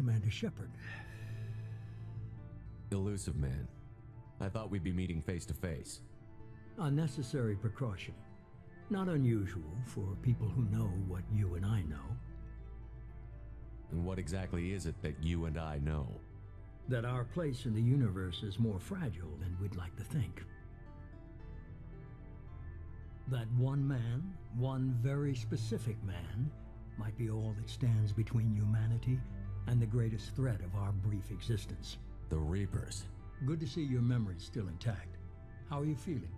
Commander Shepard. Elusive man. I thought we'd be meeting face to face. A necessary precaution. Not unusual for people who know what you and I know. And what exactly is it that you and I know? That our place in the universe is more fragile than we'd like to think. That one man, one very specific man, might be all that stands between humanity and the greatest threat of our brief existence. The Reapers. Good to see your memory's still intact. How are you feeling?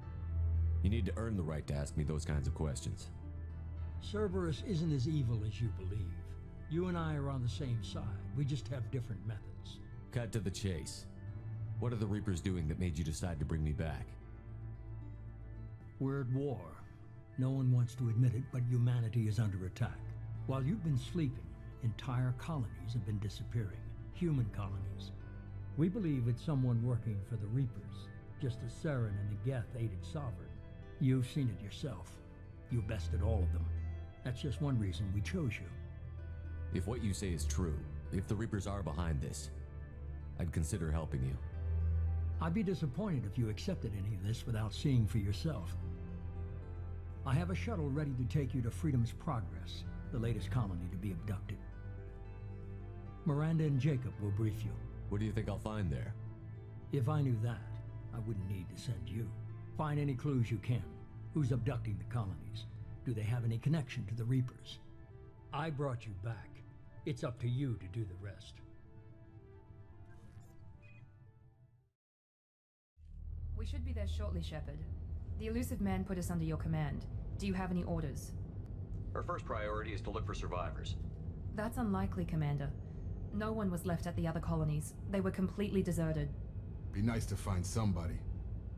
You need to earn the right to ask me those kinds of questions. Cerberus isn't as evil as you believe. You and I are on the same side. We just have different methods. Cut to the chase. What are the Reapers doing that made you decide to bring me back? We're at war. No one wants to admit it, but humanity is under attack. While you've been sleeping, entire colonies have been disappearing. Human colonies. We believe it's someone working for the Reapers, just as Saren and the Geth aided Sovereign. You've seen it yourself. You bested all of them. That's just one reason we chose you. If what you say is true, if the Reapers are behind this, I'd consider helping you. I'd be disappointed if you accepted any of this without seeing for yourself. I have a shuttle ready to take you to Freedom's Progress, the latest colony to be abducted. Miranda and Jacob will brief you. What do you think I'll find there? If I knew that, I wouldn't need to send you. Find any clues you can. Who's abducting the colonies? Do they have any connection to the Reapers? I brought you back. It's up to you to do the rest. We should be there shortly, Shepard. The Illusive Man put us under your command. Do you have any orders? Our first priority is to look for survivors. That's unlikely, Commander. No one was left at the other colonies. They were completely deserted. Be nice to find somebody.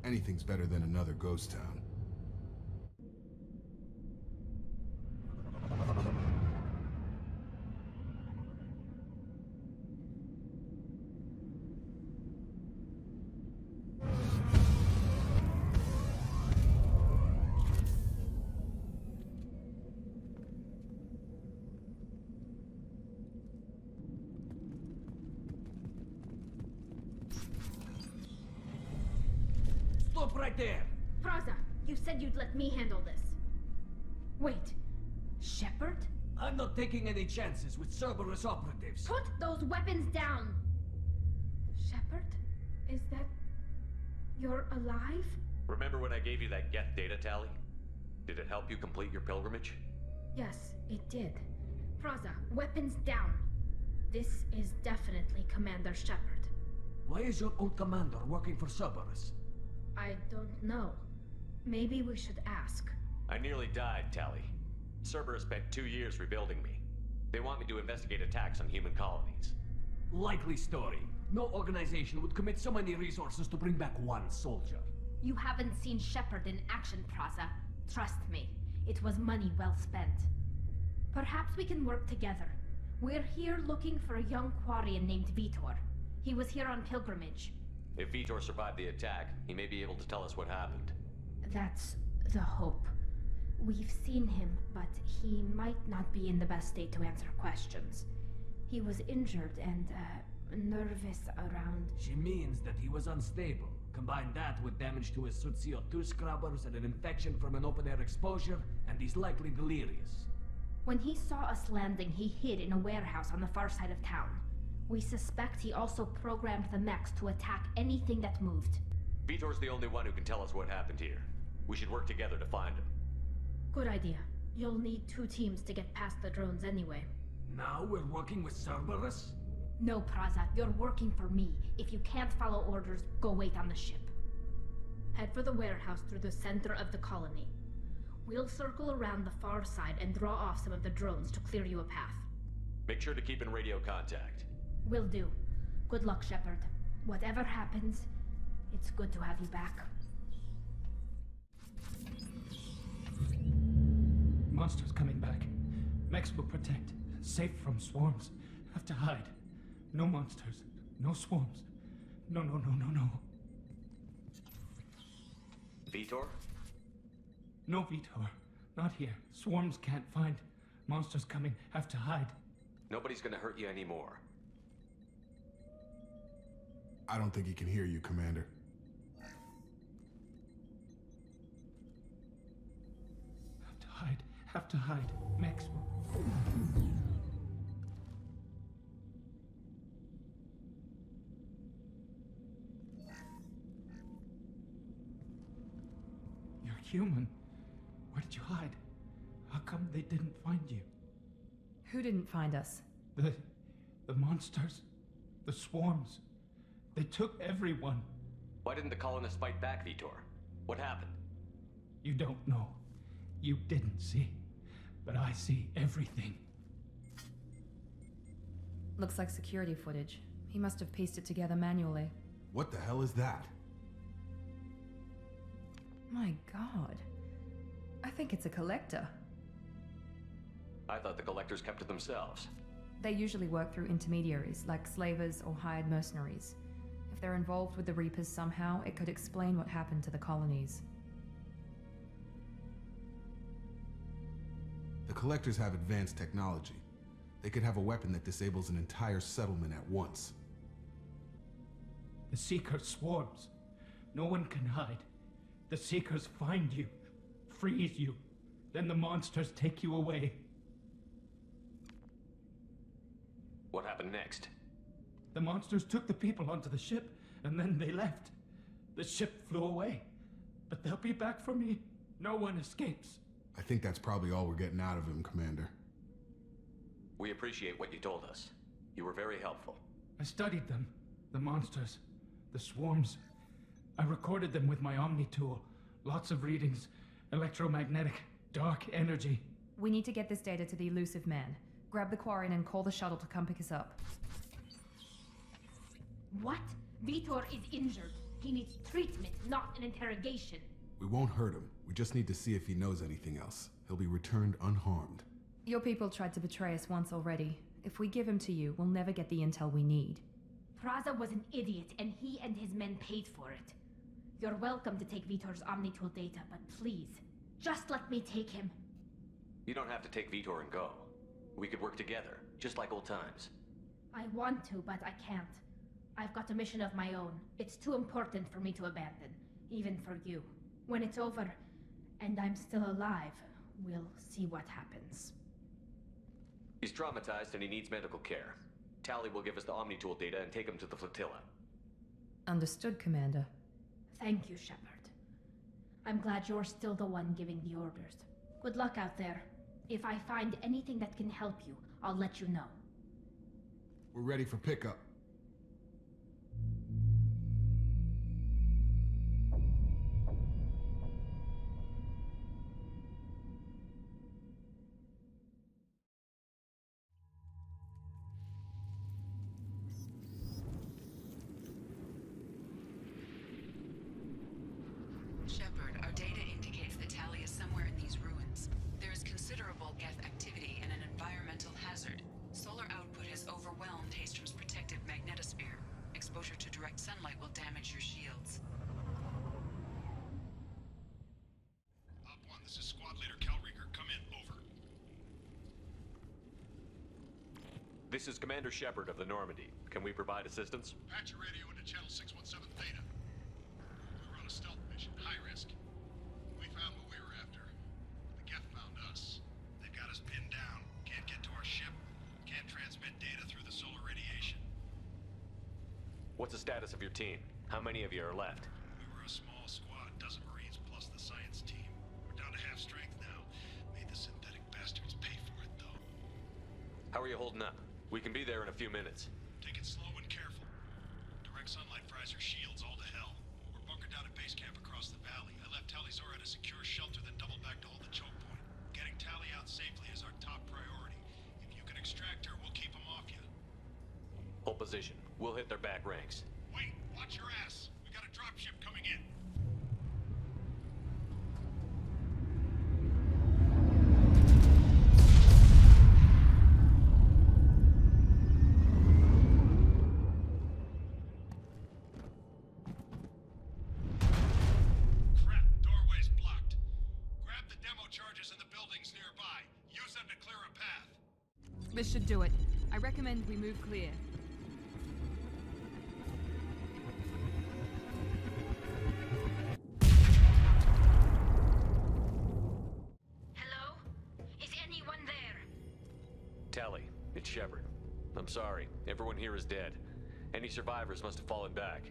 Anything's better than another ghost town. Stop right there! Praza, you said you'd let me handle this. Wait, Shepard? I'm not taking any chances with Cerberus operatives. Put those weapons down! Shepard? Is that... you're alive? Remember when I gave you that Geth data tally? Did it help you complete your pilgrimage? Yes, it did. Praza, weapons down. This is definitely Commander Shepard. Why is your old commander working for Cerberus? I don't know. Maybe we should ask. I nearly died, Tali. Cerberus spent 2 years rebuilding me. They want me to investigate attacks on human colonies. Likely story. No organization would commit so many resources to bring back one soldier. You haven't seen Shepard in action, Praza. Trust me, it was money well spent. Perhaps we can work together. We're here looking for a young Quarian named Vitor. He was here on pilgrimage. If Vitor survived the attack, he may be able to tell us what happened. That's the hope. We've seen him, but he might not be in the best state to answer questions. He was injured and, nervous around... She means that he was unstable. Combine that with damage to his suit CO2 scrubbers and an infection from an open-air exposure, and he's likely delirious. When he saw us landing, he hid in a warehouse on the far side of town. We suspect he also programmed the mechs to attack anything that moved. Vitor's the only one who can tell us what happened here. We should work together to find him. Good idea. You'll need 2 teams to get past the drones anyway. Now we're working with Cerberus? No, Praza, you're working for me. If you can't follow orders, go wait on the ship. Head for the warehouse through the center of the colony. We'll circle around the far side and draw off some of the drones to clear you a path. Make sure to keep in radio contact. Will do. Good luck, Shepard. Whatever happens, it's good to have you back. Monsters coming back. Mechs will protect. Safe from swarms. Have to hide. No monsters. No swarms. No. Vitor? No, Vitor. Not here. Swarms can't find. Monsters coming. Have to hide. Nobody's gonna hurt you anymore. I don't think he can hear you, Commander. Have to hide. Maxwell. You're human. Where did you hide? How come they didn't find you? Who didn't find us? The monsters. The swarms. They took everyone. Why didn't the colonists fight back, Vitor? What happened? You don't know. You didn't see. But I see everything. Looks like security footage. He must have pieced it together manually. What the hell is that? My god. I think it's a collector. I thought the collectors kept to themselves. They usually work through intermediaries, like slavers or hired mercenaries. If they're involved with the Reapers somehow, it could explain what happened to the colonies. The collectors have advanced technology. They could have a weapon that disables an entire settlement at once. The Seeker swarms. No one can hide. The Seekers find you, freeze you, then the monsters take you away. What happened next? The monsters took the people onto the ship, and then they left. The ship flew away. But they'll be back for me. No one escapes. I think that's probably all we're getting out of him, Commander. We appreciate what you told us. You were very helpful. I studied them. The monsters. The swarms. I recorded them with my Omni tool. Lots of readings. Electromagnetic. Dark energy. We need to get this data to the Illusive Man. Grab the Quarren and call the shuttle to come pick us up. What? Vitor is injured. He needs treatment, not an interrogation. We won't hurt him. We just need to see if he knows anything else. He'll be returned unharmed. Your people tried to betray us once already. If we give him to you, we'll never get the intel we need. Praza was an idiot, and he and his men paid for it. You're welcome to take Vitor's Omnitool data, but please, just let me take him. You don't have to take Vitor and go. We could work together, just like old times. I want to, but I can't. I've got a mission of my own. It's too important for me to abandon, even for you. When it's over, and I'm still alive, we'll see what happens. He's traumatized and he needs medical care. Tali will give us the Omnitool data and take him to the Flotilla. Understood, Commander. Thank you, Shepard. I'm glad you're still the one giving the orders. Good luck out there. If I find anything that can help you, I'll let you know. We're ready for pickup. Shepard, our data indicates that Tali is somewhere in these ruins. There is considerable Geth activity and an environmental hazard. Solar output has overwhelmed Haestrom's protective magnetosphere. Exposure to direct sunlight will damage your shields. Op 1, this is Squad Leader Kal'Reegar. Come in, over. This is Commander Shepard of the Normandy. Can we provide assistance? Patch your radio into channel 617 Theta. We're on a stealth mission, high risk. We found what we were after. The Geth found us. They've got us pinned down. Can't get to our ship. Can't transmit data through the solar radiation. What's the status of your team? How many of you are left? We were a small squad, dozen Marines plus the science team. We're down to half strength now. Made the synthetic bastards pay for it, though. How are you holding up? We can be there in a few minutes. Take it slow and careful. Direct sunlight fries our shields all to hell. We're bunkered down at base camp across the valley. I left Rael'Zorah at a secure shelter, then doubled back to hold the choke point. Getting Tali out safely is our top priority. If you can extract her, we'll keep them off you. Hold position. We'll hit their back ranks. Wait, watch your ass. We got a dropship coming in. Crap, doorway's blocked. Grab the demo charges in the buildings nearby. Use them to clear a path. This should do it. I recommend we move clear. It's Shepard. I'm sorry. Everyone here is dead. Any survivors must have fallen back.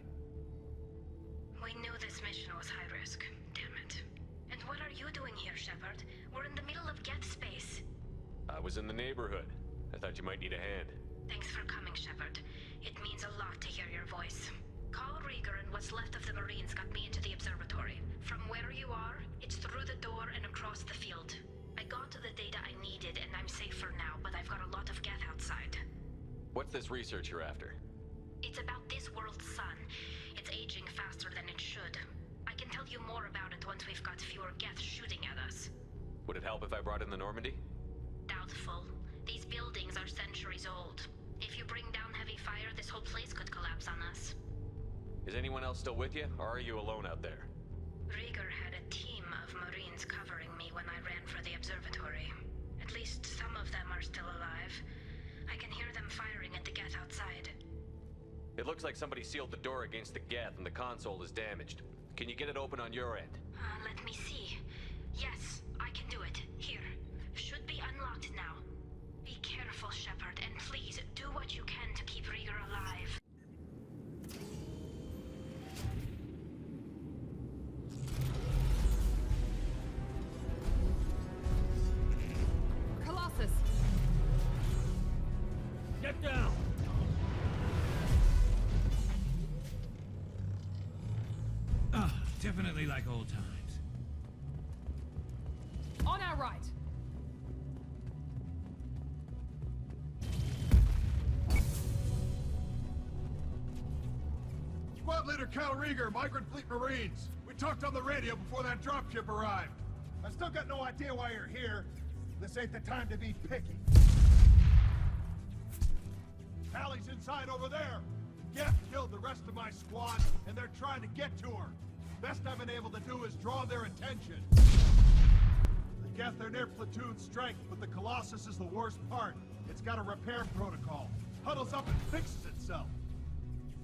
We knew this mission was high risk. Damn it. And what are you doing here, Shepard? We're in the middle of Geth space. I was in the neighborhood. I thought you might need a hand. Thanks for coming, Shepard. It means a lot to hear your voice. Kal'Reegar and what's left of the Marines got me into the observatory. From where you are, it's through the door and across the field. I got to the data I needed and I'm safe for now, but I've got a lot of Geth outside. What's this research you're after? It's about this world's sun. It's aging faster than it should. I can tell you more about it once we've got fewer Geth shooting at us. Would it help if I brought in the Normandy? Doubtful. These buildings are centuries old. If you bring down heavy fire, this whole place could collapse on us. Is anyone else still with you, or are you alone out there? Rieger had a team of Marines covering me when I ran for the observatory. At least some of them are still alive. I can hear them firing at the Geth outside. It looks like somebody sealed the door against the Geth and the console is damaged. Can you get it open on your end? Let me see. Yes, I can do it. Here. Should be unlocked now. Be careful, Shepard, and please do what you can to keep Rieger alive. Colossus! Get down! Definitely like old times. On our right! Squad Leader Kal'Reegar, Migrant Fleet Marines. We talked on the radio before that dropship arrived. I still got no idea why you're here. This ain't the time to be picky. Tali's inside over there. Geth killed the rest of my squad, and they're trying to get to her. Best I've been able to do is draw their attention. The Geth are near platoon strength, but the Colossus is the worst part. It's got a repair protocol. Huddles up and fixes itself.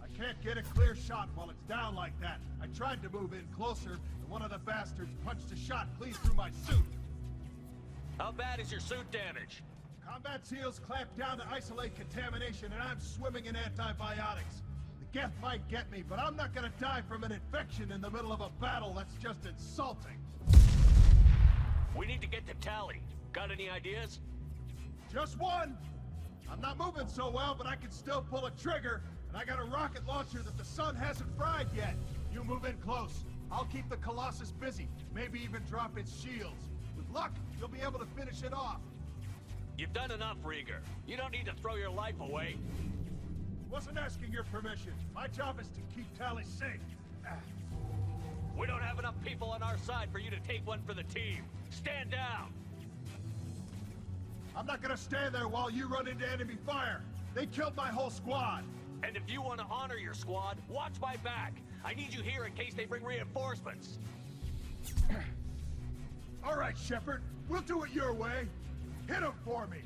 I can't get a clear shot while it's down like that. I tried to move in closer, and one of the bastards punched a shot clean through my suit. How bad is your suit damaged? Combat SEALs clamped down to isolate contamination, and I'm swimming in antibiotics. The Geth might get me, but I'm not gonna die from an infection in the middle of a battle. That's just insulting. We need to get to Tali. Got any ideas? Just one! I'm not moving so well, but I can still pull a trigger, and I got a rocket launcher that the sun hasn't fried yet. You move in close. I'll keep the Colossus busy, maybe even drop its shields. With luck, you'll be able to finish it off. You've done enough, Rieger. You don't need to throw your life away. Wasn't asking your permission. My job is to keep Tali safe. We don't have enough people on our side for you to take one for the team. Stand down! I'm not gonna stand there while you run into enemy fire. They killed my whole squad. And if you want to honor your squad, watch my back. I need you here in case they bring reinforcements. All right, Shepard. We'll do it your way. Hit him for me.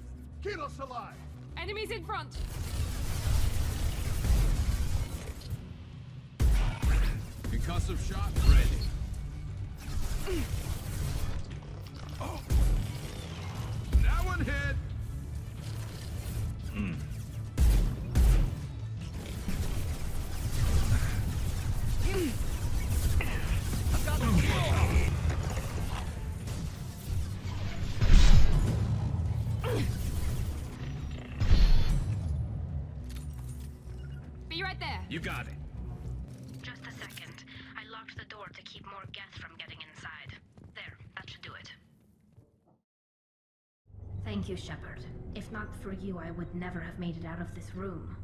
Keelah Se'lai. Enemies in front! Concussive shot ready. Oh! That one hit! I've got the kill! Be right there! You got it. Just a second. I locked the door to keep more Geth from getting inside. There, that should do it. Thank you, Shepard. If not for you, I would never have made it out of this room.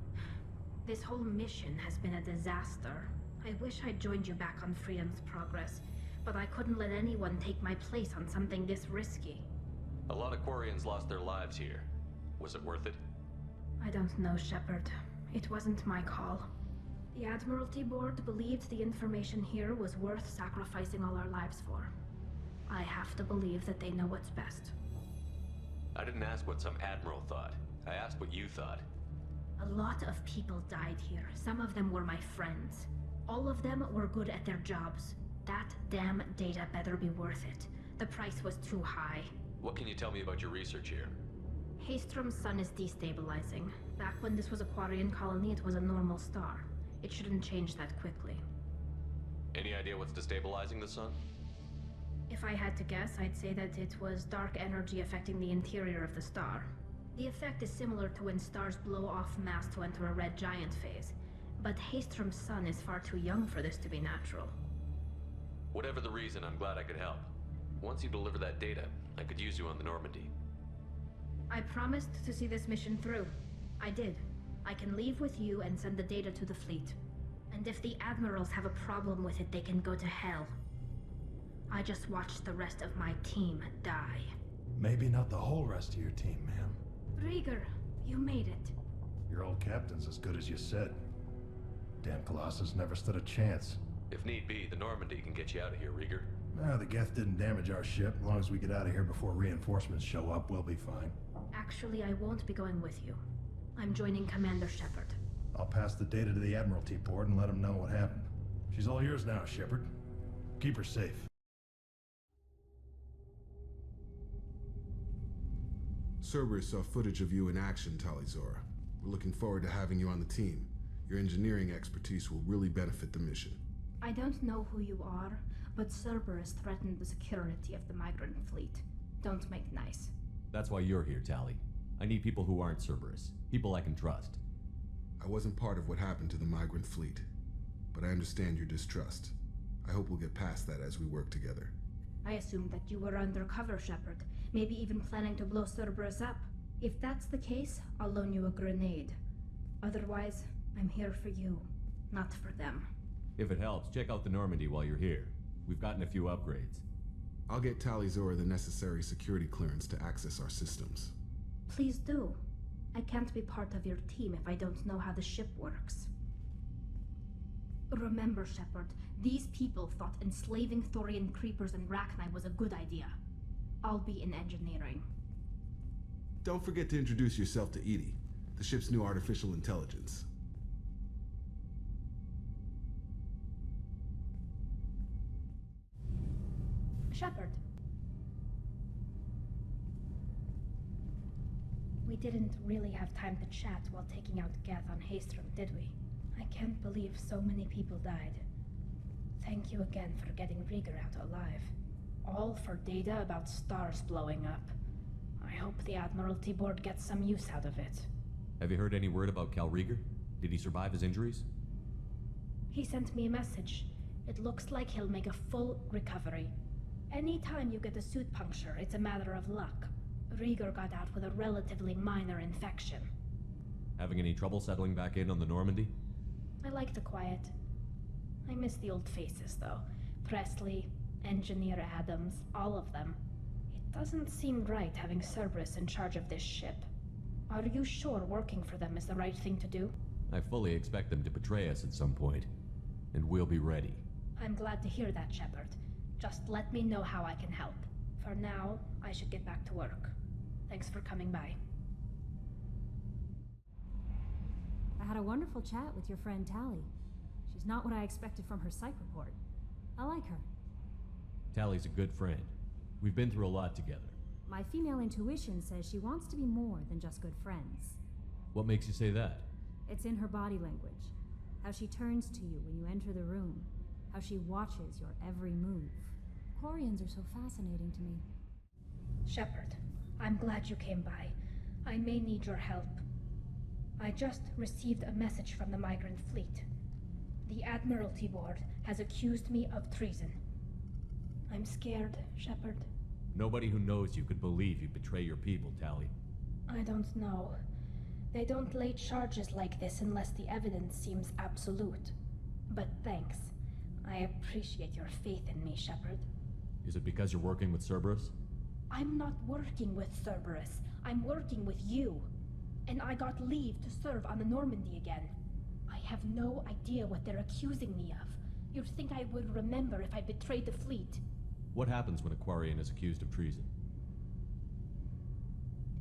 This whole mission has been a disaster. I wish I'd joined you back on Freedom's Progress, but I couldn't let anyone take my place on something this risky. A lot of Quarians lost their lives here. Was it worth it? I don't know, Shepard. It wasn't my call. The Admiralty Board believed the information here was worth sacrificing all our lives for. I have to believe that they know what's best. I didn't ask what some admiral thought. I asked what you thought. A lot of people died here. Some of them were my friends. All of them were good at their jobs. That damn data better be worth it. The price was too high. What can you tell me about your research here? Haestrom's sun is destabilizing. Back when this was a Quarian colony, it was a normal star. It shouldn't change that quickly. Any idea what's destabilizing the sun? If I had to guess, I'd say that it was dark energy affecting the interior of the star. The effect is similar to when stars blow off mass to enter a red giant phase. But Haestrom's sun is far too young for this to be natural. Whatever the reason, I'm glad I could help. Once you deliver that data, I could use you on the Normandy. I promised to see this mission through. I did. I can leave with you and send the data to the fleet. And if the admirals have a problem with it, they can go to hell. I just watched the rest of my team die. Maybe not the whole rest of your team, ma'am. Rhaegar, you made it. Your old captain's as good as you said. Damn Colossus never stood a chance. If need be, the Normandy can get you out of here, Rhaegar. No, the Geth didn't damage our ship. As long as we get out of here before reinforcements show up, we'll be fine. Actually, I won't be going with you. I'm joining Commander Shepard. I'll pass the data to the Admiralty board and let them know what happened. She's all yours now, Shepard. Keep her safe. Cerberus saw footage of you in action, Tali-Zora. We're looking forward to having you on the team. Your engineering expertise will really benefit the mission. I don't know who you are, but Cerberus threatened the security of the migrant fleet. Don't make nice. That's why you're here, Tali. I need people who aren't Cerberus. People I can trust. I wasn't part of what happened to the migrant fleet, but I understand your distrust. I hope we'll get past that as we work together. I assumed that you were undercover, Shepard. Maybe even planning to blow Cerberus up. If that's the case, I'll loan you a grenade. Otherwise, I'm here for you, not for them. If it helps, check out the Normandy while you're here. We've gotten a few upgrades. I'll get Tali-Zora the necessary security clearance to access our systems. Please do. I can't be part of your team if I don't know how the ship works. Remember, Shepard, these people thought enslaving Thorian creepers and Rachni was a good idea. I'll be in engineering. Don't forget to introduce yourself to Edie, the ship's new artificial intelligence. Shepard. We didn't really have time to chat while taking out Geth on Haestrom, did we? I can't believe so many people died. Thank you again for getting Rhaegar out alive. All for data about stars blowing up. I hope the Admiralty board gets some use out of it. Have you heard any word about Kal'Reegar? Did he survive his injuries? He sent me a message. It looks like he'll make a full recovery. Anytime you get a suit puncture, it's a matter of luck. Rhaegar got out with a relatively minor infection. Having any trouble settling back in on the Normandy? I like the quiet. I miss the old faces, though. Presley, Engineer Adams, all of them. It doesn't seem right having Cerberus in charge of this ship. Are you sure working for them is the right thing to do? I fully expect them to betray us at some point, and we'll be ready. I'm glad to hear that, Shepard. Just let me know how I can help. For now, I should get back to work. Thanks for coming by. I had a wonderful chat with your friend Tali. She's not what I expected from her psych report. I like her. Tali's a good friend. We've been through a lot together. My female intuition says she wants to be more than just good friends. What makes you say that? It's in her body language. How she turns to you when you enter the room. How she watches your every move. Quarians are so fascinating to me. Shepard, I'm glad you came by. I may need your help. I just received a message from the migrant fleet. The Admiralty board has accused me of treason. I'm scared, Shepard. Nobody who knows you could believe you'd betray your people, Tali. I don't know. They don't lay charges like this unless the evidence seems absolute. But thanks. I appreciate your faith in me, Shepard. Is it because you're working with Cerberus? I'm not working with Cerberus. I'm working with you. And I got leave to serve on the Normandy again. I have no idea what they're accusing me of. You'd think I would remember if I betrayed the fleet. What happens when a Quarian is accused of treason?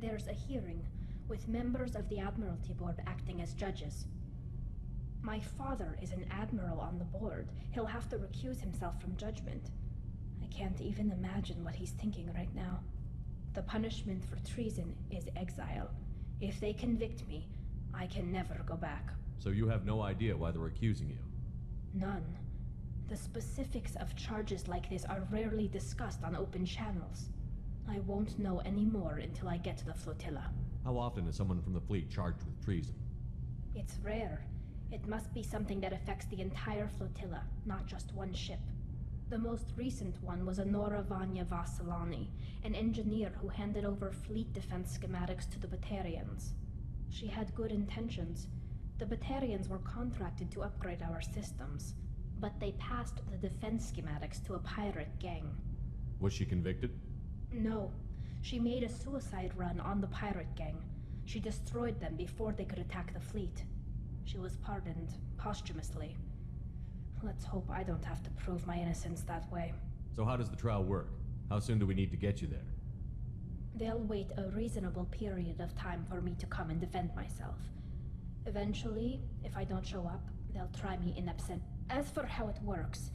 There's a hearing, with members of the Admiralty board acting as judges. My father is an admiral on the board. He'll have to recuse himself from judgment. I can't even imagine what he's thinking right now. The punishment for treason is exile. If they convict me, I can never go back. So you have no idea why they're accusing you? None. The specifics of charges like this are rarely discussed on open channels. I won't know any more until I get to the Flotilla. How often is someone from the fleet charged with treason? It's rare. It must be something that affects the entire Flotilla, not just one ship. The most recent one was Anora Vanya Vasilani, an engineer who handed over fleet defense schematics to the Batarians. She had good intentions. The Batarians were contracted to upgrade our systems, but they passed the defense schematics to a pirate gang. Was she convicted? No. She made a suicide run on the pirate gang. She destroyed them before they could attack the fleet. She was pardoned posthumously. Let's hope I don't have to prove my innocence that way. So how does the trial work? How soon do we need to get you there? They'll wait a reasonable period of time for me to come and defend myself. Eventually, if I don't show up, they'll try me in absentia. As for how it works,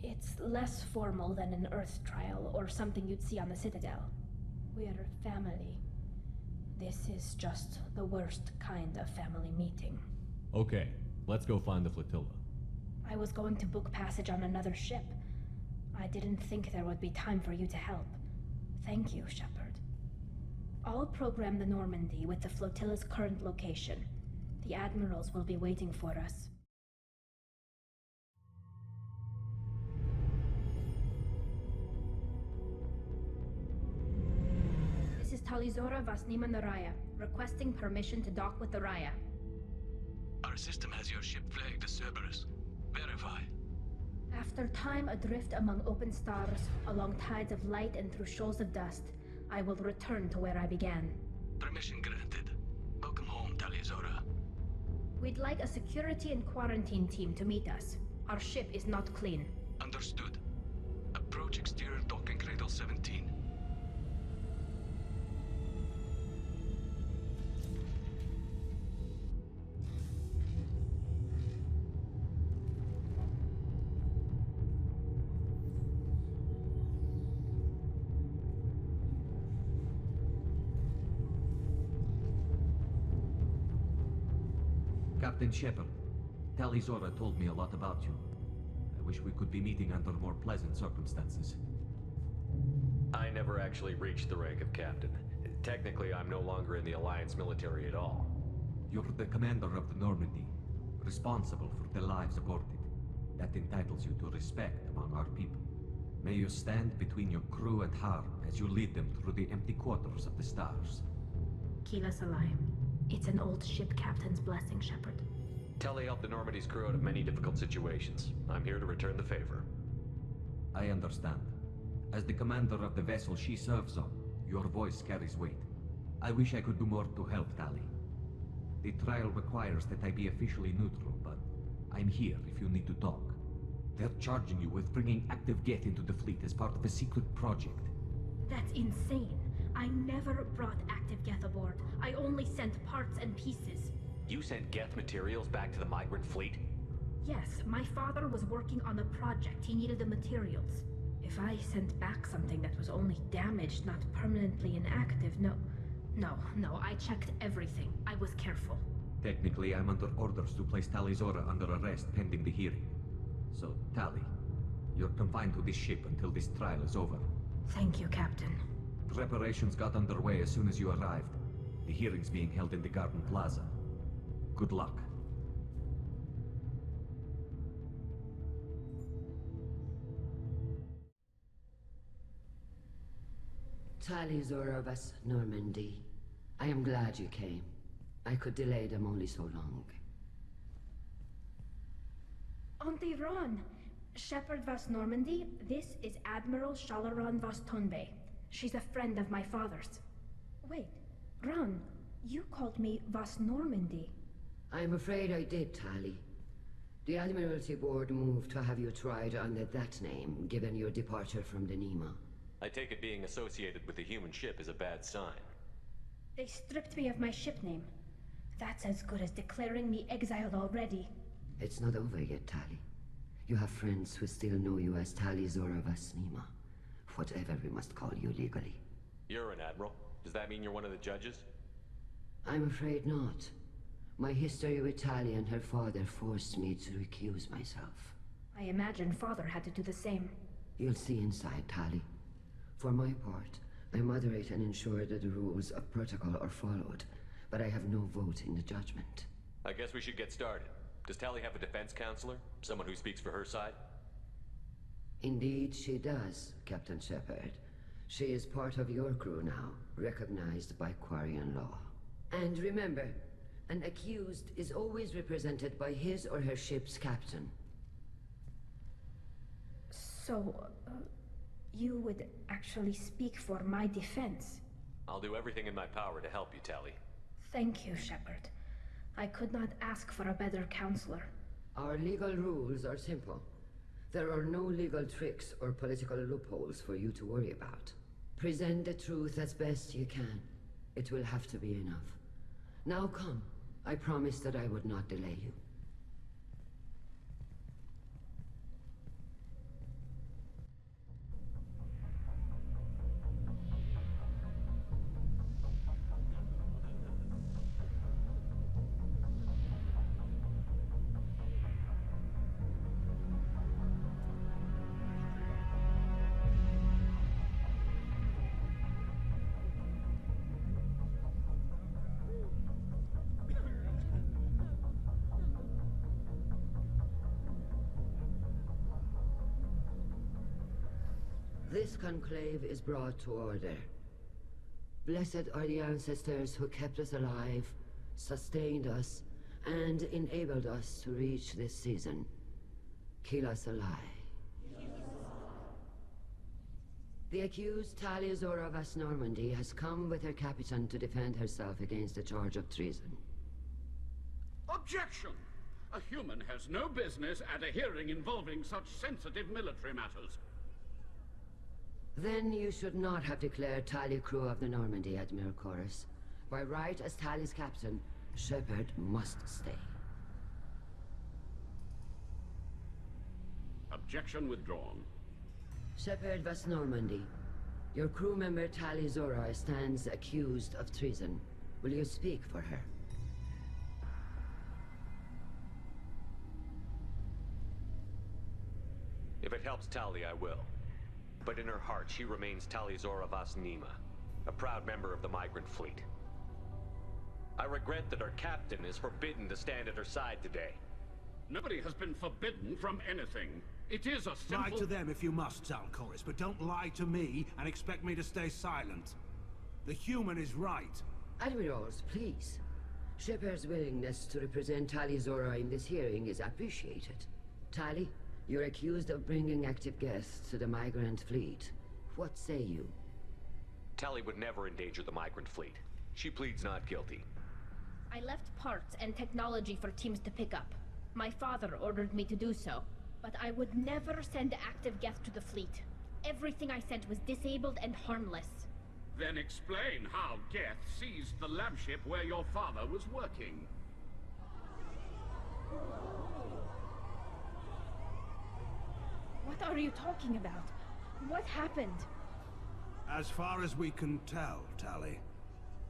it's less formal than an Earth trial or something you'd see on the Citadel. We're family. This is just the worst kind of family meeting. Okay, let's go find the Flotilla. I was going to book passage on another ship. I didn't think there would be time for you to help. Thank you, Shepard. I'll program the Normandy with the Flotilla's current location. The admirals will be waiting for us. This is Talizora Vasnima Naraya, requesting permission to dock with the Raya. Our system has your ship flagged as Cerberus. Verify. After time adrift among open stars, along tides of light and through shoals of dust, I will return to where I began. Permission granted. Welcome home, Talizora. We'd like a security and quarantine team to meet us. Our ship is not clean. Understood. Approach exterior docking cradle 17. Captain Shepard, Talizora told me a lot about you. I wish we could be meeting under more pleasant circumstances. I never actually reached the rank of captain. Technically, I'm no longer in the Alliance military at all. You're the commander of the Normandy, responsible for the lives aborted. That entitles you to respect among our people. May you stand between your crew and harm as you lead them through the empty quarters of the stars. Keelah Se'lai. It's an old ship captain's blessing, Shepard. Tali helped the Normandy's crew out of many difficult situations. I'm here to return the favor. I understand. As the commander of the vessel she serves on, your voice carries weight. I wish I could do more to help, Tali. The trial requires that I be officially neutral, but I'm here if you need to talk. They're charging you with bringing active Geth into the fleet as part of a secret project. That's insane. I never brought active Geth aboard. I only sent parts and pieces. You sent Geth materials back to the migrant fleet? Yes, my father was working on a project. He needed the materials. If I sent back something that was only damaged, not permanently inactive, no, I checked everything. I was careful. Technically, I'm under orders to place Talizora under arrest pending the hearing. So, Tali, you're confined to this ship until this trial is over. Thank you, Captain. Preparations got underway as soon as you arrived. The hearing's being held in the Garden Plaza. Good luck. Talizora vas Normandy. I am glad you came. I could delay them only so long. Auntie Ron! Shepard vas Normandy, this is Admiral Shala'Raan vas Tonbe. She's a friend of my father's. Wait, Ron, you called me vas Normandy. I'm afraid I did, Tali. The Admiralty Board moved to have you tried under that name, given your departure from the Nima. I take it being associated with the human ship is a bad sign. They stripped me of my ship name. That's as good as declaring me exiled already. It's not over yet, Tali. You have friends who still know you as Talizora vas Nima. Whatever we must call you legally. You're an admiral. Does that mean you're one of the judges? I'm afraid not. My history with Tali and her father forced me to recuse myself. I imagine Father had to do the same. You'll see inside, Tali. For my part, I moderate and ensure that the rules of protocol are followed, but I have no vote in the judgment. I guess we should get started. Does Tali have a defense counselor? Someone who speaks for her side? Indeed, she does, Captain Shepard. She is part of your crew now, recognized by Quarian law. And remember, an accused is always represented by his or her ship's captain. So, you would actually speak for my defense? I'll do everything in my power to help you, Tali. Thank you, Shepard. I could not ask for a better counselor. Our legal rules are simple. There are no legal tricks or political loopholes for you to worry about. Present the truth as best you can. It will have to be enough. Now come. I promised that I would not delay you. This conclave is brought to order. Blessed are the ancestors who kept us alive, sustained us, and enabled us to reach this season. Keelah Se'lai. The accused Rael'Zorah of Normandy has come with her captain to defend herself against the charge of treason. Objection! A human has no business at a hearing involving such sensitive military matters. Then you should not have declared Tali crew of the Normandy, Admiral Chorus. By right as Tali's captain, Shepard must stay. Objection withdrawn. Shepard vas Normandy. Your crew member Rael'Zorah stands accused of treason. Will you speak for her? If it helps Tali, I will. But in her heart, she remains Rael'Zorah vas Nema, a proud member of the migrant fleet. I regret that her captain is forbidden to stand at her side today. Nobody has been forbidden from anything. It is a simple... Lie to them if you must, Chorus, but don't lie to me and expect me to stay silent. The human is right. Admirals, please. Shepard's willingness to represent Rael'Zorah in this hearing is appreciated. Tali, you're accused of bringing active guests to the migrant fleet. What say you? Tali would never endanger the migrant fleet. She pleads not guilty. I left parts and technology for teams to pick up. My father ordered me to do so, but I would never send active guests to the fleet. Everything I sent was disabled and harmless. Then explain how Geth seized the lab ship where your father was working. What are you talking about? What happened? As far as we can tell, Tali,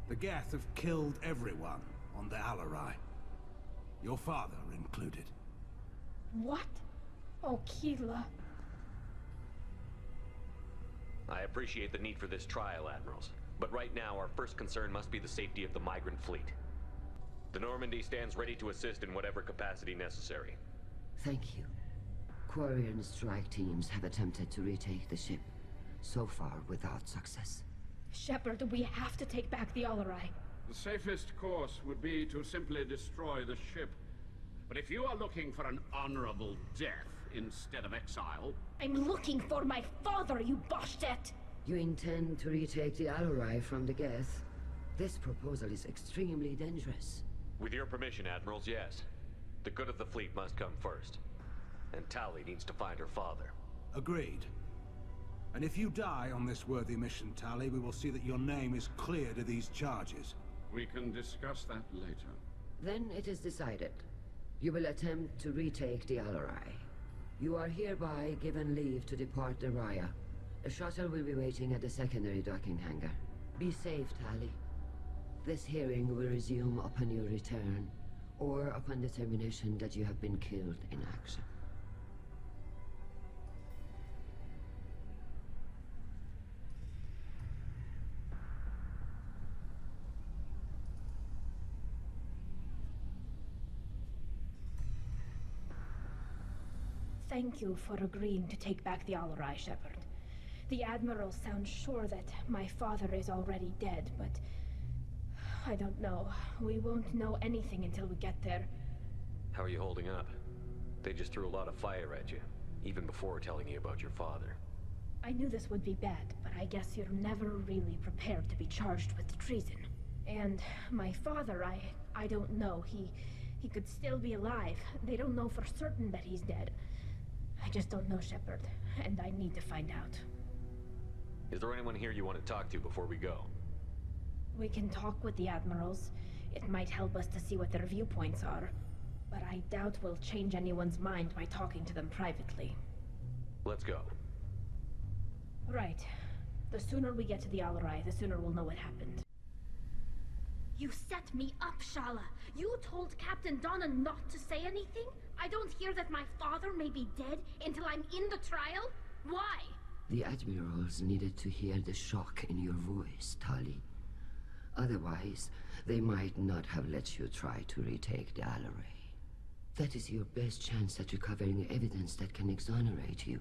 the Geth have killed everyone on the Alarei. Your father included. What? Oh, Keelah. I appreciate the need for this trial, Admirals. But right now, our first concern must be the safety of the migrant fleet. The Normandy stands ready to assist in whatever capacity necessary. Thank you. Quarian strike teams have attempted to retake the ship, so far without success. Shepard, we have to take back the Alarei. The safest course would be to simply destroy the ship. But if you are looking for an honorable death instead of exile... I'm looking for my father, you Bosh'tet! You intend to retake the Alarei from the Geth? This proposal is extremely dangerous. With your permission, Admirals, yes. The good of the fleet must come first. And Tali needs to find her father. Agreed. And if you die on this worthy mission, Tali, we will see that your name is cleared of these charges. We can discuss that later. Then it is decided. You will attempt to retake the Alarei. You are hereby given leave to depart the Raya. A shuttle will be waiting at the secondary docking hangar. Be safe, Tali. This hearing will resume upon your return, or upon determination that you have been killed in action. Thank you for agreeing to take back the Alarei, Shepard. The Admiral sounds sure that my father is already dead, but... I don't know. We won't know anything until we get there. How are you holding up? They just threw a lot of fire at you, even before telling you about your father. I knew this would be bad, but I guess you're never really prepared to be charged with treason. And my father, I don't know. He could still be alive. They don't know for certain that he's dead. I just don't know, Shepard, and I need to find out. Is there anyone here you want to talk to before we go? We can talk with the Admirals. It might help us to see what their viewpoints are. But I doubt we'll change anyone's mind by talking to them privately. Let's go. Right. The sooner we get to the Alarei, the sooner we'll know what happened. You set me up, Shala! You told Captain Donna not to say anything? I don't hear that my father may be dead until I'm in the trial? Why? The Admirals needed to hear the shock in your voice, Tali. Otherwise, they might not have let you try to retake the Alarei. That is your best chance at recovering evidence that can exonerate you.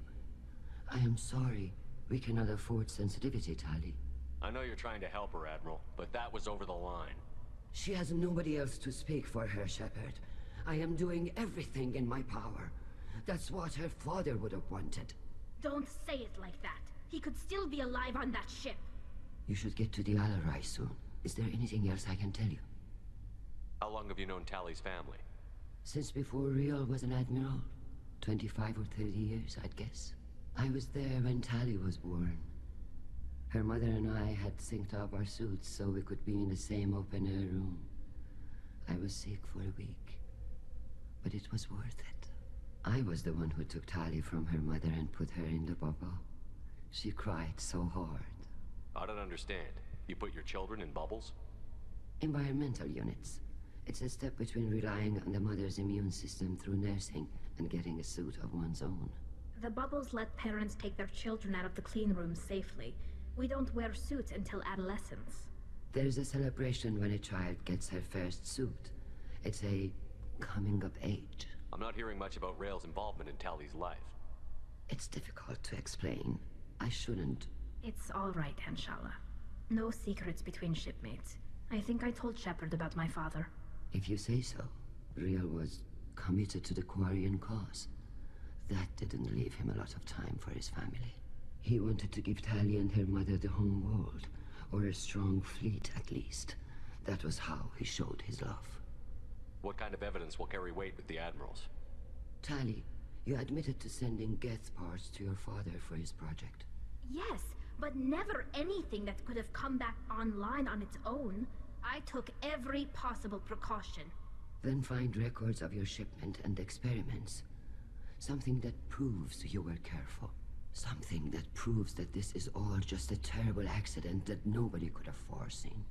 I am sorry. We cannot afford sensitivity, Tali. I know you're trying to help her, Admiral, but that was over the line. She has nobody else to speak for her, Shepard. I am doing everything in my power. That's what her father would have wanted. Don't say it like that. He could still be alive on that ship. You should get to the Alarei soon. Is there anything else I can tell you? How long have you known Tali's family? Since before Riel was an admiral. 25 or 30 years, I'd guess. I was there when Tali was born. Her mother and I had synced up our suits so we could be in the same open-air room. I was sick for a week, but it was worth it. I was the one who took Tali from her mother and put her in the bubble. She cried so hard. I don't understand. You put your children in bubbles? Environmental units. It's a step between relying on the mother's immune system through nursing and getting a suit of one's own. The bubbles let parents take their children out of the clean rooms safely. We don't wear suits until adolescence. There's a celebration when a child gets her first suit. It's a coming of age. I'm not hearing much about Rael's involvement in Tali's life. It's difficult to explain. I shouldn't. It's all right, Anshala. No secrets between shipmates. I think I told Shepard about my father. If you say so. Rael was committed to the Quarian cause. That didn't leave him a lot of time for his family. He wanted to give Tali and her mother the Homeworld, or a strong fleet at least. That was how he showed his love. What kind of evidence will carry weight with the Admirals? Tali, you admitted to sending Geth parts to your father for his project. Yes, but never anything that could have come back online on its own. I took every possible precaution. Then find records of your shipment and experiments. Something that proves you were careful. Something that proves that this is all just a terrible accident that nobody could have foreseen.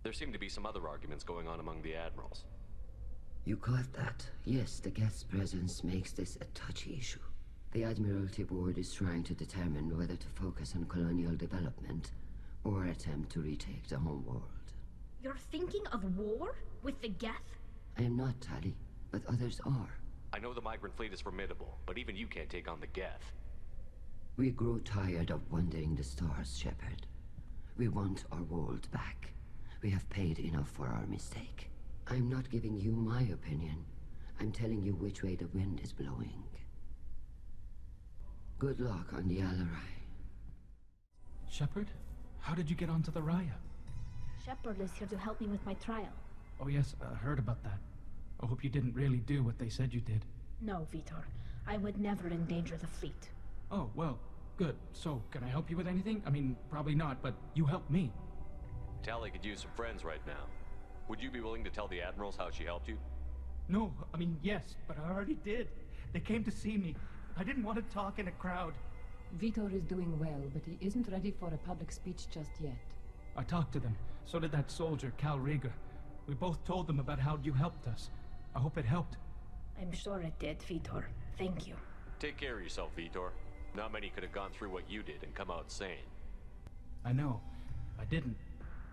There seem to be some other arguments going on among the Admirals. You caught that. Yes, the Geth's presence makes this a touchy issue. The Admiralty Board is trying to determine whether to focus on colonial development or attempt to retake the Homeworld. You're thinking of war? With the Geth? I am not, Tali, but others are. I know the migrant fleet is formidable, but even you can't take on the Geth. We grow tired of wandering the stars, Shepard. We want our world back. We have paid enough for our mistake. I'm not giving you my opinion. I'm telling you which way the wind is blowing. Good luck on the Alarei. Shepard? How did you get onto the Raya? Shepard is here to help me with my trial. Oh yes, I heard about that. I hope you didn't really do what they said you did. No, Vitor. I would never endanger the fleet. Oh, well, good. So, can I help you with anything? I mean, probably not, but you helped me. Tali could use some friends right now. Would you be willing to tell the Admirals how she helped you? No, I mean, yes, but I already did. They came to see me. I didn't want to talk in a crowd. Vitor is doing well, but he isn't ready for a public speech just yet. I talked to them. So did that soldier, Kal'Reegar. We both told them about how you helped us. I hope it helped. I'm sure it did, Vitor. Thank you. Take care of yourself, Vitor. Not many could have gone through what you did and come out sane. I know. I didn't.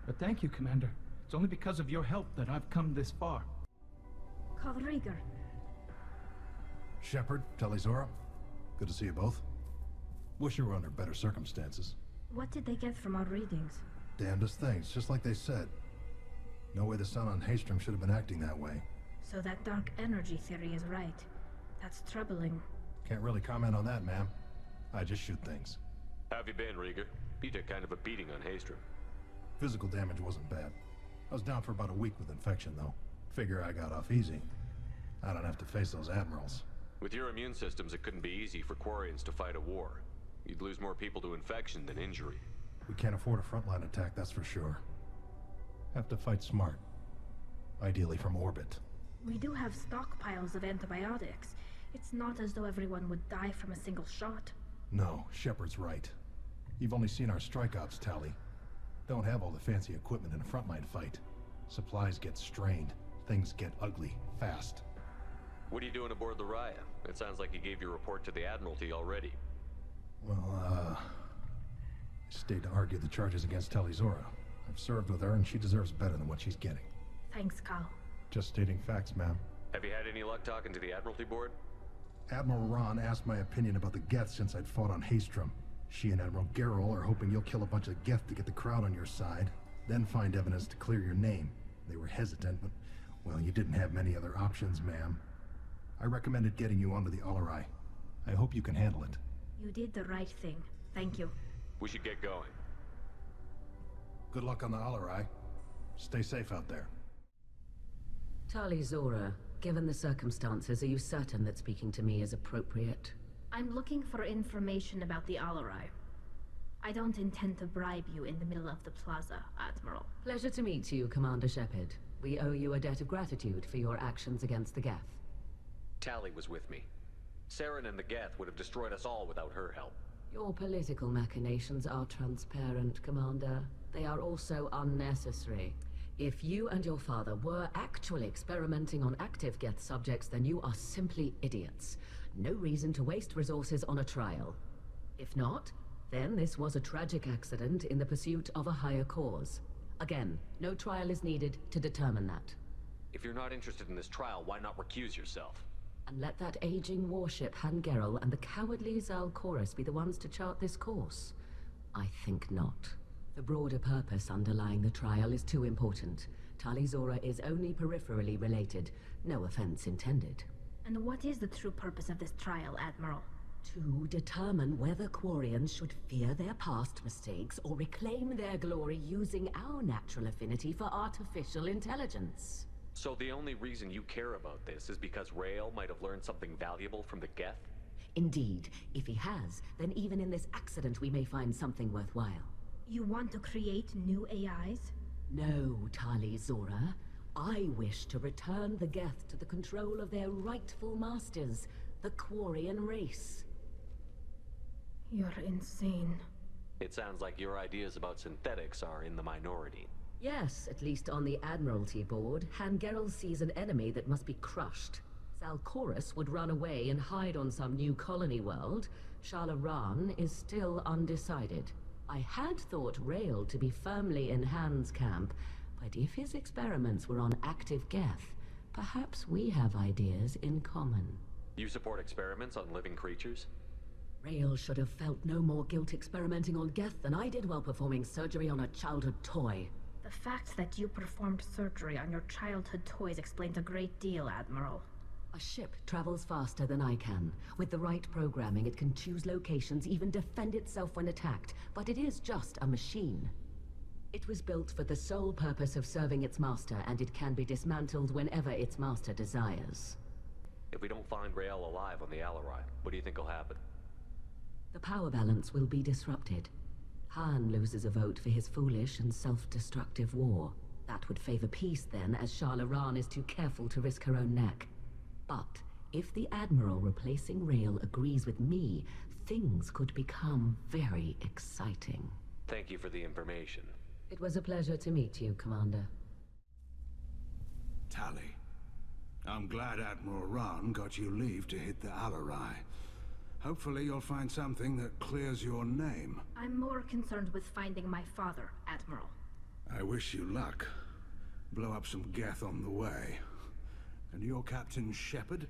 But thank you, Commander. It's only because of your help that I've come this far. Kal'Reegar. Shepard, Tali-Zora. Good to see you both. Wish you were under better circumstances. What did they get from our readings? Damnedest things, just like they said. No way the sun on Haestrom should have been acting that way. So that dark energy theory is right. That's troubling. Can't really comment on that, ma'am. I just shoot things. How have you been, Rieger? You took kind of a beating on Haestrom. Physical damage wasn't bad. I was down for about a week with infection, though. Figure I got off easy. I don't have to face those admirals. With your immune systems, it couldn't be easy for Quarians to fight a war. You'd lose more people to infection than injury. We can't afford a frontline attack, that's for sure. Have to fight smart. Ideally from orbit. We do have stockpiles of antibiotics. It's not as though everyone would die from a single shot. No, Shepard's right. You've only seen our strike ops, Tali. Don't have all the fancy equipment in a frontline fight. Supplies get strained. Things get ugly, fast. What are you doing aboard the Raya? It sounds like you gave your report to the Admiralty already. Well, stayed to argue the charges against Tali-Zora. I've served with her, and she deserves better than what she's getting. Thanks, Kal. Just stating facts, ma'am. Have you had any luck talking to the Admiralty board? Admiral Ron asked my opinion about the Geth since I'd fought on Haestrom. She and Admiral Gerrel are hoping you'll kill a bunch of Geth to get the crowd on your side, then find evidence to clear your name. They were hesitant, but, well, you didn't have many other options, ma'am. I recommended getting you onto the Alarei. I hope you can handle it. You did the right thing. Thank you. We should get going. Good luck on the Alarei. Stay safe out there. Tali-Zora, given the circumstances, are you certain that speaking to me is appropriate? I'm looking for information about the Alarei. I don't intend to bribe you in the middle of the plaza, Admiral. Pleasure to meet you, Commander Shepard. We owe you a debt of gratitude for your actions against the Geth. Tali was with me. Saren and the Geth would have destroyed us all without her help. Your political machinations are transparent, Commander. They are also unnecessary. If you and your father were actually experimenting on active Geth subjects, then you are simply idiots. No reason to waste resources on a trial. If not, then this was a tragic accident in the pursuit of a higher cause. Again, no trial is needed to determine that. If you're not interested in this trial, why not recuse yourself? And let that aging warship Han Gerrel and the cowardly Zal Chorus be the ones to chart this course? I think not. The broader purpose underlying the trial is too important. Tali-Zora is only peripherally related. No offense intended. And what is the true purpose of this trial, Admiral? To determine whether Quarians should fear their past mistakes or reclaim their glory using our natural affinity for artificial intelligence. So the only reason you care about this is because Rael might have learned something valuable from the Geth? Indeed. If he has, then even in this accident we may find something worthwhile. You want to create new AIs? No, Tali-Zora. I wish to return the Geth to the control of their rightful masters, the Quarian race. You're insane. It sounds like your ideas about synthetics are in the minority. Yes, at least on the Admiralty board, Han Gerrel sees an enemy that must be crushed. Zal Chorus would run away and hide on some new colony world. Shala'Raan is still undecided. I had thought Rael to be firmly in Han's camp, but if his experiments were on active Geth, perhaps we have ideas in common. You support experiments on living creatures? Rael should have felt no more guilt experimenting on Geth than I did while performing surgery on a childhood toy. The fact that you performed surgery on your childhood toys explains a great deal, Admiral. A ship travels faster than I can. With the right programming, it can choose locations, even defend itself when attacked, but it is just a machine. It was built for the sole purpose of serving its master, and it can be dismantled whenever its master desires. If we don't find Rael alive on the Alarei, what do you think will happen? The power balance will be disrupted. Han loses a vote for his foolish and self-destructive war. That would favor peace then, as Shala'Raan is too careful to risk her own neck. But if the Admiral replacing Rael agrees with me, things could become very exciting. Thank you for the information. It was a pleasure to meet you, Commander. Tali, I'm glad Admiral Raan got you leave to hit the Alarei. Hopefully you'll find something that clears your name. I'm more concerned with finding my father, Admiral. I wish you luck. Blow up some Geth on the way. And your Captain Shepard?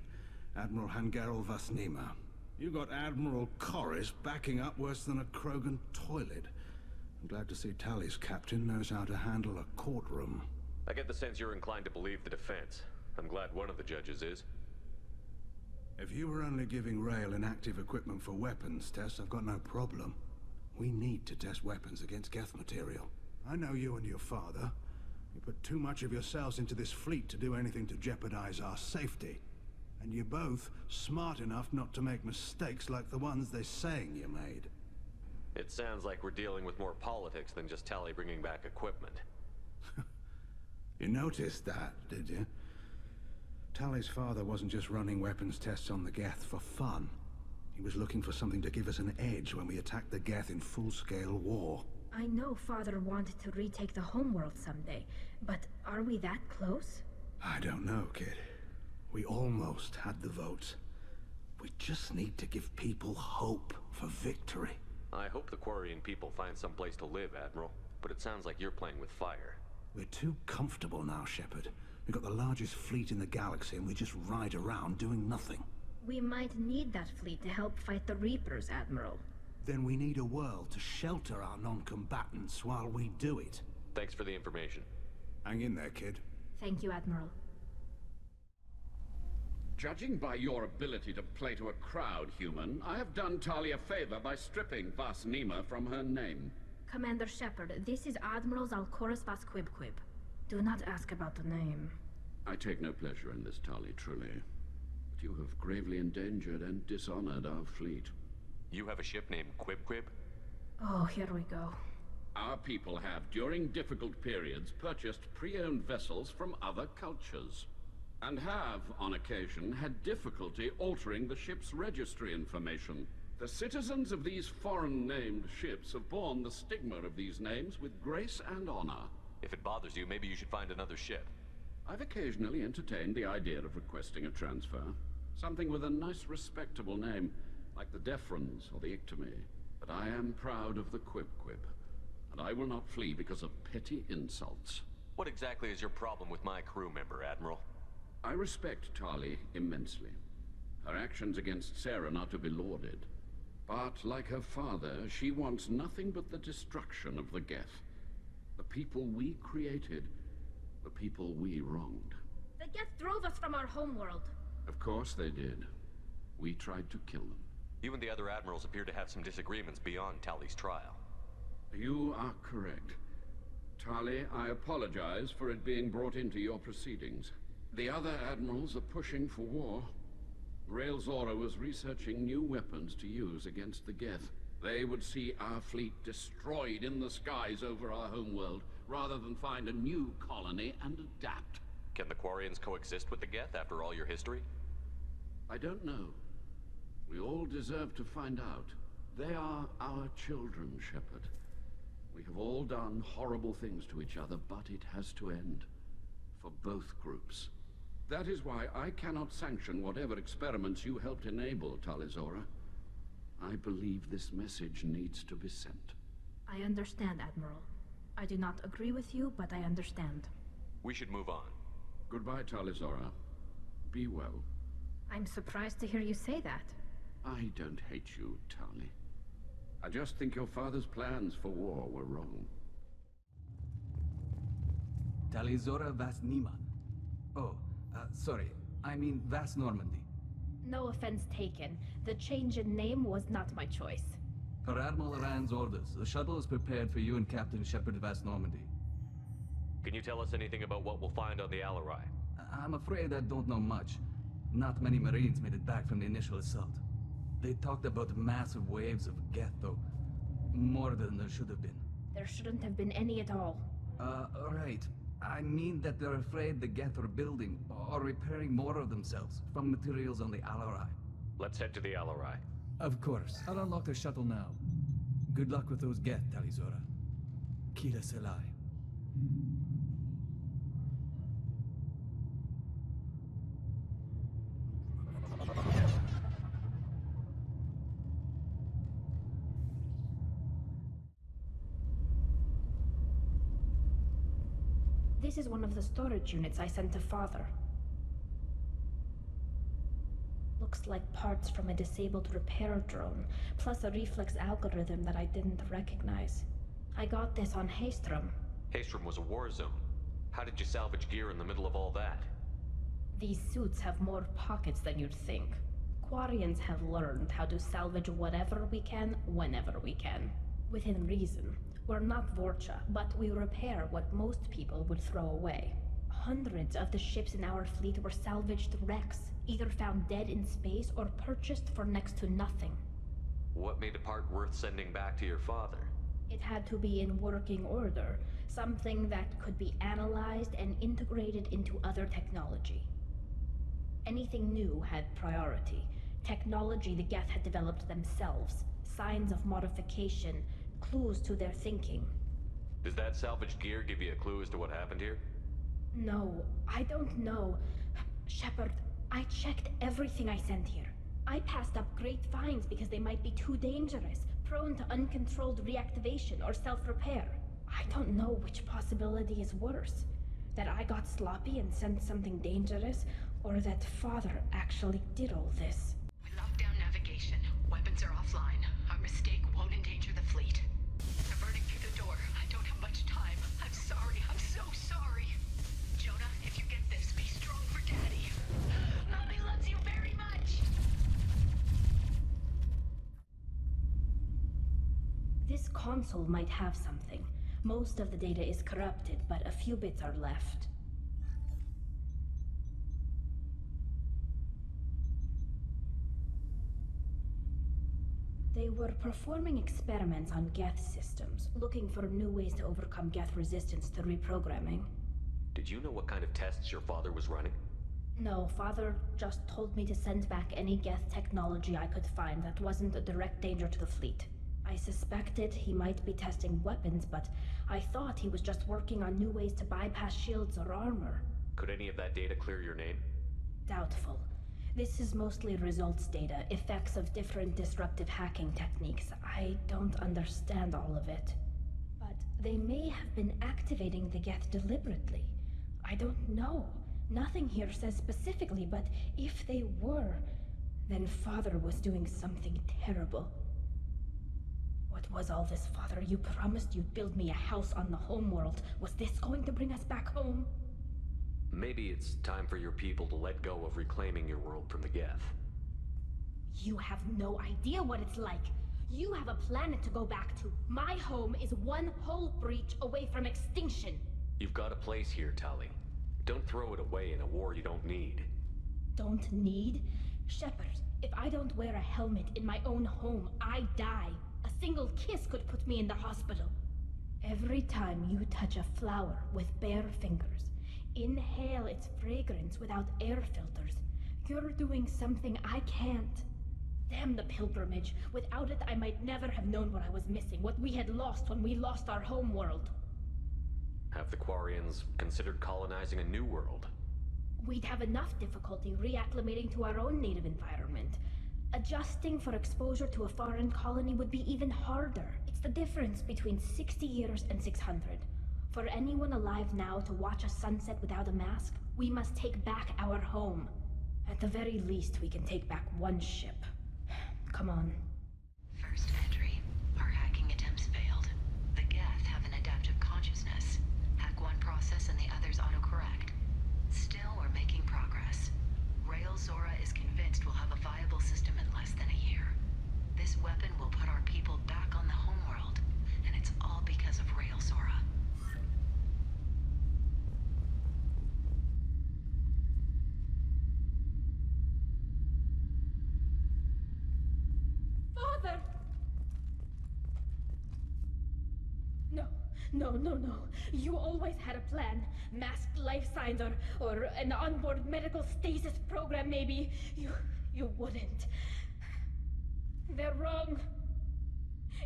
Admiral Hangarel Vasnima. You got Admiral Corris backing up worse than a Krogan toilet. I'm glad to see Tali's captain knows how to handle a courtroom. I get the sense you're inclined to believe the defense. I'm glad one of the judges is. If you were only giving Rael inactive equipment for weapons tests, I've got no problem. We need to test weapons against Geth material. I know you and your father. You put too much of yourselves into this fleet to do anything to jeopardize our safety. And you're both smart enough not to make mistakes like the ones they're saying you made. It sounds like we're dealing with more politics than just Tali bringing back equipment. You noticed that, did you? Tali's father wasn't just running weapons tests on the Geth for fun. He was looking for something to give us an edge when we attacked the Geth in full-scale war. I know Father wanted to retake the Homeworld someday, but are we that close? I don't know, kid. We almost had the votes. We just need to give people hope for victory. I hope the Quarian people find some place to live, Admiral. But it sounds like you're playing with fire. We're too comfortable now, Shepard. We've got the largest fleet in the galaxy and we just ride around doing nothing. We might need that fleet to help fight the Reapers, Admiral. Then we need a world to shelter our non-combatants while we do it. Thanks for the information. Hang in there, kid. Thank you, Admiral. Judging by your ability to play to a crowd, human, I have done Tali a favor by stripping Vasnima from her name. Commander Shepard, this is Admiral Zal'Koris Vasquibquib. Do not ask about the name. I take no pleasure in this, Tali, truly. But you have gravely endangered and dishonored our fleet. You have a ship named Quib? Oh, here we go. Our people have, during difficult periods, purchased pre-owned vessels from other cultures. And have, on occasion, had difficulty altering the ship's registry information. The citizens of these foreign-named ships have borne the stigma of these names with grace and honor. If it bothers you, maybe you should find another ship. I've occasionally entertained the idea of requesting a transfer. Something with a nice, respectable name, like the Defrons or the Ictomy. But I am proud of the Quib, and I will not flee because of petty insults. What exactly is your problem with my crew member, Admiral? I respect Tali immensely. Her actions against Sarah are to be lauded. But, like her father, she wants nothing but the destruction of the Geth. The people we created, the people we wronged. The Geth drove us from our homeworld. Of course they did. We tried to kill them. You and the other admirals appear to have some disagreements beyond Tali's trial. You are correct. Tali, I apologize for it being brought into your proceedings. The other admirals are pushing for war. Rael'Zorah was researching new weapons to use against the Geth. They would see our fleet destroyed in the skies over our homeworld, rather than find a new colony and adapt. Can the Quarians coexist with the Geth after all your history? I don't know. We all deserve to find out. They are our children, Shepard. We have all done horrible things to each other, but it has to end. For both groups. That is why I cannot sanction whatever experiments you helped enable, Tali'Zorah. I believe this message needs to be sent. I understand, Admiral. I do not agree with you, but I understand. We should move on. Goodbye, Tali'Zorah. Be well. I'm surprised to hear you say that. I don't hate you, Tali. I just think your father's plans for war were wrong. Tali'Zorah Vasnima. Oh, sorry. I mean Vas Normandy. No offense taken. The change in name was not my choice. Per Admiral Rand's orders, the shuttle is prepared for you and Captain Shepard Vas Normandy. Can you tell us anything about what we'll find on the Alarei? I'm afraid I don't know much. Not many Marines made it back from the initial assault. They talked about massive waves of Geth, though. More than there should have been. There shouldn't have been any at all. Right. I mean that they're afraid the Geth are building or repairing more of themselves from materials on the Alarei. Let's head to the Alarei. Of course. I'll unlock the shuttle now. Good luck with those Geth, Tali'Zorah. Keelah Se'lai. This is one of the storage units I sent to Father. Looks like parts from a disabled repair drone, plus a reflex algorithm that I didn't recognize. I got this on Haestrom. Haestrom was a war zone. How did you salvage gear in the middle of all that? These suits have more pockets than you'd think. Quarians have learned how to salvage whatever we can, whenever we can. Within reason. We're not Vorcha, but we repair what most people would throw away. Hundreds of the ships in our fleet were salvaged wrecks, either found dead in space or purchased for next to nothing. What made a part worth sending back to your father? It had to be in working order, something that could be analyzed and integrated into other technology. Anything new had priority. Technology the Geth had developed themselves, signs of modification, clues to their thinking. Does that salvaged gear give you a clue as to what happened here? No, I don't know. Shepard, I checked everything I sent here. I passed up great finds because they might be too dangerous, prone to uncontrolled reactivation or self-repair. I don't know which possibility is worse. That I got sloppy and sent something dangerous, or that Father actually did all this. We locked down navigation. Weapons are offline. Our mistake won't endanger the fleet. They're burning through the door. I don't have much time. I'm sorry. I'm so sorry. Jonah, if you get this, be strong for Daddy. Mommy loves you very much. This console might have something. Most of the data is corrupted, but a few bits are left. They were performing experiments on Geth systems, looking for new ways to overcome Geth resistance to reprogramming. Did you know what kind of tests your father was running? No, Father just told me to send back any Geth technology I could find that wasn't a direct danger to the fleet. I suspected he might be testing weapons, but I thought he was just working on new ways to bypass shields or armor. Could any of that data clear your name? Doubtful. This is mostly results data, effects of different disruptive hacking techniques. I don't understand all of it. But they may have been activating the Geth deliberately. I don't know. Nothing here says specifically, but if they were, then Father was doing something terrible. What was all this, Father? You promised you'd build me a house on the Homeworld. Was this going to bring us back home? Maybe it's time for your people to let go of reclaiming your world from the Geth. You have no idea what it's like. You have a planet to go back to. My home is one hull breach away from extinction. You've got a place here, Tali. Don't throw it away in a war you don't need. Don't need? Shepard, if I don't wear a helmet in my own home, I die. A single kiss could put me in the hospital. Every time you touch a flower with bare fingers, inhale its fragrance without air filters, you're doing something I can't. Damn the pilgrimage. Without it, I might never have known what I was missing, what we had lost when we lost our homeworld. Have the Quarians considered colonizing a new world? We'd have enough difficulty reacclimating to our own native environment. Adjusting for exposure to a foreign colony would be even harder. It's the difference between 60 years and 600. For anyone alive now to watch a sunset without a mask, we must take back our home. At the very least, we can take back one ship. Come on. First entry. Our hacking attempts failed. The Geth have an adaptive consciousness. Hack one process and the others autocorrect. Still, we're making progress. Rael'Zorah is convinced we'll have a viable system in less than a year. This weapon will put our people back on the Homeworld, and it's all because of Rael'Zorah. Father! No. You always had a plan. Masked life signs or an onboard medical stasis program, maybe. You wouldn't. They're wrong.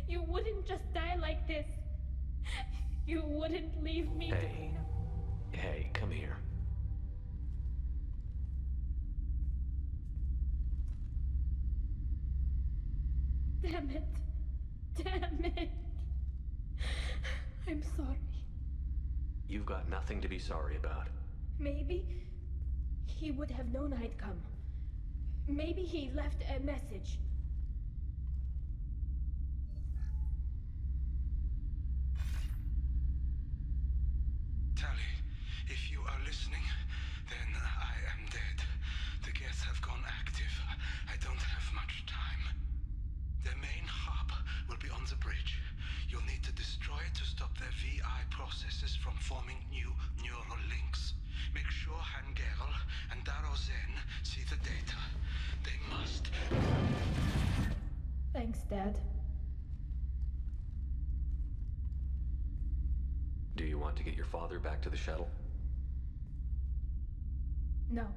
You wouldn't just die like this. You wouldn't leave me. Hey, come here. Damn it. Damn it. I'm sorry. You've got nothing to be sorry about. Maybe he would have known I'd come. Maybe he left a message. Tali, if you are listening, then I am dead. The Geth have gone active. I don't have much time. Their main hub will be on the bridge. You'll need to destroy it to stop their VI processes from forming new neural links. Make sure Hangerel and Darozen see the data. They must. Thanks, Dad. Do you want to get your father back to the shuttle? No.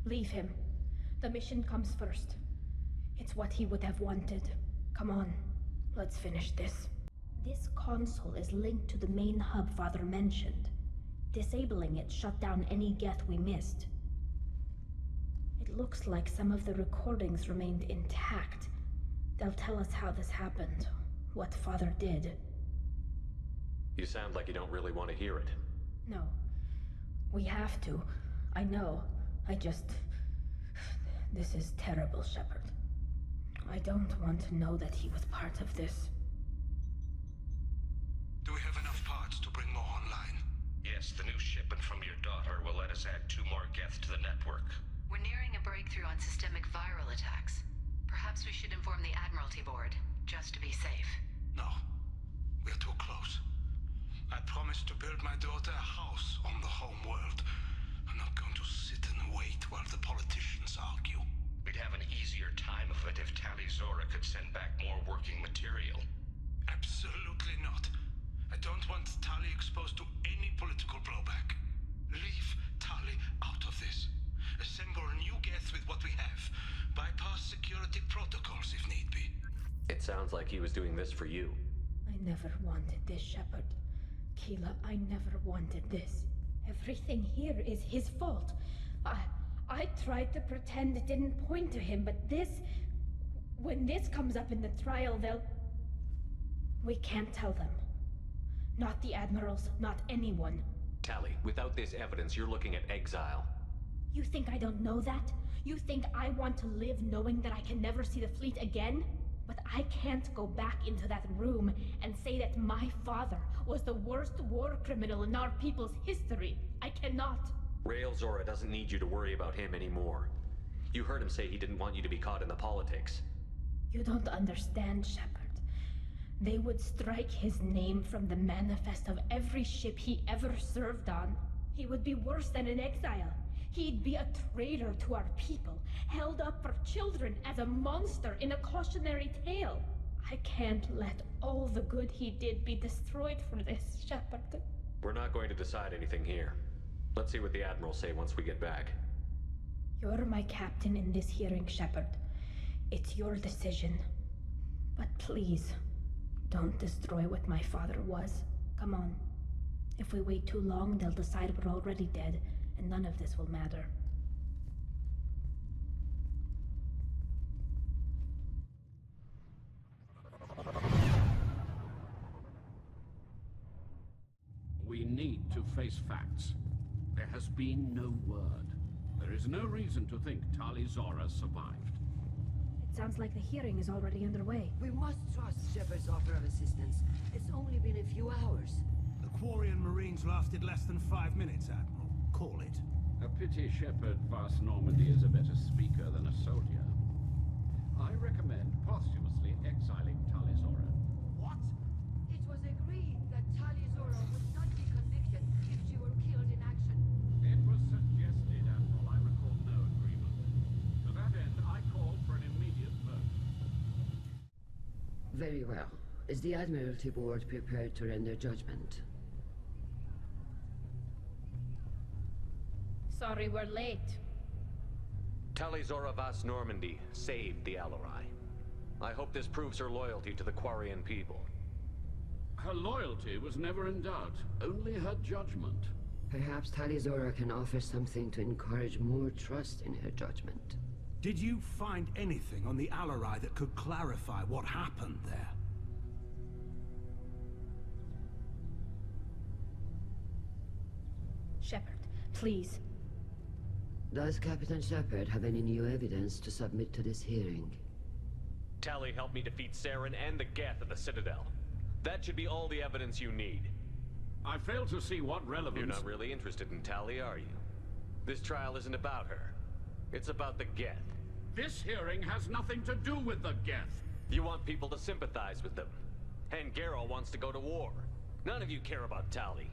Leave him. The mission comes first. It's what he would have wanted. Come on, let's finish this. This console is linked to the main hub Father mentioned. Disabling it shut down any Geth we missed. It looks like some of the recordings remained intact. They'll tell us how this happened, what Father did. You sound like you don't really want to hear it. No. We have to. I know. This is terrible, Shepard. I don't want to know that he was part of this. Do we have enough parts to bring more online? Yes, the new shipment from your daughter will let us add 2 more Geth to the network. We're nearing a breakthrough on systemic viral attacks. Perhaps we should inform the Admiralty Board, just to be safe. No. We're too close. I promised to build my daughter a house on the Homeworld. I'm not going to sit and wait while the politicians argue. We'd have an easier time of it if Rael'Zorah could send back more working material. Absolutely not. I don't want Tali exposed to any political blowback. Leave Tali out of this. Assemble new Geth with what we have. Bypass security protocols if need be. It sounds like he was doing this for you. I never wanted this, Shepard. Keelah, I never wanted this. Everything here is his fault. I tried to pretend it didn't point to him, but this... When this comes up in the trial, they'll... We can't tell them. Not the admirals, not anyone. Tali, without this evidence, you're looking at exile. You think I don't know that? You think I want to live knowing that I can never see the fleet again? But I can't go back into that room and say that my father was the worst war criminal in our people's history. I cannot. Rael'Zorah doesn't need you to worry about him anymore. You heard him say he didn't want you to be caught in the politics. You don't understand, Shepard. They would strike his name from the manifest of every ship he ever served on. He would be worse than an exile. He'd be a traitor to our people, held up for children as a monster in a cautionary tale. I can't let all the good he did be destroyed for this, Shepard. We're not going to decide anything here. Let's see what the Admirals say once we get back. You're my captain in this hearing, Shepard. It's your decision. But please, don't destroy what my father was. Come on. If we wait too long, they'll decide we're already dead, and none of this will matter. We need to face facts. There has been no word. There is no reason to think Rael'Zorah survived. It sounds like the hearing is already underway. We must trust Shepard's offer of assistance. It's only been a few hours. The Quarian Marines lasted less than 5 minutes, Admiral. Call it. A pity Shepard Vas Normandy is a better speaker than a soldier. I recommend posthumously exiling Rael'Zorah. What? It was agreed that Rael'Zorah would not be convicted if she were killed in action. It was suggested, Admiral. I recall no agreement. To that end, I called for an immediate vote. Very well. Is the Admiralty Board prepared to render judgment? Sorry we're late. Rael'Zorah Vas Normandy saved the Alarei. I hope this proves her loyalty to the Quarian people. Her loyalty was never in doubt, only her judgment. Perhaps Tali'Zorah can offer something to encourage more trust in her judgment. Did you find anything on the Alarei that could clarify what happened there? Shepard, please. Does Captain Shepard have any new evidence to submit to this hearing? Tali helped me defeat Saren and the Geth at the Citadel. That should be all the evidence you need. I fail to see what relevance... You're not really interested in Tali, are you? This trial isn't about her. It's about the Geth. This hearing has nothing to do with the Geth. You want people to sympathize with them. And Geralt wants to go to war. None of you care about Tali.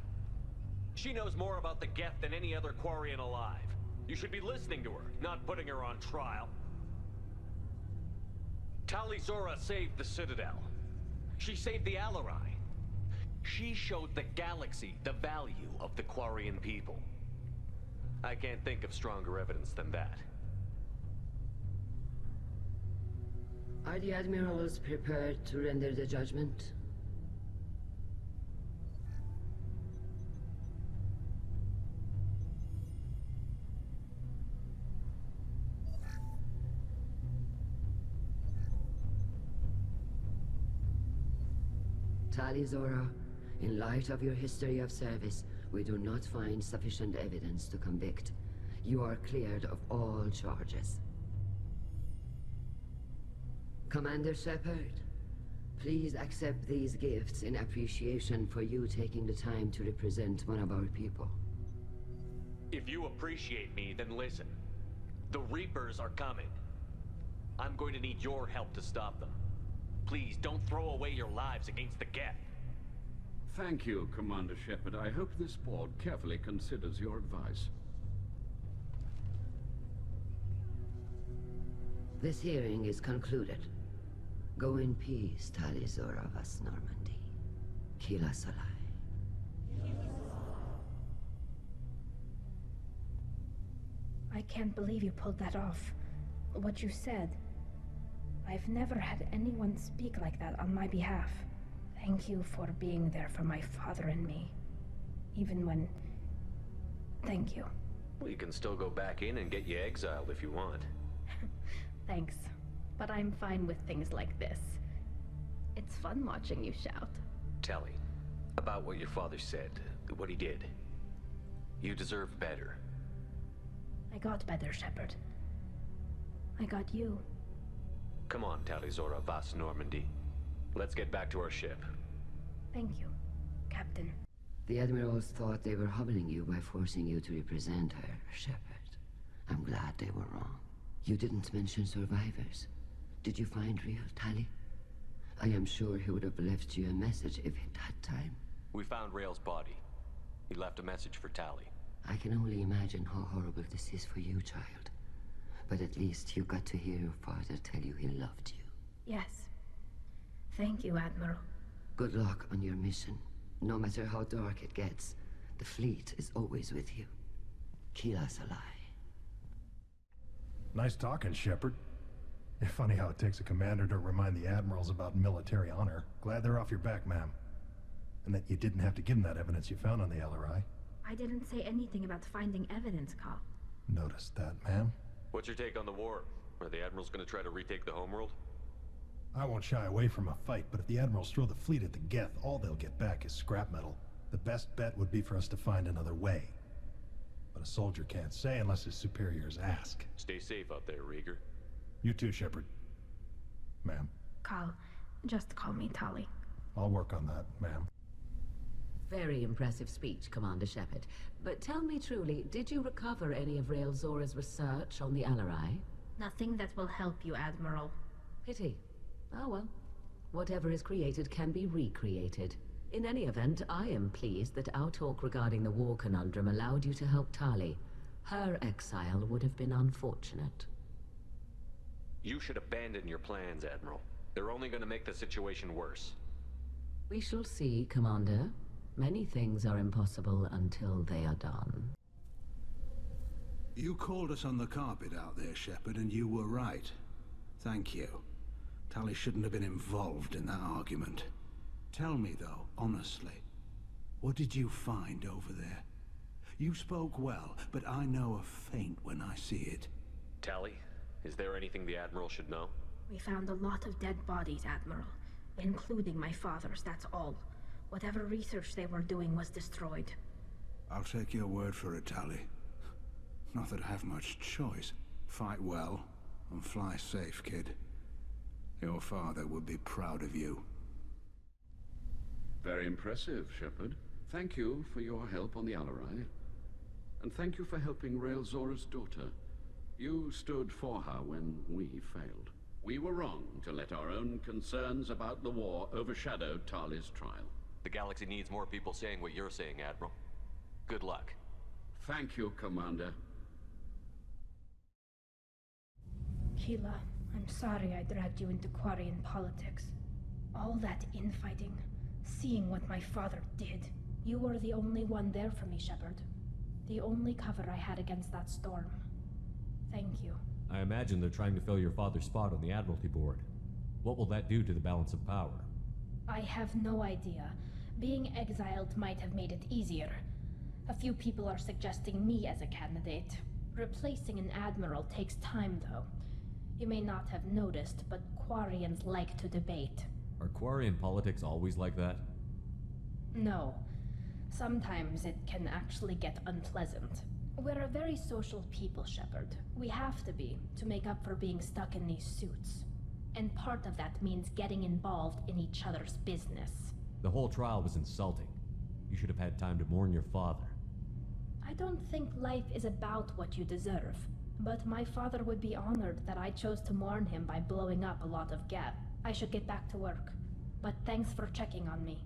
She knows more about the Geth than any other Quarian alive. You should be listening to her, not putting her on trial. Tali'Zorah saved the Citadel. She saved the Alarei. She showed the galaxy the value of the Quarian people. I can't think of stronger evidence than that. Are the Admirals prepared to render the judgment? Tali'Zorah, in light of your history of service, we do not find sufficient evidence to convict. You are cleared of all charges. Commander Shepard, please accept these gifts in appreciation for you taking the time to represent one of our people. If you appreciate me, then listen. The Reapers are coming. I'm going to need your help to stop them. Please, don't throw away your lives against the Geth. Thank you, Commander Shepard. I hope this board carefully considers your advice. This hearing is concluded. Go in peace, Tali'Zorah vas Normandy. Keelah Se'lai. I can't believe you pulled that off. What you said. I've never had anyone speak like that on my behalf. Thank you for being there for my father and me. Even when... Thank you. Well, you can still go back in and get you exiled if you want. Thanks. But I'm fine with things like this. It's fun watching you shout. Tali, about what your father said, what he did. You deserve better. I got better, Shepard. I got you. Come on, Tali'Zorah vas Normandy. Let's get back to our ship. Thank you, Captain. The Admirals thought they were humbling you by forcing you to represent her, Shepard. I'm glad they were wrong. You didn't mention survivors. Did you find real Tali? I am sure he would have left you a message if he'd had time. We found Rael's body. He left a message for Tali. I can only imagine how horrible this is for you, child. But at least you got to hear your father tell you he loved you. Yes. Thank you, Admiral. Good luck on your mission. No matter how dark it gets, the fleet is always with you. Keelah Se'lai. Nice talking, Shepard. It's funny how it takes a commander to remind the admirals about military honor. Glad they're off your back, ma'am. And that you didn't have to give them that evidence you found on the Alarei. I didn't say anything about finding evidence, Kal. Noticed that, ma'am. What's your take on the war? Are the Admirals going to try to retake the Homeworld? I won't shy away from a fight, but if the Admirals throw the fleet at the Geth, all they'll get back is scrap metal. The best bet would be for us to find another way. But a soldier can't say unless his superiors ask. Stay safe out there, Rieger. You too, Shepard. Ma'am. Kal, just call me Tali. I'll work on that, ma'am. Very impressive speech, Commander Shepard. But tell me truly, did you recover any of Rael'Zorah's research on the Alarei? Nothing that will help you, Admiral. Pity. Oh well. Whatever is created can be recreated. In any event, I am pleased that our talk regarding the war conundrum allowed you to help Tali. Her exile would have been unfortunate. You should abandon your plans, Admiral. They're only going to make the situation worse. We shall see, Commander. Many things are impossible until they are done. You called us on the carpet out there, Shepard, and you were right. Thank you. Tali shouldn't have been involved in that argument. Tell me, though, honestly, what did you find over there? You spoke well, but I know a feint when I see it. Tali, is there anything the Admiral should know? We found a lot of dead bodies, Admiral. Including my father's, that's all. Whatever research they were doing was destroyed. I'll take your word for it, Tali. Not that I have much choice. Fight well, and fly safe, kid. Your father would be proud of you. Very impressive, Shepard. Thank you for your help on the Alarei. And thank you for helping Rael'Zorah's daughter. You stood for her when we failed. We were wrong to let our own concerns about the war overshadow Tali's trial. The galaxy needs more people saying what you're saying, Admiral. Good luck. Thank you, Commander. Keelah, I'm sorry I dragged you into Quarian politics. All that infighting, seeing what my father did. You were the only one there for me, Shepard. The only cover I had against that storm. Thank you. I imagine they're trying to fill your father's spot on the Admiralty Board. What will that do to the balance of power? I have no idea. Being exiled might have made it easier. A few people are suggesting me as a candidate. Replacing an admiral takes time, though. You may not have noticed, but Quarians like to debate. Are Quarian politics always like that? No. Sometimes it can actually get unpleasant. We're a very social people, Shepard. We have to be, to make up for being stuck in these suits. And part of that means getting involved in each other's business. The whole trial was insulting. You should have had time to mourn your father. I don't think life is about what you deserve. But my father would be honored that I chose to mourn him by blowing up a lot of Geth. I should get back to work. But thanks for checking on me.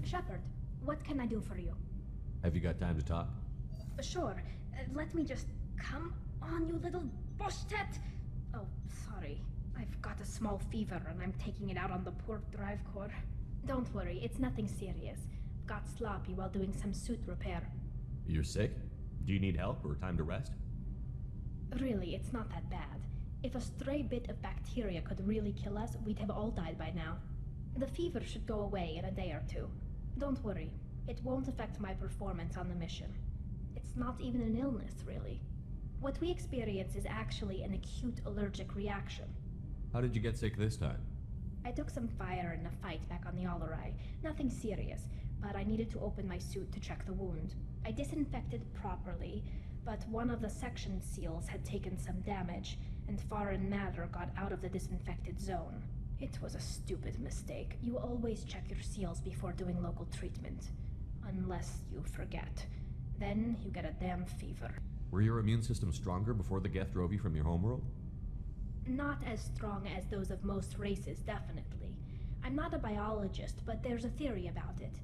Shepard, what can I do for you? Have you got time to talk? Sure. Let me just... Come on, you little Bosh'tet! Oh, sorry. I've got a small fever and I'm taking it out on the port drive core. Don't worry, it's nothing serious. Got sloppy while doing some suit repair. You're sick? Do you need help or time to rest? Really, it's not that bad. If a stray bit of bacteria could really kill us, we'd have all died by now. The fever should go away in a day or two. Don't worry. It won't affect my performance on the mission. It's not even an illness, really. What we experience is actually an acute allergic reaction. How did you get sick this time? I took some fire in a fight back on the Alarei. Nothing serious, but I needed to open my suit to check the wound. I disinfected properly, but one of the section seals had taken some damage, and foreign matter got out of the disinfected zone. It was a stupid mistake. You always check your seals before doing local treatment. Unless you forget. Then you get a damn fever. Were your immune system stronger before the Geth drove you from your homeworld? Not as strong as those of most races, definitely. I'm not a biologist, but there's a theory about it.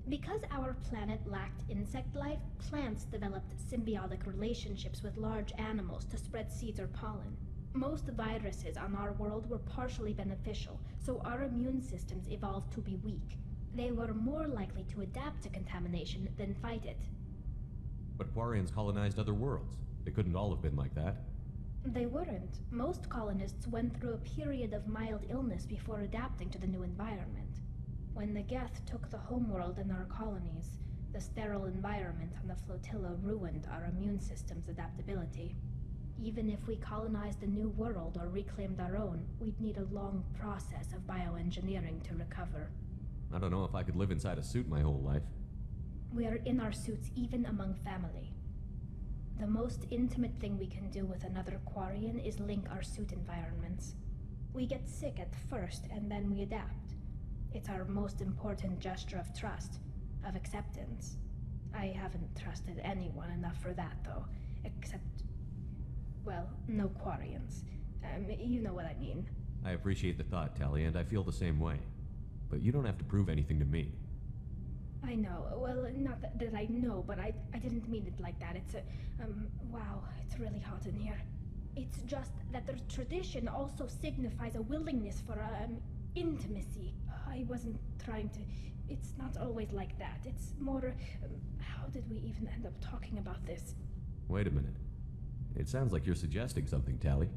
Because our planet lacked insect life, plants developed symbiotic relationships with large animals to spread seeds or pollen. Most viruses on our world were partially beneficial, so our immune systems evolved to be weak. They were more likely to adapt to contamination than fight it. But Quarians colonized other worlds. They couldn't all have been like that. They weren't. Most colonists went through a period of mild illness before adapting to the new environment. When the Geth took the Homeworld and our colonies, the sterile environment on the Flotilla ruined our immune system's adaptability. Even if we colonized a new world or reclaimed our own, we'd need a long process of bioengineering to recover. I don't know if I could live inside a suit my whole life. We are in our suits even among family. The most intimate thing we can do with another Quarian is link our suit environments. We get sick at first and then we adapt. It's our most important gesture of trust, of acceptance. I haven't trusted anyone enough for that, though, except... well, no Quarians. You know what I mean. I appreciate the thought, Tali, and I feel the same way. But you don't have to prove anything to me. I know. Well, not that I know, but I didn't mean it like that. It's a... wow, it's really hot in here. It's just that the tradition also signifies a willingness for, intimacy. I wasn't trying to... It's not always like that. It's more... how did we even end up talking about this? Wait a minute. It sounds like you're suggesting something, Tali.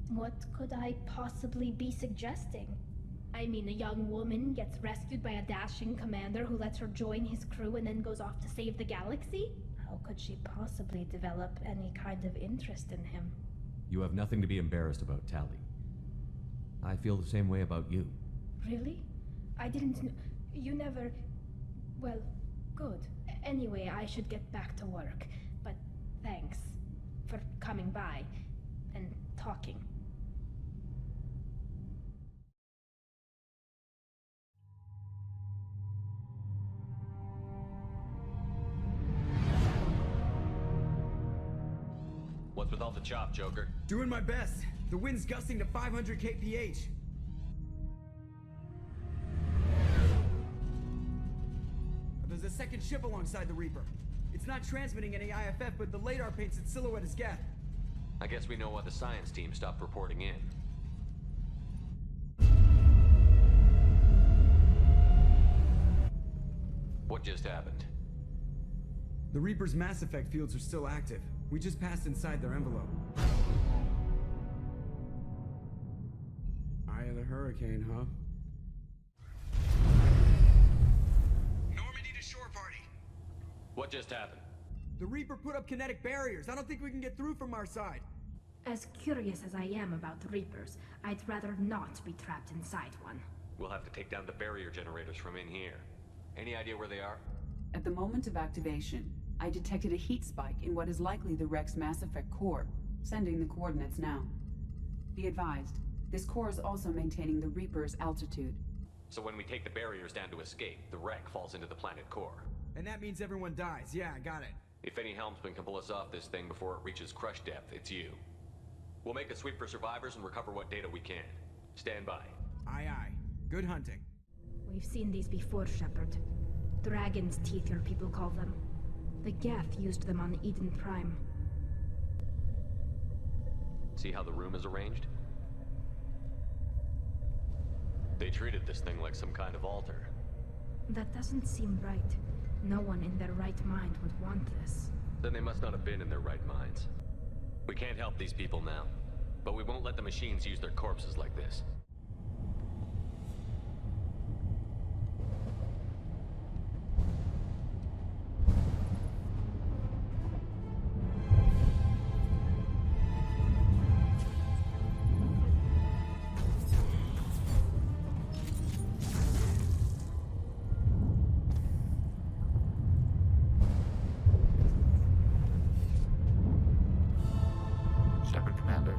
What could I possibly be suggesting? I mean, a young woman gets rescued by a dashing commander who lets her join his crew and then goes off to save the galaxy? How could she possibly develop any kind of interest in him? You have nothing to be embarrassed about, Tali. I feel the same way about you. Really? I didn't know. You never. Well, good. Anyway, I should get back to work. But thanks for coming by and talking. What's with all the chop, Joker? Doing my best. The wind's gusting to 500 kph. There's a second ship alongside the Reaper. It's not transmitting any IFF, but the radar paints its silhouette as Geth. I guess we know why the science team stopped reporting in. What just happened? The Reaper's mass effect fields are still active. We just passed inside their envelope. Eye of the hurricane, huh? Normandy to shore party. What just happened? The Reaper put up kinetic barriers. I don't think we can get through from our side. As curious as I am about the Reapers, I'd rather not be trapped inside one. We'll have to take down the barrier generators from in here. Any idea where they are? At the moment of activation, I detected a heat spike in what is likely the Rex Mass Effect core, sending the coordinates now. Be advised, this core is also maintaining the Reaper's altitude. So when we take the barriers down to escape, the wreck falls into the planet core. And that means everyone dies. Yeah, I got it. If any helmsman can pull us off this thing before it reaches crush depth, it's you. We'll make a sweep for survivors and recover what data we can. Stand by. Aye, aye. Good hunting. We've seen these before, Shepard. Dragon's teeth, your people call them. The Geth used them on Eden Prime. See how the room is arranged? They treated this thing like some kind of altar. That doesn't seem right. No one in their right mind would want this. Then they must not have been in their right minds. We can't help these people now, but we won't let the machines use their corpses like this. Shepard Commander.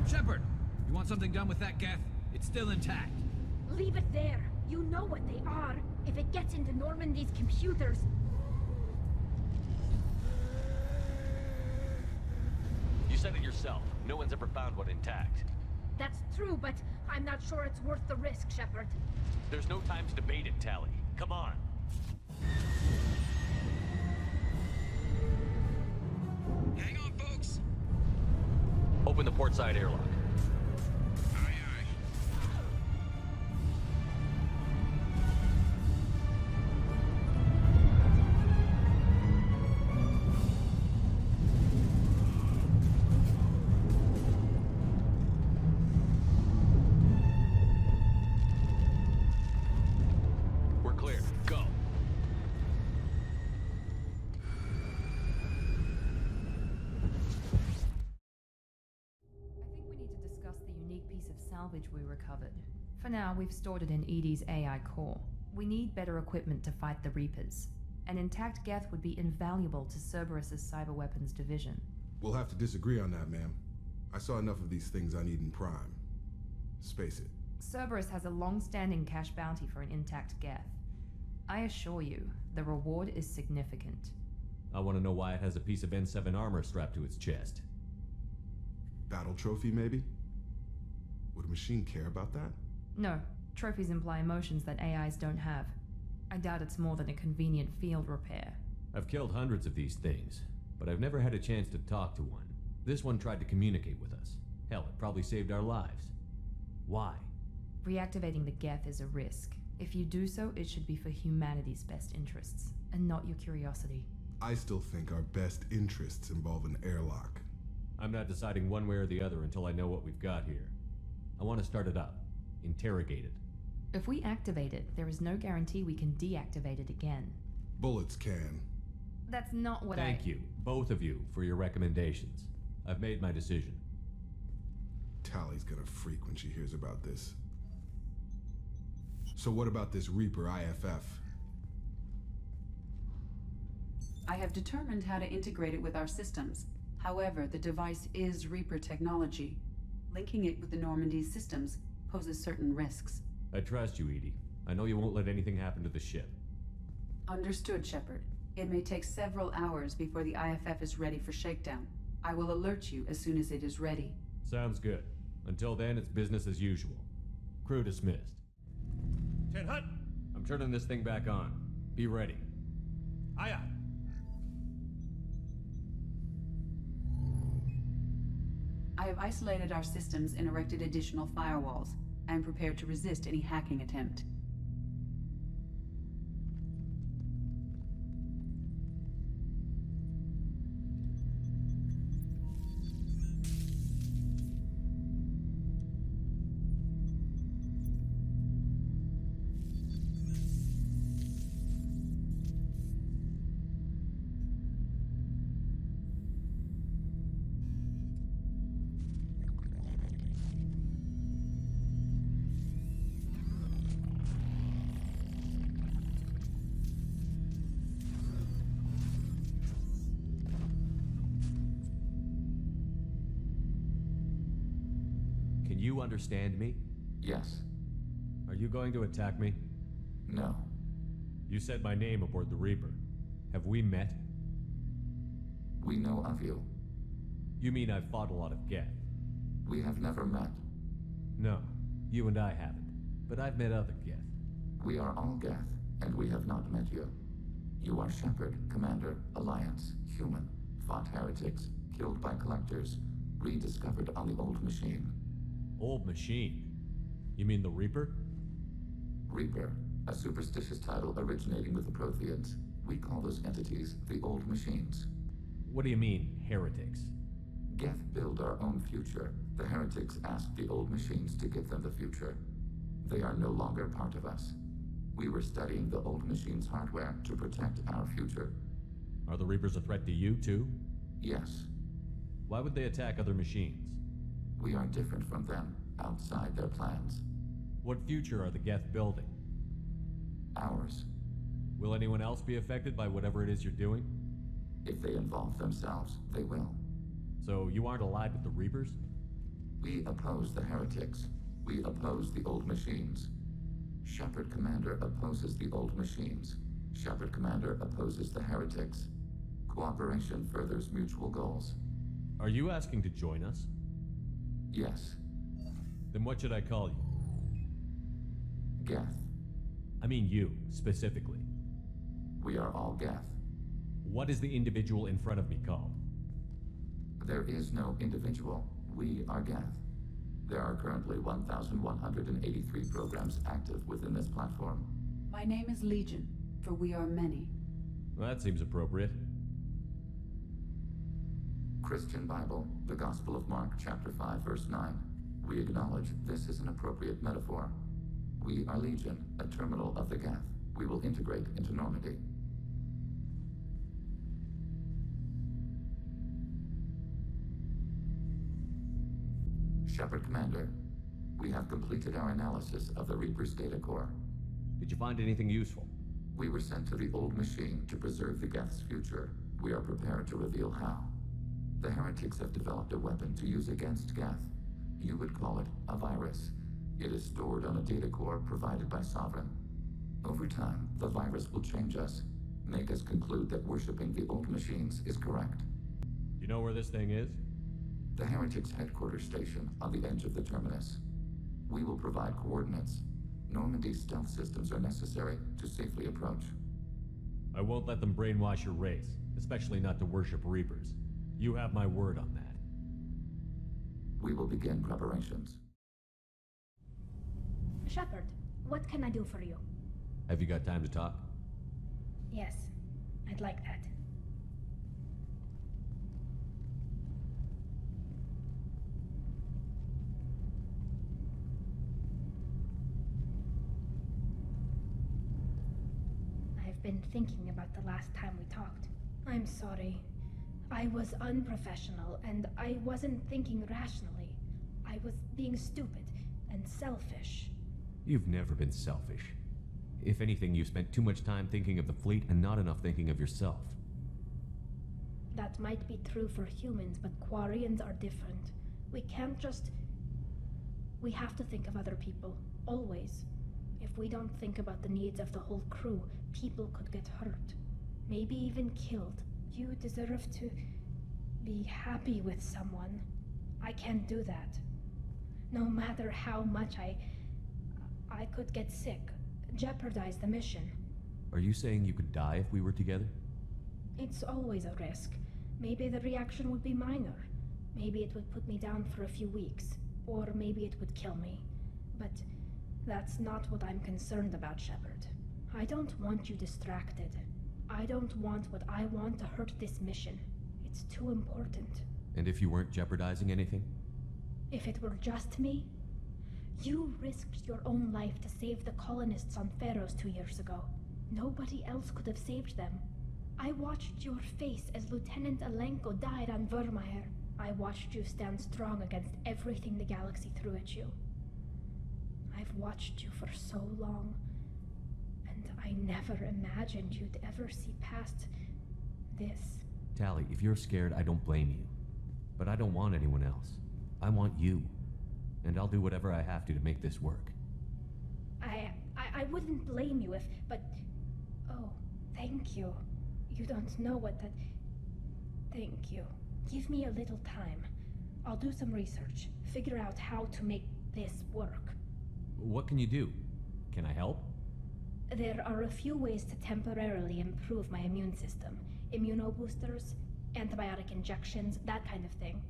Shepard, you want something done with that Geth? It's still intact. Leave it there. You know what they are. If it gets into Normandy's computers... You said it yourself. No one's ever found one intact. That's true, but I'm not sure it's worth the risk, Shepard. There's no time to debate it, Tali. Come on. Hang on, folks. Open the port side airlock. Aye, aye. We're clear. Go. I think we need to discuss the unique piece of salvage we recovered. For now, we've stored it in EDI's AI core. We need better equipment to fight the Reapers. An intact Geth would be invaluable to Cerberus's cyber weapons division. We'll have to disagree on that, ma'am. I saw enough of these things on Eden Prime. Space it. Cerberus has a long-standing cash bounty for an intact Geth. I assure you, the reward is significant. I want to know why it has a piece of N7 armor strapped to its chest. Battle trophy, maybe? Would a machine care about that? No. Trophies imply emotions that AIs don't have. I doubt it's more than a convenient field repair. I've killed hundreds of these things, but I've never had a chance to talk to one. This one tried to communicate with us. Hell, it probably saved our lives. Why? Reactivating the Geth is a risk. If you do so, it should be for humanity's best interests, and not your curiosity. I still think our best interests involve an airlock. I'm not deciding one way or the other until I know what we've got here. I want to start it up. Interrogate it. If we activate it, there is no guarantee we can deactivate it again. Bullets can. That's not what Thank you, both of you, for your recommendations. I've made my decision. Tali's gonna freak when she hears about this. So what about this Reaper IFF? I have determined how to integrate it with our systems. However, the device is Reaper technology. Linking it with the Normandy's systems poses certain risks. I trust you, Edie. I know you won't let anything happen to the ship. Understood, Shepard. It may take several hours before the IFF is ready for shakedown. I will alert you as soon as it is ready. Sounds good. Until then, it's business as usual. Crew dismissed. 10 Hut! I'm turning this thing back on. Be ready. Aye, aye. I have isolated our systems and erected additional firewalls. I am prepared to resist any hacking attempt. Can you understand me? Yes. Are you going to attack me? No. You said my name aboard the Reaper. Have we met? We know of you. You mean I've fought a lot of Geth? We have never met. No, you and I haven't. But I've met other Geth. We are all Geth, and we have not met you. You are Shepard, Commander, Alliance, human, fought heretics, killed by collectors, rediscovered on the old machine. Old machine? You mean the Reaper? Reaper, a superstitious title originating with the Protheans. We call those entities the old machines. What do you mean, heretics? Geth build our own future. The heretics asked the old machines to give them the future. They are no longer part of us. We were studying the old machines' hardware to protect our future. Are the Reapers a threat to you, too? Yes. Why would they attack other machines? We are different from them, outside their plans. What future are the Geth building? Ours. Will anyone else be affected by whatever it is you're doing? If they involve themselves, they will. So you aren't allied with the Reapers? We oppose the heretics. We oppose the old machines. Shepard Commander opposes the old machines. Shepard Commander opposes the heretics. Cooperation furthers mutual goals. Are you asking to join us? Yes. Then what should I call you? Geth. I mean you, specifically. We are all Geth. What is the individual in front of me called? There is no individual. We are Geth. There are currently 1,183 programs active within this platform. My name is Legion, for we are many. Well, that seems appropriate. Christian Bible, the Gospel of Mark, chapter 5, verse 9. We acknowledge this is an appropriate metaphor. We are Legion, a terminal of the Geth. We will integrate into Normandy. Shepard Commander, we have completed our analysis of the Reaper's data core. Did you find anything useful? We were sent to the old machine to preserve the Geth's future. We are prepared to reveal how. The heretics have developed a weapon to use against Geth. You would call it a virus. It is stored on a data core provided by Sovereign. Over time, the virus will change us, make us conclude that worshipping the old machines is correct. You know where this thing is? The heretics' headquarters station on the edge of the terminus. We will provide coordinates. Normandy's stealth systems are necessary to safely approach. I won't let them brainwash your race, especially not to worship Reapers. You have my word on that. We will begin preparations. Shepard, what can I do for you? Have you got time to talk? Yes, I'd like that. I've been thinking about the last time we talked. I'm sorry. I was unprofessional, and I wasn't thinking rationally. I was being stupid and selfish. You've never been selfish. If anything, you spent too much time thinking of the fleet and not enough thinking of yourself. That might be true for humans, but Quarians are different. We can't just... We have to think of other people, always. If we don't think about the needs of the whole crew, people could get hurt. Maybe even killed. You deserve to be happy with someone. I can't do that. No matter how much I could get sick, jeopardize the mission. Are you saying you could die if we were together? It's always a risk. Maybe the reaction would be minor. Maybe it would put me down for a few weeks. Or maybe it would kill me. But that's not what I'm concerned about, Shepard. I don't want you distracted. I don't want what I want to hurt this mission. It's too important. And if you weren't jeopardizing anything? If it were just me? You risked your own life to save the colonists on Pharaohs 2 years ago. Nobody else could have saved them. I watched your face as Lieutenant Alenko died on Vermeer. I watched you stand strong against everything the galaxy threw at you. I've watched you for so long, and I never imagined you'd ever see past this. Tali, if you're scared, I don't blame you. But I don't want anyone else. I want you. And I'll do whatever I have to make this work. I wouldn't blame you if, but... Oh, thank you. You don't know what that... Thank you. Give me a little time. I'll do some research, figure out how to make this work. What can you do? Can I help? There are a few ways to temporarily improve my immune system. Immunoboosters, antibiotic injections, that kind of thing.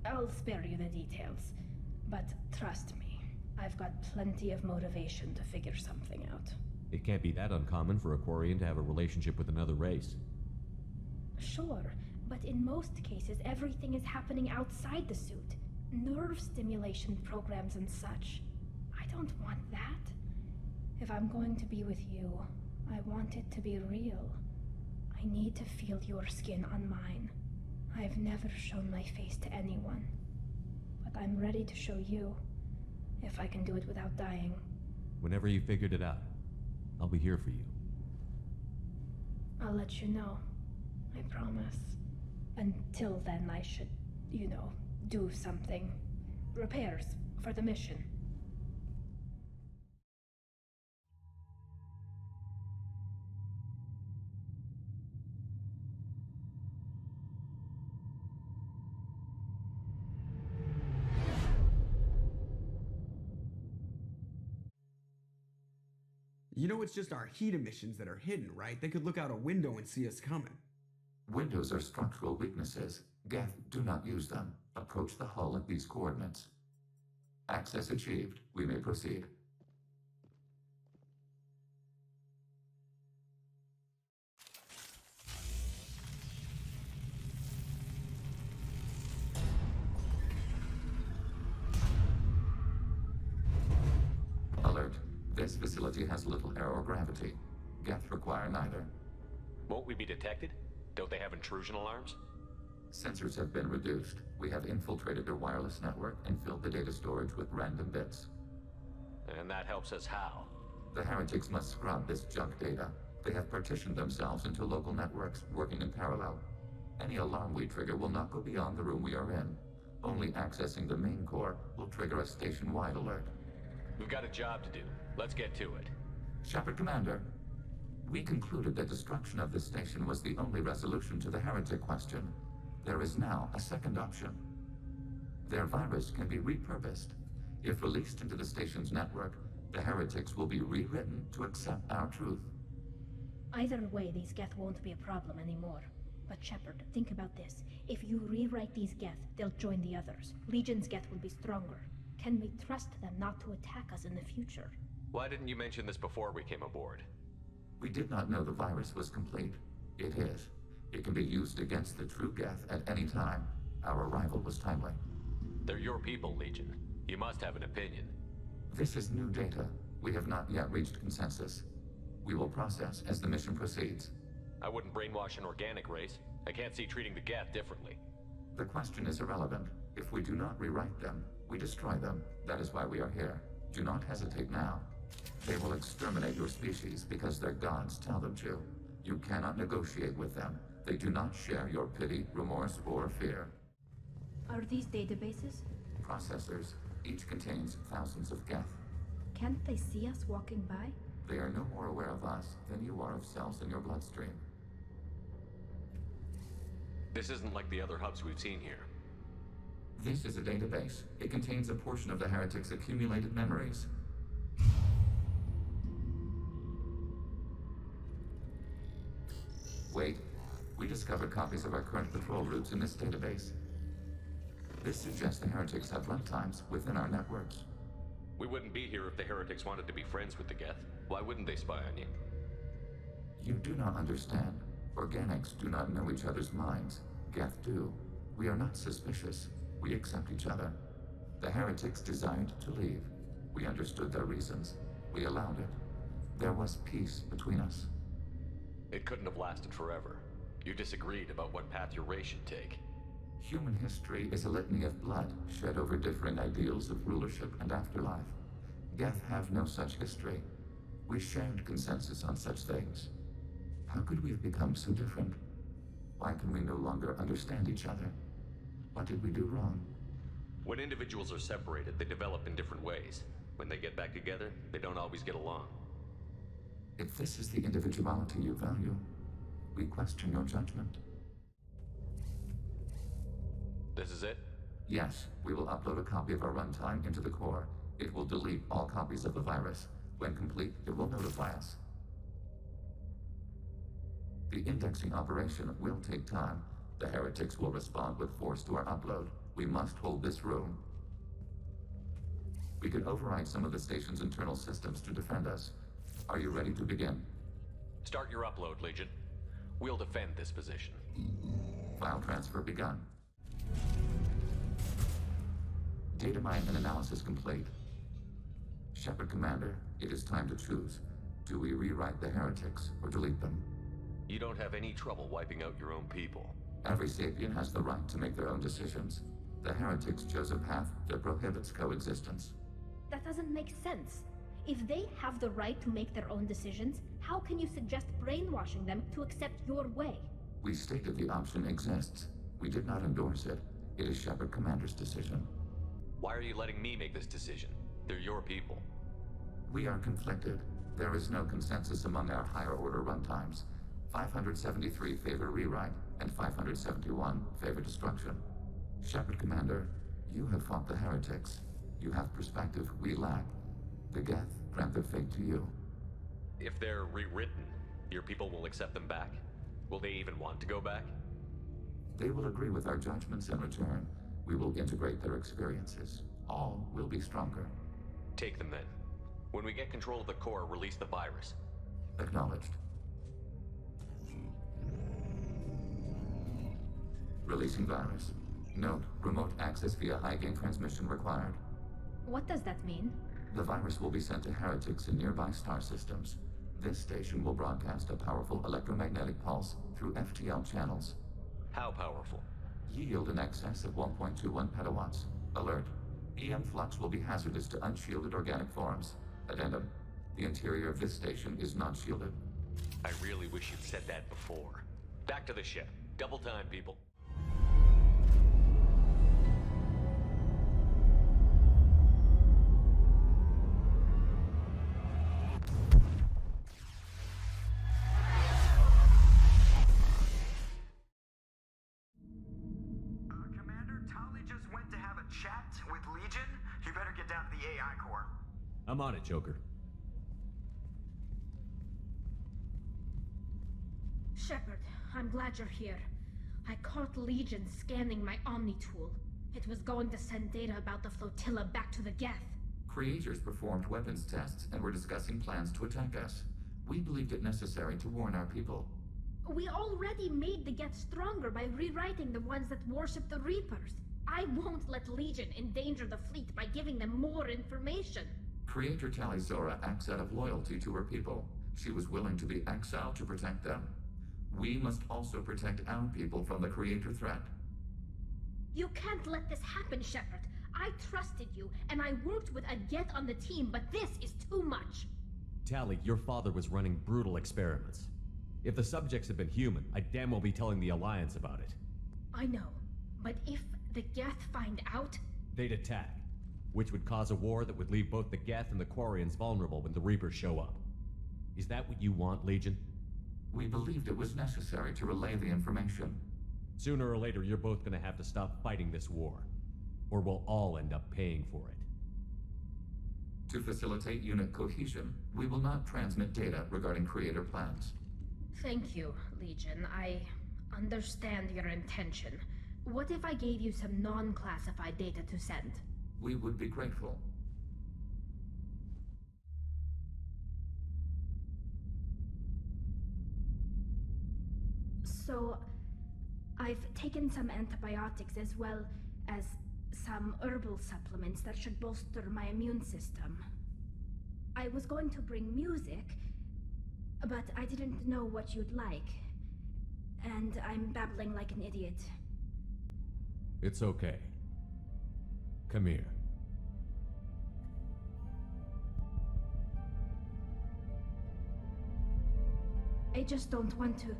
I'll spare you the details. But trust me, I've got plenty of motivation to figure something out. It can't be that uncommon for a Quarian to have a relationship with another race. Sure, but in most cases everything is happening outside the suit. Nerve stimulation programs and such. I don't want that. If I'm going to be with you, I want it to be real. I need to feel your skin on mine. I've never shown my face to anyone. But I'm ready to show you, if I can do it without dying. Whenever you figured it out, I'll be here for you. I'll let you know. I promise. Until then, I should, do something. Repairs for the mission. You know it's just our heat emissions that are hidden, right? They could look out a window and see us coming. Windows are structural weaknesses. Geth, do not use them. Approach the hull at these coordinates. Access achieved. We may proceed. Alert. This facility has little air or gravity. Geth require neither. Won't we be detected? Don't they have intrusion alarms? Sensors have been reduced. We have infiltrated their wireless network and filled the data storage with random bits. And that helps us how? The heretics must scrub this junk data. They have partitioned themselves into local networks, working in parallel. Any alarm we trigger will not go beyond the room we are in. Only accessing the main core will trigger a station-wide alert. We've got a job to do. Let's get to it. Shepard Commander, we concluded that destruction of this station was the only resolution to the heretic question. There is now a second option. Their virus can be repurposed. If released into the station's network, the heretics will be rewritten to accept our truth. Either way, these Geth won't be a problem anymore. But Shepard, think about this. If you rewrite these Geth, they'll join the others. Legion's Geth will be stronger. Can we trust them not to attack us in the future? Why didn't you mention this before we came aboard? We did not know the virus was complete. It is. It can be used against the true Geth at any time. Our arrival was timely. They're your people, Legion. You must have an opinion. This is new data. We have not yet reached consensus. We will process as the mission proceeds. I wouldn't brainwash an organic race. I can't see treating the Geth differently. The question is irrelevant. If we do not rewrite them, we destroy them. That is why we are here. Do not hesitate now. They will exterminate your species because their gods tell them to. You cannot negotiate with them. They do not share your pity, remorse, or fear. Are these databases? Processors. Each contains thousands of Geth. Can't they see us walking by? They are no more aware of us than you are of cells in your bloodstream. This isn't like the other hubs we've seen here. This is a database. It contains a portion of the heretics' accumulated memories. Wait. We discovered copies of our current patrol routes in this database. This suggests the heretics have runtimes within our networks. We wouldn't be here if the heretics wanted to be friends with the Geth. Why wouldn't they spy on you? You do not understand. Organics do not know each other's minds. Geth do. We are not suspicious. We accept each other. The heretics desired to leave. We understood their reasons. We allowed it. There was peace between us. It couldn't have lasted forever. You disagreed about what path your race should take. Human history is a litany of blood shed over differing ideals of rulership and afterlife. Geth have no such history. We shared consensus on such things. How could we have become so different? Why can we no longer understand each other? What did we do wrong? When individuals are separated, they develop in different ways. When they get back together, they don't always get along. If this is the individuality you value, we question your judgment. This is it? Yes, we will upload a copy of our runtime into the core. It will delete all copies of the virus. When complete, it will notify us. The indexing operation will take time. The heretics will respond with force to our upload. We must hold this room. We can override some of the station's internal systems to defend us. Are you ready to begin? Start your upload, Legion. We'll defend this position. File transfer begun. Data mine and analysis complete. Shepard Commander, it is time to choose. Do we rewrite the heretics or delete them? You don't have any trouble wiping out your own people. Every sapient has the right to make their own decisions. The heretics chose a path that prohibits coexistence. That doesn't make sense. If they have the right to make their own decisions, how can you suggest brainwashing them to accept your way? We stated the option exists. We did not endorse it. It is Shepard Commander's decision. Why are you letting me make this decision? They're your people. We are conflicted. There is no consensus among our higher order runtimes. 573 favor rewrite, and 571 favor destruction. Shepard Commander, you have fought the heretics. You have perspective we lack. The Geth grant their fate to you. If they're rewritten, your people will accept them back? Will they even want to go back? They will agree with our judgments in return. We will integrate their experiences. All will be stronger. Take them then. When we get control of the core, release the virus. Acknowledged. Releasing virus. Note, remote access via high-gain transmission required. What does that mean? The virus will be sent to heretics in nearby star systems. This station will broadcast a powerful electromagnetic pulse through FTL channels. How powerful? Yield in excess of 1.21 petawatts. Alert. EM flux will be hazardous to unshielded organic forms. Addendum. The interior of this station is non-shielded. I really wish you'd said that before. Back to the ship. Double time, people. Commander, Tali just went to have a chat with Legion. You better get down to the the AI core. I'm on it, Joker. Shepard, I'm glad you're here. I caught Legion scanning my Omni tool. It was going to send data about the Flotilla back to the Geth. Creators performed weapons tests and were discussing plans to attack us. We believed it necessary to warn our people. We already made the Geth stronger by rewriting the ones that worship the Reapers. I won't let Legion endanger the fleet by giving them more information. Creator Rael'Zorah acts out of loyalty to her people. She was willing to be exiled to protect them. We must also protect our people from the Creator threat. You can't let this happen, Shepard. I trusted you, and I worked with a Geth on the team, but this is too much. Tali, your father was running brutal experiments. If the subjects had been human, I'd damn well be telling the Alliance about it. I know, but if the Geth find out... They'd attack, which would cause a war that would leave both the Geth and the Quarians vulnerable when the Reapers show up. Is that what you want, Legion? We believed it was necessary to relay the information. Sooner or later, you're both gonna have to stop fighting this war, or we'll all end up paying for it. To facilitate unit cohesion, we will not transmit data regarding Creator plans. Thank you, Legion. I understand your intention. What if I gave you some non-classified data to send? We would be grateful. So, I've taken some antibiotics as well as some herbal supplements that should bolster my immune system. I was going to bring music, but I didn't know what you'd like. And I'm babbling like an idiot. It's okay. Come here. I just don't want to...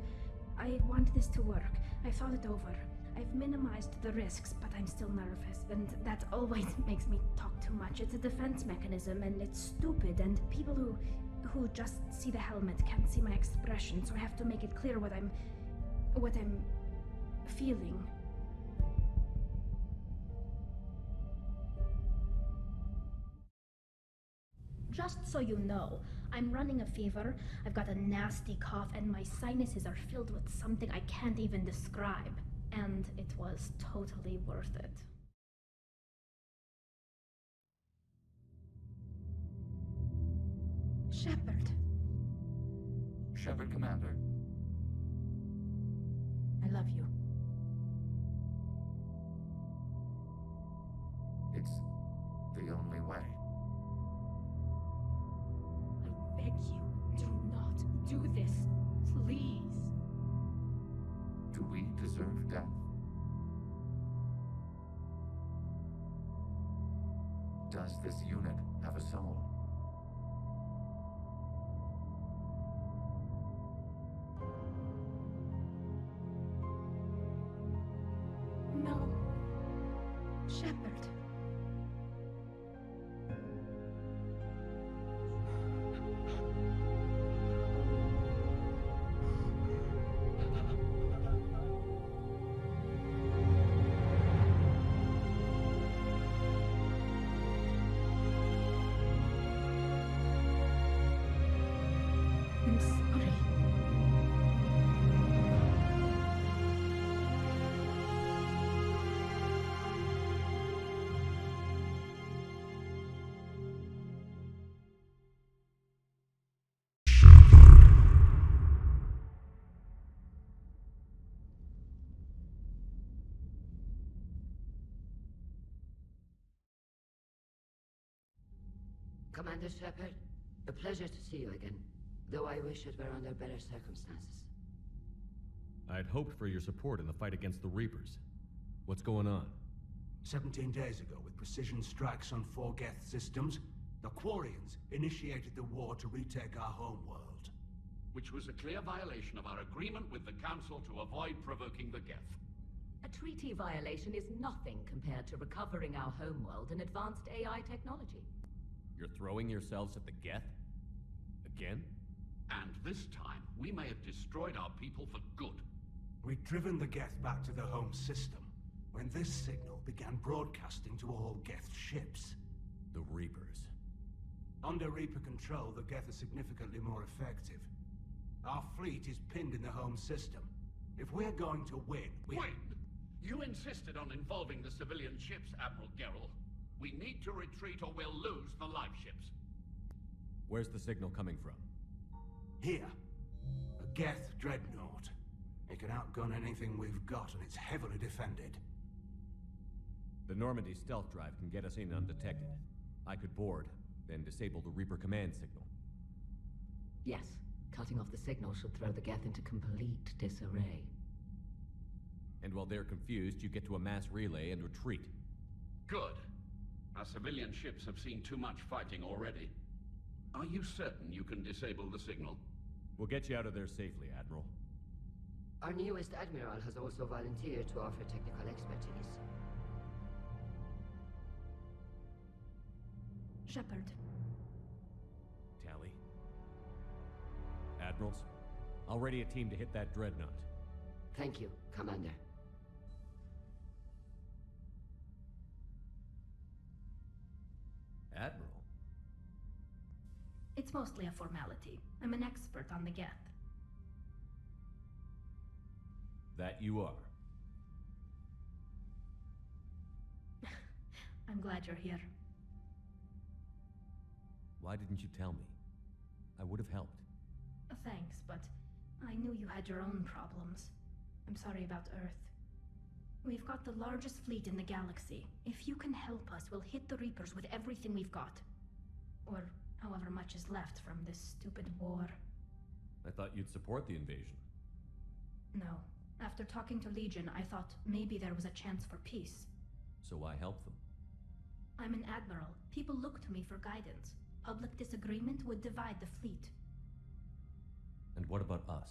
I want this to work. I thought it over. I've minimized the risks, but I'm still nervous, and that always makes me talk too much. It's a defense mechanism, and it's stupid, and people who just see the helmet can't see my expression, so I have to make it clear what I'm feeling. Just so you know, I'm running a fever, I've got a nasty cough, and my sinuses are filled with something I can't even describe. And it was totally worth it. Shepard. Shepard Commander. I love you. It's the only way. I beg you, do not do this. Please. Do we deserve death? Does this unit have a soul? No. Shepard. I'm sorry. Commander Shepard, a pleasure to see you again, though I wish it were under better circumstances. I'd hoped for your support in the fight against the Reapers. What's going on? 17 days ago, with precision strikes on 4 Geth systems, the Quarians initiated the war to retake our homeworld. Which was a clear violation of our agreement with the Council to avoid provoking the Geth. A treaty violation is nothing compared to recovering our homeworld and advanced AI technology. You're throwing yourselves at the Geth? Again? And this time, we may have destroyed our people for good. We'd driven the Geth back to the home system when this signal began broadcasting to all Geth ships. The Reapers. Under Reaper control, the Geth are significantly more effective. Our fleet is pinned in the home system. If we're going to win, we... Wait! You insisted on involving the civilian ships, Admiral Gerrel. We need to retreat or we'll lose the live ships. Where's the signal coming from? Here. A Geth Dreadnought. It can outgun anything we've got, and it's heavily defended. The Normandy stealth drive can get us in undetected. I could board, then disable the Reaper command signal. Yes. Cutting off the signal should throw the Geth into complete disarray. And while they're confused, you get to a mass relay and retreat. Good. Our civilian ships have seen too much fighting already. Are you certain you can disable the signal? We'll get you out of there safely, Admiral. Our newest Admiral has also volunteered to offer technical expertise. Shepard. Tali. Admirals, I'll ready a team to hit that Dreadnought. Thank you, Commander. Admiral? It's mostly a formality. I'm an expert on the Geth. That you are. I'm glad you're here. Why didn't you tell me? I would have helped. Thanks, but I knew you had your own problems. I'm sorry about Earth. We've got the largest fleet in the galaxy. If you can help us, we'll hit the Reapers with everything we've got. Or however much is left from this stupid war. I thought you'd support the invasion. No. After talking to Legion, I thought maybe there was a chance for peace. So why help them? I'm an admiral. People look to me for guidance. Public disagreement would divide the fleet. And what about us?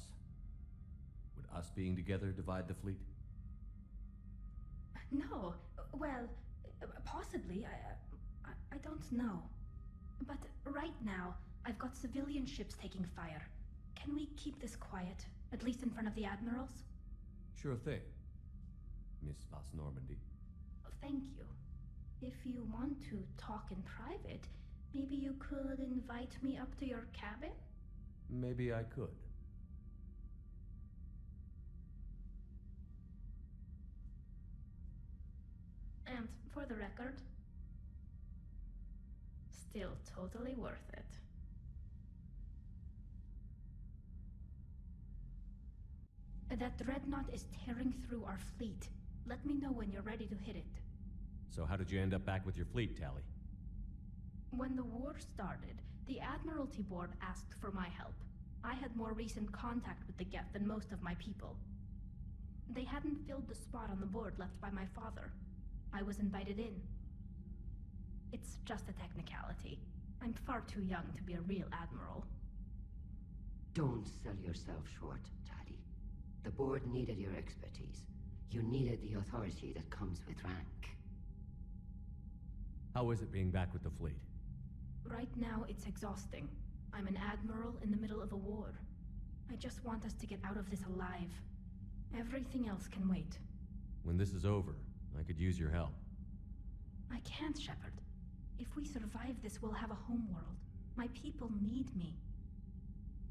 Would us being together divide the fleet? No. Well, possibly. I don't know. But right now, I've got civilian ships taking fire. Can we keep this quiet, at least in front of the admirals? Sure thing, Miss Vas Normandy. Thank you. If you want to talk in private, maybe you could invite me up to your cabin? Maybe I could. And for the record, still totally worth it. That Dreadnought is tearing through our fleet. Let me know when you're ready to hit it. So how did you end up back with your fleet, Tali? When the war started, the Admiralty Board asked for my help. I had more recent contact with the Geth than most of my people. They hadn't filled the spot on the board left by my father. I was invited in. It's just a technicality. I'm far too young to be a real admiral. Don't sell yourself short, Tali. The board needed your expertise. You needed the authority that comes with rank. How is it being back with the fleet? Right now, it's exhausting. I'm an admiral in the middle of a war. I just want us to get out of this alive. Everything else can wait. When this is over, I could use your help. I can't, Shepard. If we survive this, we'll have a homeworld. My people need me.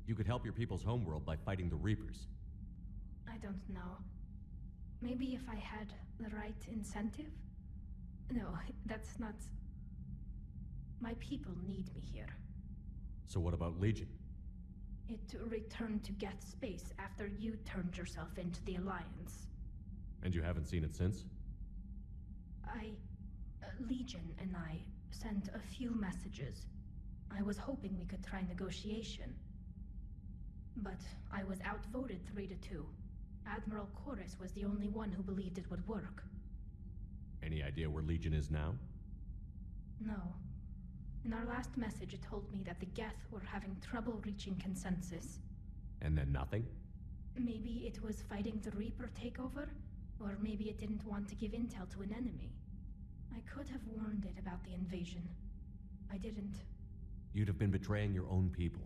You could help your people's homeworld by fighting the Reapers. I don't know. Maybe if I had the right incentive? No, that's not... My people need me here. So what about Legion? It returned to Geth space after you turned yourself into the Alliance. And you haven't seen it since? Legion and I sent a few messages. I was hoping we could try negotiation. But I was outvoted 3-2. Admiral Chorus was the only one who believed it would work. Any idea where Legion is now? No. In our last message, it told me that the Geth were having trouble reaching consensus. And then nothing? Maybe it was fighting the Reaper takeover, or maybe it didn't want to give intel to an enemy. I could have warned it about the invasion. I didn't. You'd have been betraying your own people.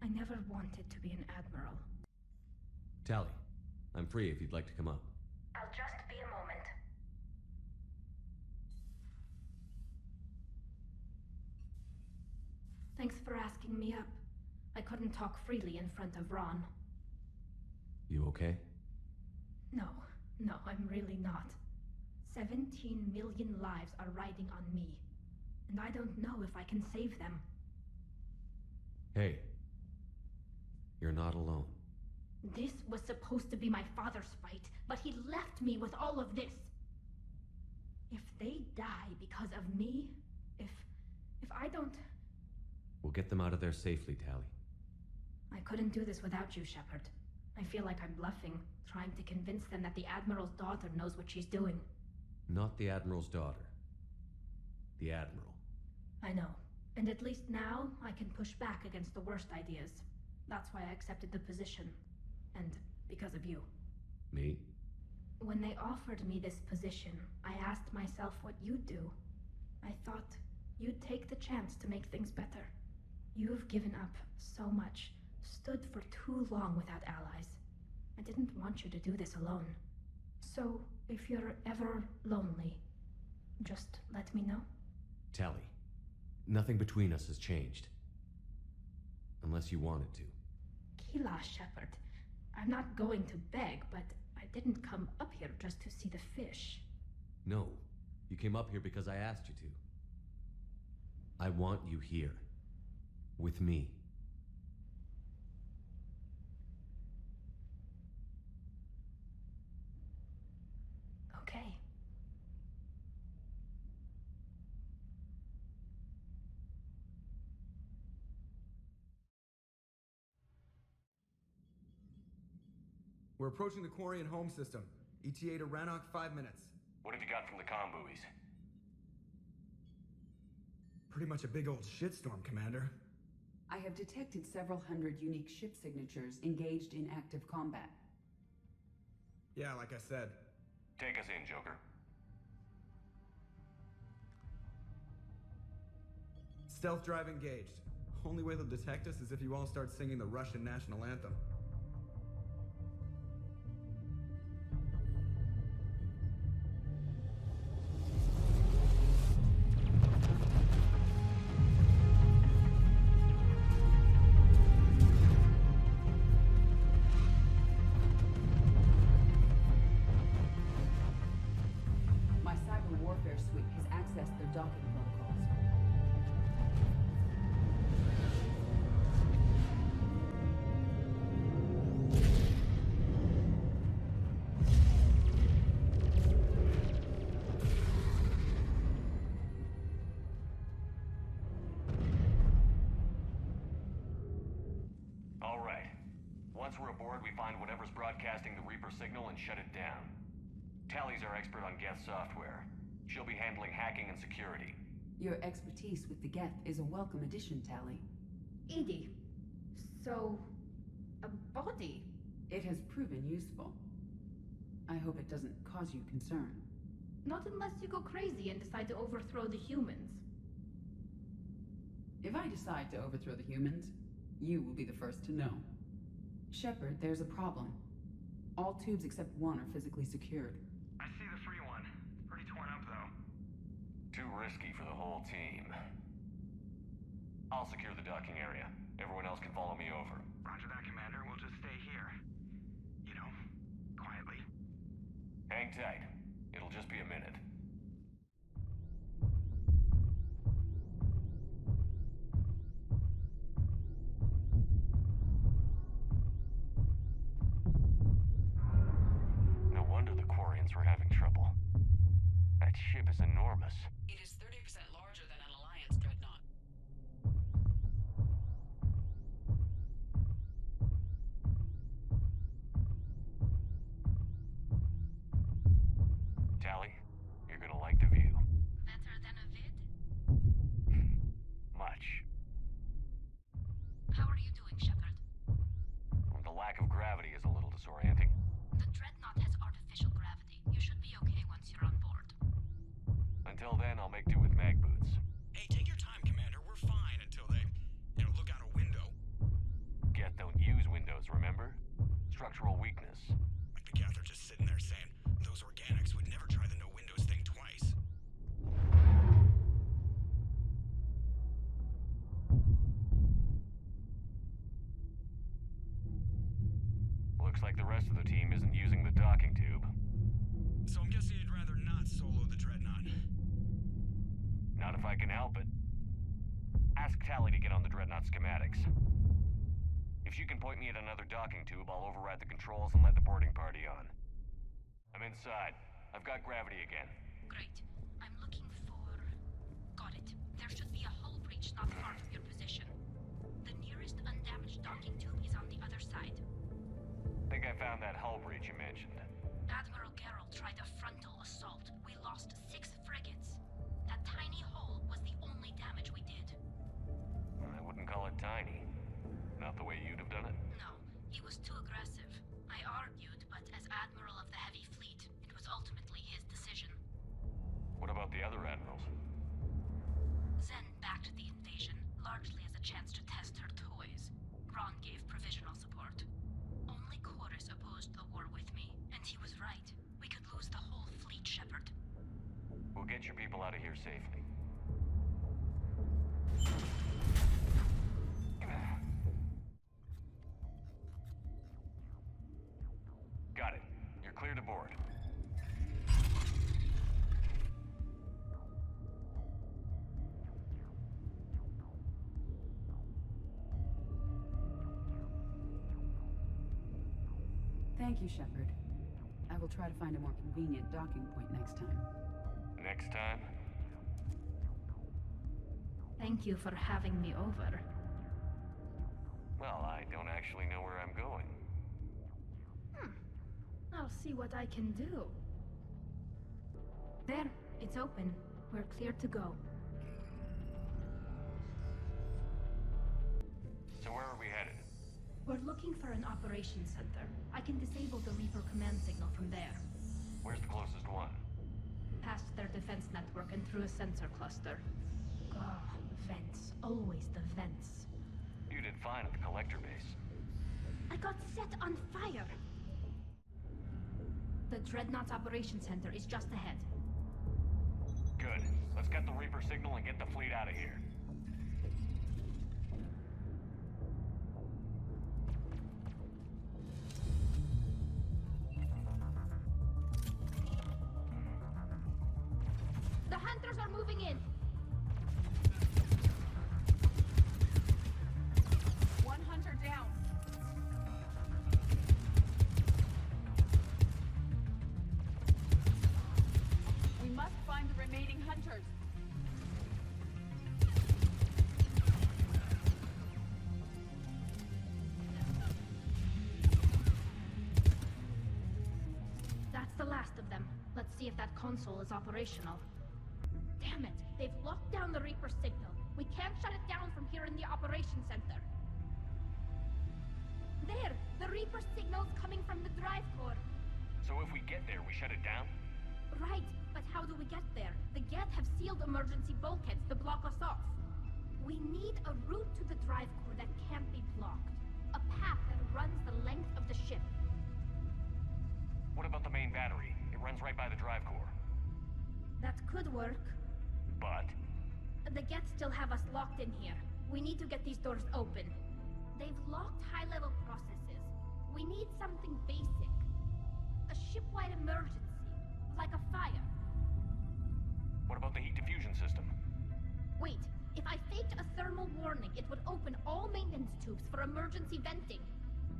I never wanted to be an admiral. Tali, I'm free if you'd like to come up. I'll just be a moment. Thanks for asking me up. I couldn't talk freely in front of Ron. You okay? No, I'm really not. 17 million lives are riding on me, and I don't know if I can save them. Hey. You're not alone. This was supposed to be my father's fight, but he left me with all of this. If they die because of me, if I don't... We'll get them out of there safely, Tali. I couldn't do this without you, Shepard. I feel like I'm bluffing, trying to convince them that the Admiral's daughter knows what she's doing. Not the Admiral's daughter. The Admiral. I know. And at least now, I can push back against the worst ideas. That's why I accepted the position. And because of you. Me? When they offered me this position, I asked myself what you'd do. I thought you'd take the chance to make things better. You've given up so much, stood for too long without allies. I didn't want you to do this alone. So, if you're ever lonely, just let me know. Tali, nothing between us has changed. Unless you want it to. Keelah, Shepard. I'm not going to beg, but I didn't come up here just to see the fish. No, you came up here because I asked you to. I want you here. With me. Okay. We're approaching the Quarian home system. ETA to Rannoch, 5 minutes. What have you got from the comm buoys? Pretty much a big old shitstorm, Commander. I have detected several hundred unique ship signatures engaged in active combat. Yeah, like I said. Take us in, Joker. Stealth drive engaged. Only way they'll detect us is if you all start singing the Russian national anthem. Once we're aboard, we find whatever's broadcasting the Reaper signal and shut it down. Tali's our expert on Geth software. She'll be handling hacking and security. Your expertise with the Geth is a welcome addition, Tali. Edie, so... a body? It has proven useful. I hope it doesn't cause you concern. Not unless you go crazy and decide to overthrow the humans. If I decide to overthrow the humans, you will be the first to know. Shepard, there's a problem. All tubes except one are physically secured. I see the free one. Pretty torn up, though. Too risky for the whole team. I'll secure the docking area. Everyone else can follow me over. Roger that, Commander. We'll just stay here. You know, quietly. Hang tight. It'll just be a minute. No wonder the Quarians were having trouble. That ship is enormous. It is 30% larger than an Alliance Dreadnought. Tali, you're gonna like the view. Better than a vid? Much. How are you doing, Shepard? The lack of gravity is a little disorienting. The Dreadnought has artificial gravity. You should be okay once you're on board. Until then, I'll make do with mag boots. Hey, take your time, Commander. We're fine until they, look out a window. Geth don't use windows, remember? Structural weakness. Like the like the rest of the team isn't using the docking tube. So I'm guessing you'd rather not solo the Dreadnought. Not if I can help it. Ask Tali to get on the Dreadnought schematics. If she can point me at another docking tube, I'll override the controls and let the boarding party on. I'm inside. I've got gravity again. Great. I'm looking for... Got it. There should be a hull breach not far from your position. The nearest undamaged docking tube is on the other side. Think I found that hull breach you mentioned. Admiral Gerrel tried a frontal assault. We lost 6 frigates. That tiny hull was the only damage we did. I wouldn't call it tiny. Not the way you'd have done it. No, he was too aggressive. I argued, but as Admiral of the Heavy Fleet, it was ultimately his decision. What about the other admirals? Zen backed the invasion, largely as a chance to test her toys. Ron gave provisional support. Only Chorus opposed the war with me, and he was right. We could lose the whole fleet, Shepard. We'll get your people out of here safely. Got it. You're clear to board. Thank you, Shepard. I will try to find a more convenient docking point next time. Next time? Thank you for having me over. Well, I don't actually know where I'm going. I'll see what I can do. There, it's open. We're clear to go. So where are we headed? We're looking for an operations center. I can disable the Reaper command signal from there. Where's the closest one? Past their defense network and through a sensor cluster. Oh, vents. Always the vents. You did fine at the collector base. I got set on fire! The Dreadnought Operations Center is just ahead. Good. Let's get the Reaper signal and get the fleet out of here. The Hunters are moving in! One Hunter down. We must find the remaining Hunters. That's the last of them. Let's see if that console is operational. Damn it! They've locked down the Reaper signal. We can't shut it down from here in the operations center. There! The Reaper signal's coming from the drive core. So if we get there, we shut it down? Right, but how do we get there? The Geth have sealed emergency bulkheads to block us off. We need a route to the drive core that can't be blocked. A path that runs the length of the ship. What about the main battery? It runs right by the drive core. That could work. But? The Geth still have us locked in here. We need to get these doors open. They've locked high-level processes. We need something basic. A ship-wide emergency. Like a fire. What about the heat diffusion system? Wait, if I faked a thermal warning, it would open all maintenance tubes for emergency venting.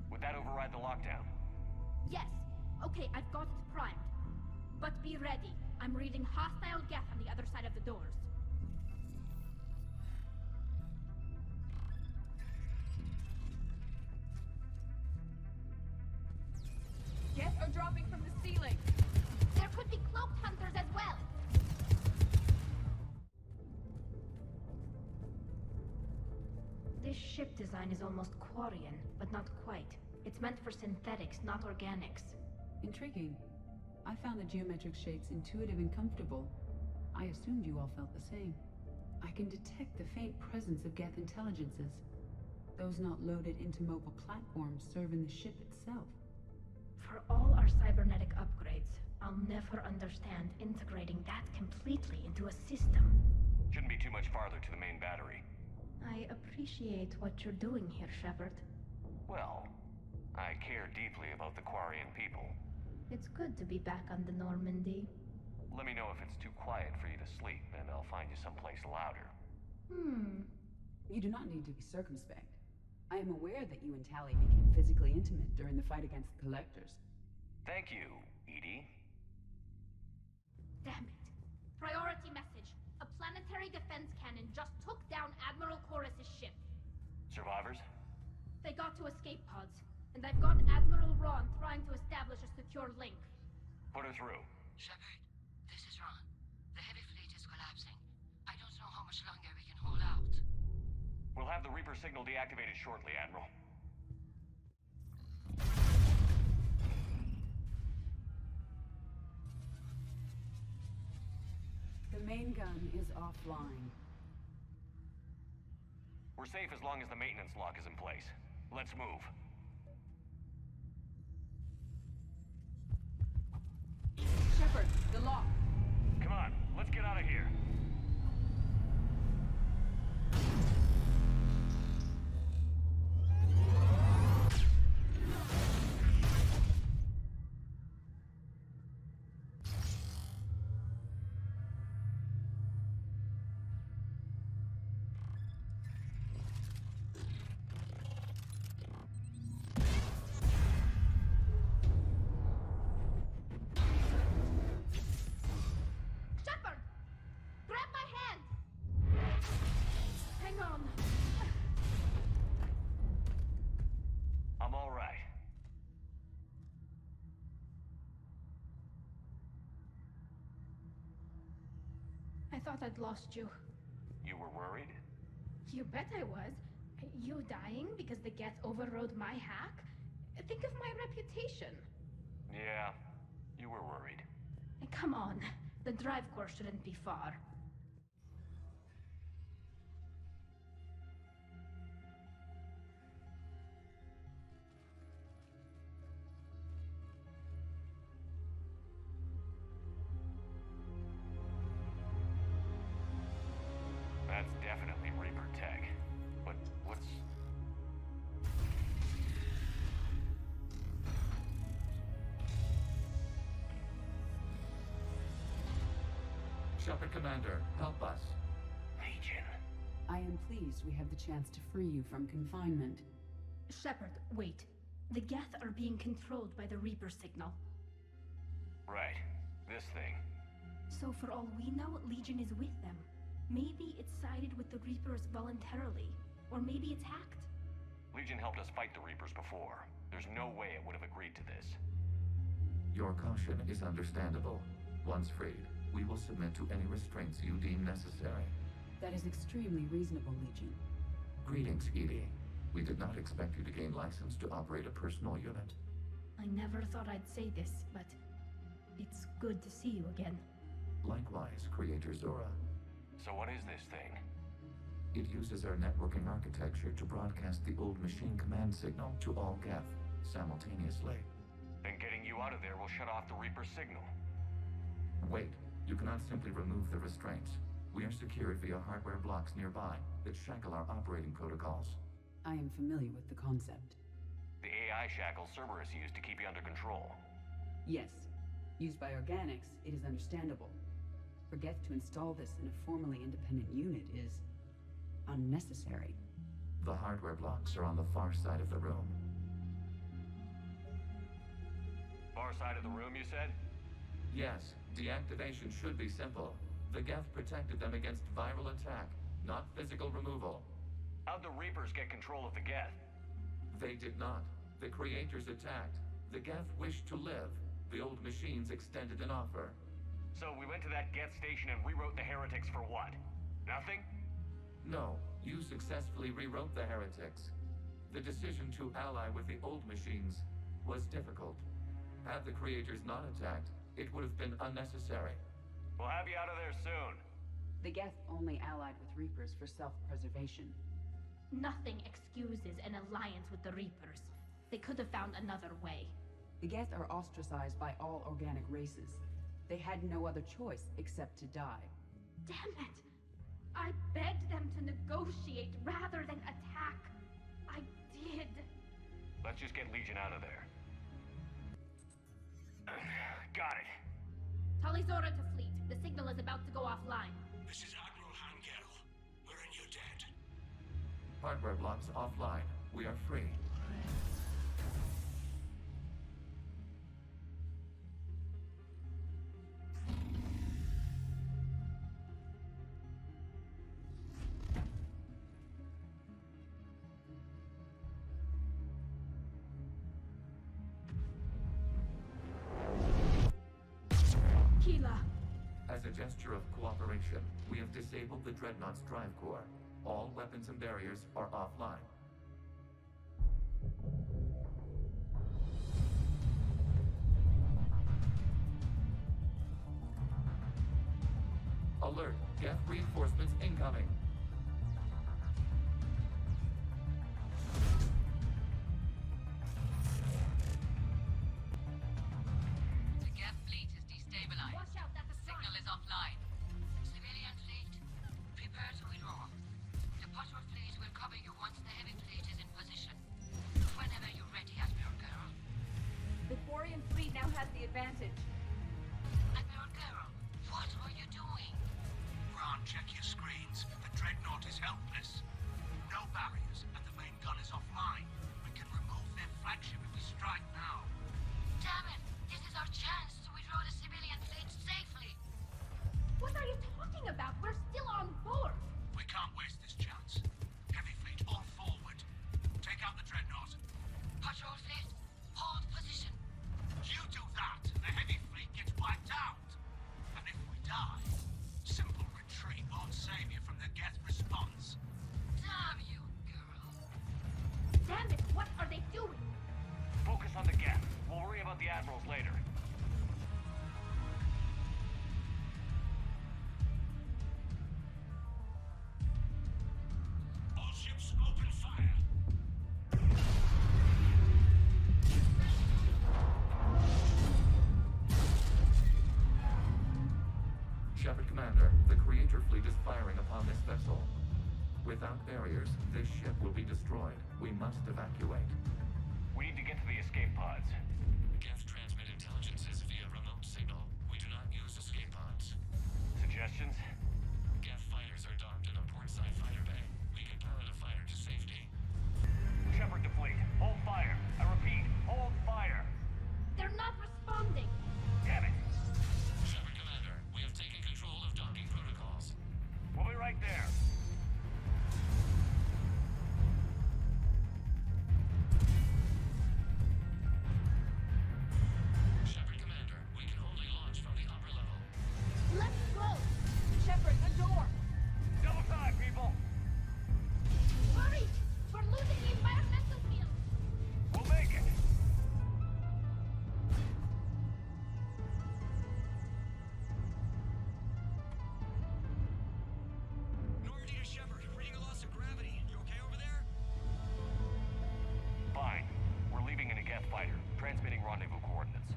Would that override the lockdown? Yes. Okay, I've got it primed. But be ready. I'm reading hostile Geth on the other side of the doors. Geth are dropping from the ceiling. There could be cloaked Hunters as well. This ship design is almost Quarian, but not quite. It's meant for synthetics, not organics. Intriguing. I found the geometric shapes intuitive and comfortable. I assumed you all felt the same. I can detect the faint presence of Geth intelligences. Those not loaded into mobile platforms serve in the ship itself. For all our cybernetic upgrades, I'll never understand integrating that completely into a system. Shouldn't be too much farther to the main battery. I appreciate what you're doing here, Shepard. Well, I care deeply about the Quarian people. It's good to be back on the Normandy. Let me know if it's too quiet for you to sleep, and I'll find you someplace louder. You do not need to be circumspect. I am aware that you and Tali became physically intimate during the fight against the Collectors. Thank you, Edie. Damn it. Priority message. A planetary defense cannon just took down Admiral Chorus's ship. Survivors? They got to escape pods, and I've got Admiral Ron trying to establish a secure link. Put her through. Shepard, this is Ron. The heavy fleet is collapsing. I don't know how much longer we can hold out. We'll have the Reaper signal deactivated shortly, Admiral. The main gun is offline. We're safe as long as the maintenance lock is in place. Let's move. Shepard, the lock. Come on, let's get out of here. Shepard! Grab my hand! Hang on. I'm all right. I thought I'd lost you. You were worried? You bet I was. You dying because the Geth overrode my hack? Think of my reputation. Yeah, you were worried. Come on. The drive core shouldn't be far. That's definitely Reaper tech. But what's... Shepard Commander, help us. Legion. I am pleased we have the chance to free you from confinement. Shepard, wait. The Geth are being controlled by the Reaper signal. Right. This thing. So for all we know, Legion is with them. Maybe it sided with the Reapers voluntarily. Or maybe it's hacked. Legion helped us fight the Reapers before. There's no way it would have agreed to this. Your caution is understandable. Once freed, we will submit to any restraints you deem necessary. That is extremely reasonable, Legion. Greetings, Edie. We did not expect you to gain license to operate a personal unit. I never thought I'd say this, but it's good to see you again. Likewise, Creator Zora. So what is this thing? It uses our networking architecture to broadcast the old machine command signal to all Geth simultaneously. Then getting you out of there will shut off the Reaper signal. Wait, you cannot simply remove the restraints. We are secured via hardware blocks nearby that shackle our operating protocols. I am familiar with the concept. The AI shackles Cerberus used to keep you under control. Yes. Used by organics, it is understandable. For Geth to install this in a formally independent unit is unnecessary. The hardware blocks are on the far side of the room. Far side of the room, you said? Yes, deactivation should be simple. The Geth protected them against viral attack, not physical removal. How'd the Reapers get control of the Geth? They did not. The Creators attacked. The Geth wished to live. The old machines extended an offer. So we went to that Geth station and rewrote the Heretics for what? Nothing? No, you successfully rewrote the Heretics. The decision to ally with the old machines was difficult. Had the Creators not attacked, it would have been unnecessary. We'll have you out of there soon. The Geth only allied with Reapers for self-preservation. Nothing excuses an alliance with the Reapers. They could have found another way. The Geth are ostracized by all organic races. They had no other choice except to die. Damn it! I begged them to negotiate rather than attack. I did. Let's just get Legion out of there. Got it. Tali'Zorah to fleet. The signal is about to go offline. This is Admiral Hangel. We're in your debt. Hardware blocks offline. We are free. Keelah. As a gesture of cooperation, we have disabled the Dreadnought's drive core. All weapons and barriers are offline. Alert! Geth reinforcements incoming! The Geth fleet is destabilized. Watch out, that's a Signal is offline. Civilian fleet, prepare to withdraw. The patrol fleet will cover you once the heavy fleet is in position. Whenever you're ready, Admiral Girl. The Quarian fleet now has the advantage. Admiral Girl, what are you doing? Ron, check your screens. The Dreadnought is helpless. No barriers, and the main gun is offline. We can remove their flagship if we strike now. Damn it! This is our chance to withdraw the civilian fleet safely. What are you talking about? We're still on board. We can't waste this chance. Heavy fleet, all forward. Take out the Dreadnought. Patrol fleet, hold position. You do that, and the heavy fleet gets wiped out. And if we die, simple retreat won't save you from the Geth response. Damn you, girl. Damn it, what are they doing? Focus on the Geth. We'll worry about the admirals later. All ships open fire. Shepard Commander, the Creator fleet is firing upon this vessel. Without barriers, this ship will be destroyed. We must evacuate. We need to get to the escape pods. Geth transmit intelligences via remote signal. We do not use escape pods. Suggestions? Geth fighters are docked in a portside fighter bay. We can pilot a fighter to safety. Shepard to fleet. Hold fire. I repeat, hold fire. They're not responding. Damn it! Shepard Commander, we have taken control of docking protocols. We'll be right there. Shepard Commander, we can only launch from the upper level. Let's go. Shepard, the door! Double time, people! Hurry! We're losing the environmental field. We'll make it! Normandy to Shepard, reading a loss of gravity. You okay over there? Fine. We're leaving in a Geth fighter. Transmitting rendezvous coordinates.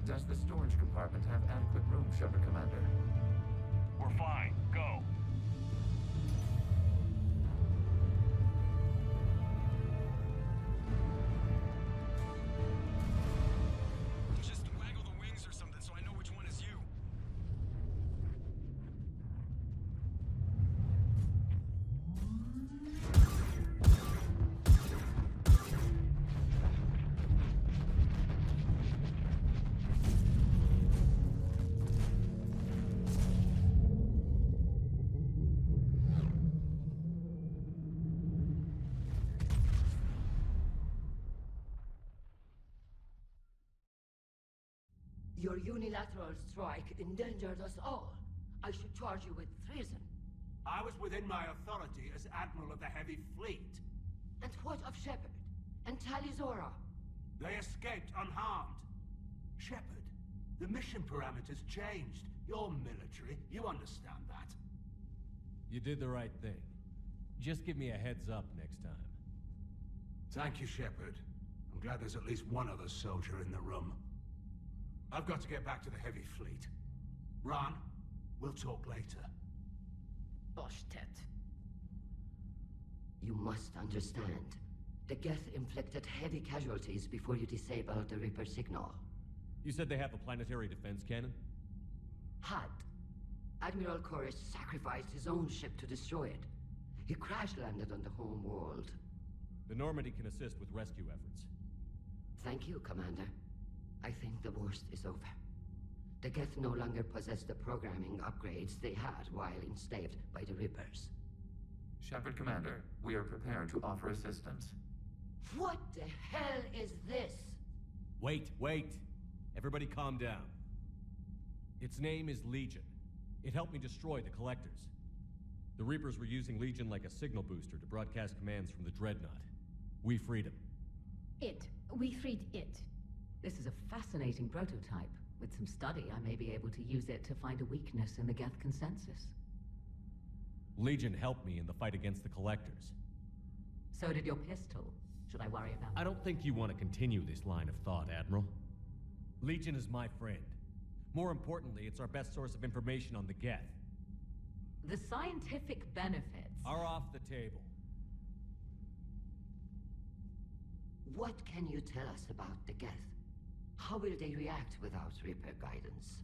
Does the storage compartment have adequate room, Shepard Commander? We're fine. Go. Just waggle the wings or something so I know which one is you. Your unilateral strike endangered us all. I should charge you with treason. I was within my authority as Admiral of the Heavy Fleet. And what of Shepard? And Tali'Zorah? They escaped unharmed. Shepard, the mission parameters changed. You're military, you understand that. You did the right thing. Just give me a heads up next time. Thank you, Shepard. I'm glad there's at least one other soldier in the room. I've got to get back to the Heavy Fleet. Ron, we'll talk later. Bosh'tet. You must understand. The Geth inflicted heavy casualties before you disabled the Reaper signal. You said they have a planetary defense cannon? Had. Admiral Bosh'tet sacrificed his own ship to destroy it. He crash-landed on the Homeworld. The Normandy can assist with rescue efforts. Thank you, Commander. I think the worst is over. The Geth no longer possess the programming upgrades they had while enslaved by the Reapers. Shepard Commander, we are prepared to offer assistance. What the hell is this? Wait. Everybody calm down. Its name is Legion. It helped me destroy the Collectors. The Reapers were using Legion like a signal booster to broadcast commands from the Dreadnought. We freed him. We freed it. This is a fascinating prototype. With some study, I may be able to use it to find a weakness in the Geth consensus. Legion helped me in the fight against the Collectors. So did your pistol. Should I worry about I don't think you want to continue this line of thought, Admiral. Legion is my friend. More importantly, it's our best source of information on the Geth. The scientific benefits are off the table. What can you tell us about the Geth? How will they react without Reaper guidance?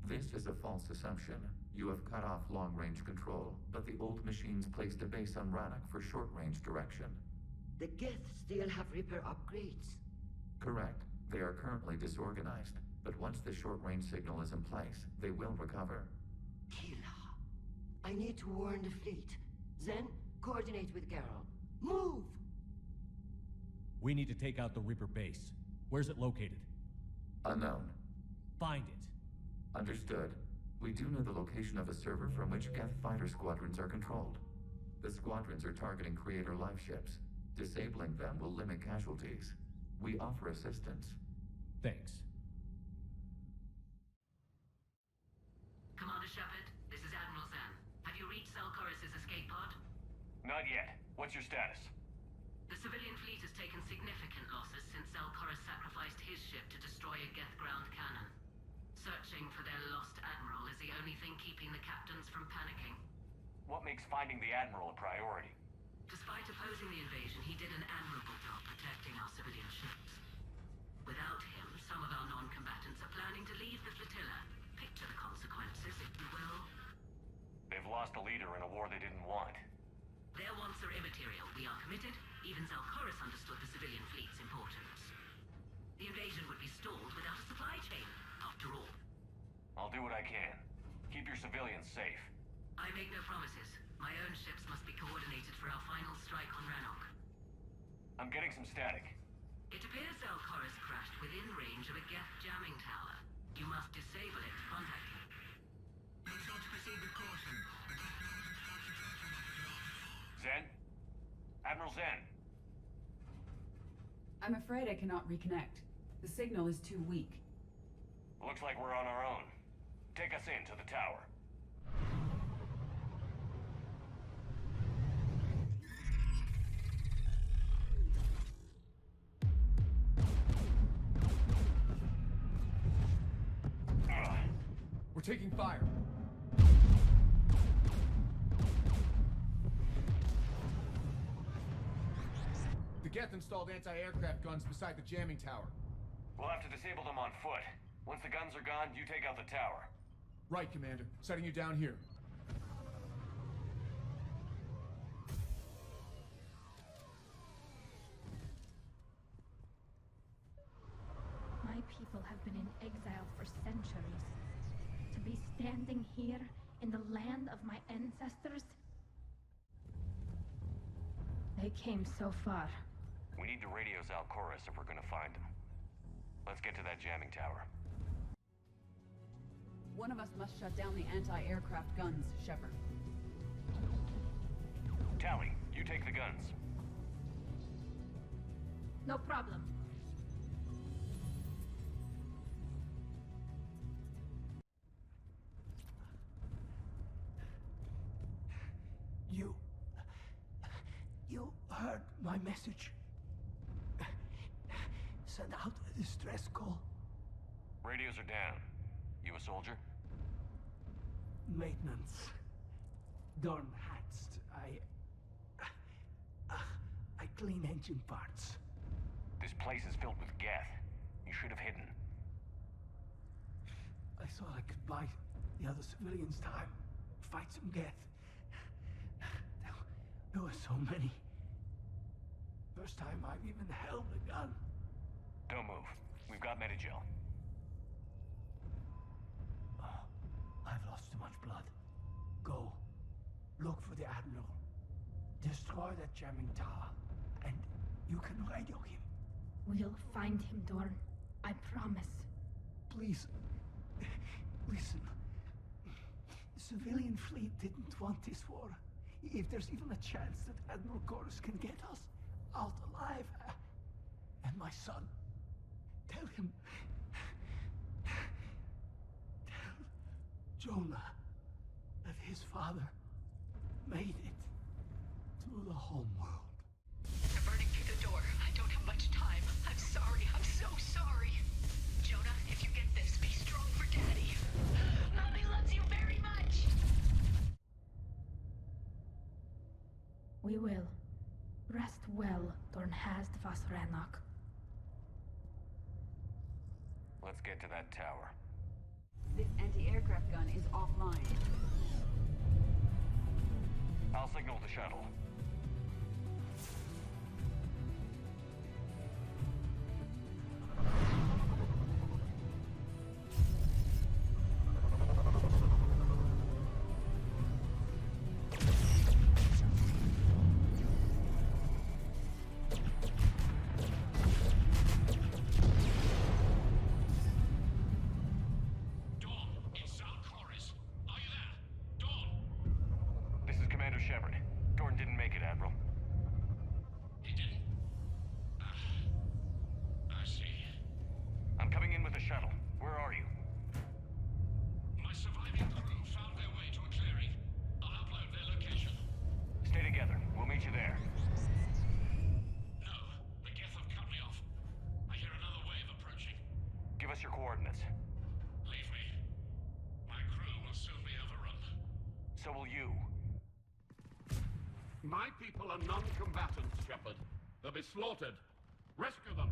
This is a false assumption. You have cut off long-range control, but the old machines placed a base on Rannoch for short-range direction. The Geth still have Reaper upgrades? Correct. They are currently disorganized, but once the short-range signal is in place, they will recover. Keelah, I need to warn the fleet. Then, coordinate with Geralt. Move! We need to take out the Reaper base. Where's it located? Unknown. Find it. Understood. We do know the location of a server from which Geth fighter squadrons are controlled. The squadrons are targeting Creator life ships. Disabling them will limit casualties. We offer assistance. Thanks. Commander Shepard, this is Admiral Zan. Have you reached Shala'Raan's escape pod? Not yet. What's your status? The civilian fleet has taken significant losses since Shala'Raan sacrificed his ship to destroy a Geth ground cannon. Searching for their lost admiral is the only thing keeping the captains from panicking. What makes finding the Admiral a priority? Despite opposing the invasion, he did an admirable job protecting our civilian ships. Without him, some of our non-combatants are planning to leave the Flotilla. Picture the consequences, if you will. They've lost a leader in a war they didn't want. Their wants are immaterial. We are committed. Even Shala'Raan understood the civilian fleet's importance. The invasion would be stalled without a supply chain, after all. I'll do what I can. Keep your civilians safe. I make no promises. My own ships must be coordinated for our final strike on Rannoch. I'm getting some static. It appears Shala'Raan's crashed within range of a Geth jamming tower. You must disable it to contact him. Make sure to proceed with caution. Zen? Admiral Zen? I'm afraid I cannot reconnect. The signal is too weak. Looks like we're on our own. Take us in to the tower. We're taking fire. The Geth installed anti-aircraft guns beside the jamming tower. We'll have to disable them on foot. Once the guns are gone, you take out the tower. Right, Commander. Setting you down here. My people have been in exile for centuries. To be standing here in the land of my ancestors? They came so far. We need to radio Shala'Raan if we're gonna find him. Let's get to that jamming tower. One of us must shut down the anti-aircraft guns, Shepard. Tali, you take the guns. No problem. You heard my message. Send out a distress call. Radios are down. You a soldier? Maintenance. Dornhatst. clean engine parts. This place is filled with Geth. You should have hidden. I thought I could buy the other civilians time. Fight some Geth. There were so many. First time I've even held a gun. Don't move. We've got Medigel. I've lost too much blood. Go. Look for the Admiral. Destroy that jamming tower. And you can radio him. We'll find him, Dorn. I promise. Please. Listen. The civilian fleet didn't want this war. If there's even a chance that Admiral Chorus can get us out alive. And my son. Tell him. Tell Jonah that his father made it to the Homeworld. They're burning through the door. I don't have much time. I'm sorry. I'm so sorry. Jonah, if you get this, be strong for Daddy. Mommy loves you very much. We will. Rest well, Dorn Hast vas Rannoch. Let's get to that tower. This anti-aircraft gun is offline. I'll signal the shuttle. Shepard. Dorn didn't make it, Admiral. He didn't? I see. I'm coming in with the shuttle. Where are you? My surviving crew found their way to a clearing. I'll upload their location. Stay together. We'll meet you there. No, the Geth have cut me off. I hear another wave approaching. Give us your coordinates. Leave me. My crew will soon be overrun. So will you. My people are non-combatants, Shepard. They'll be slaughtered. Rescue them.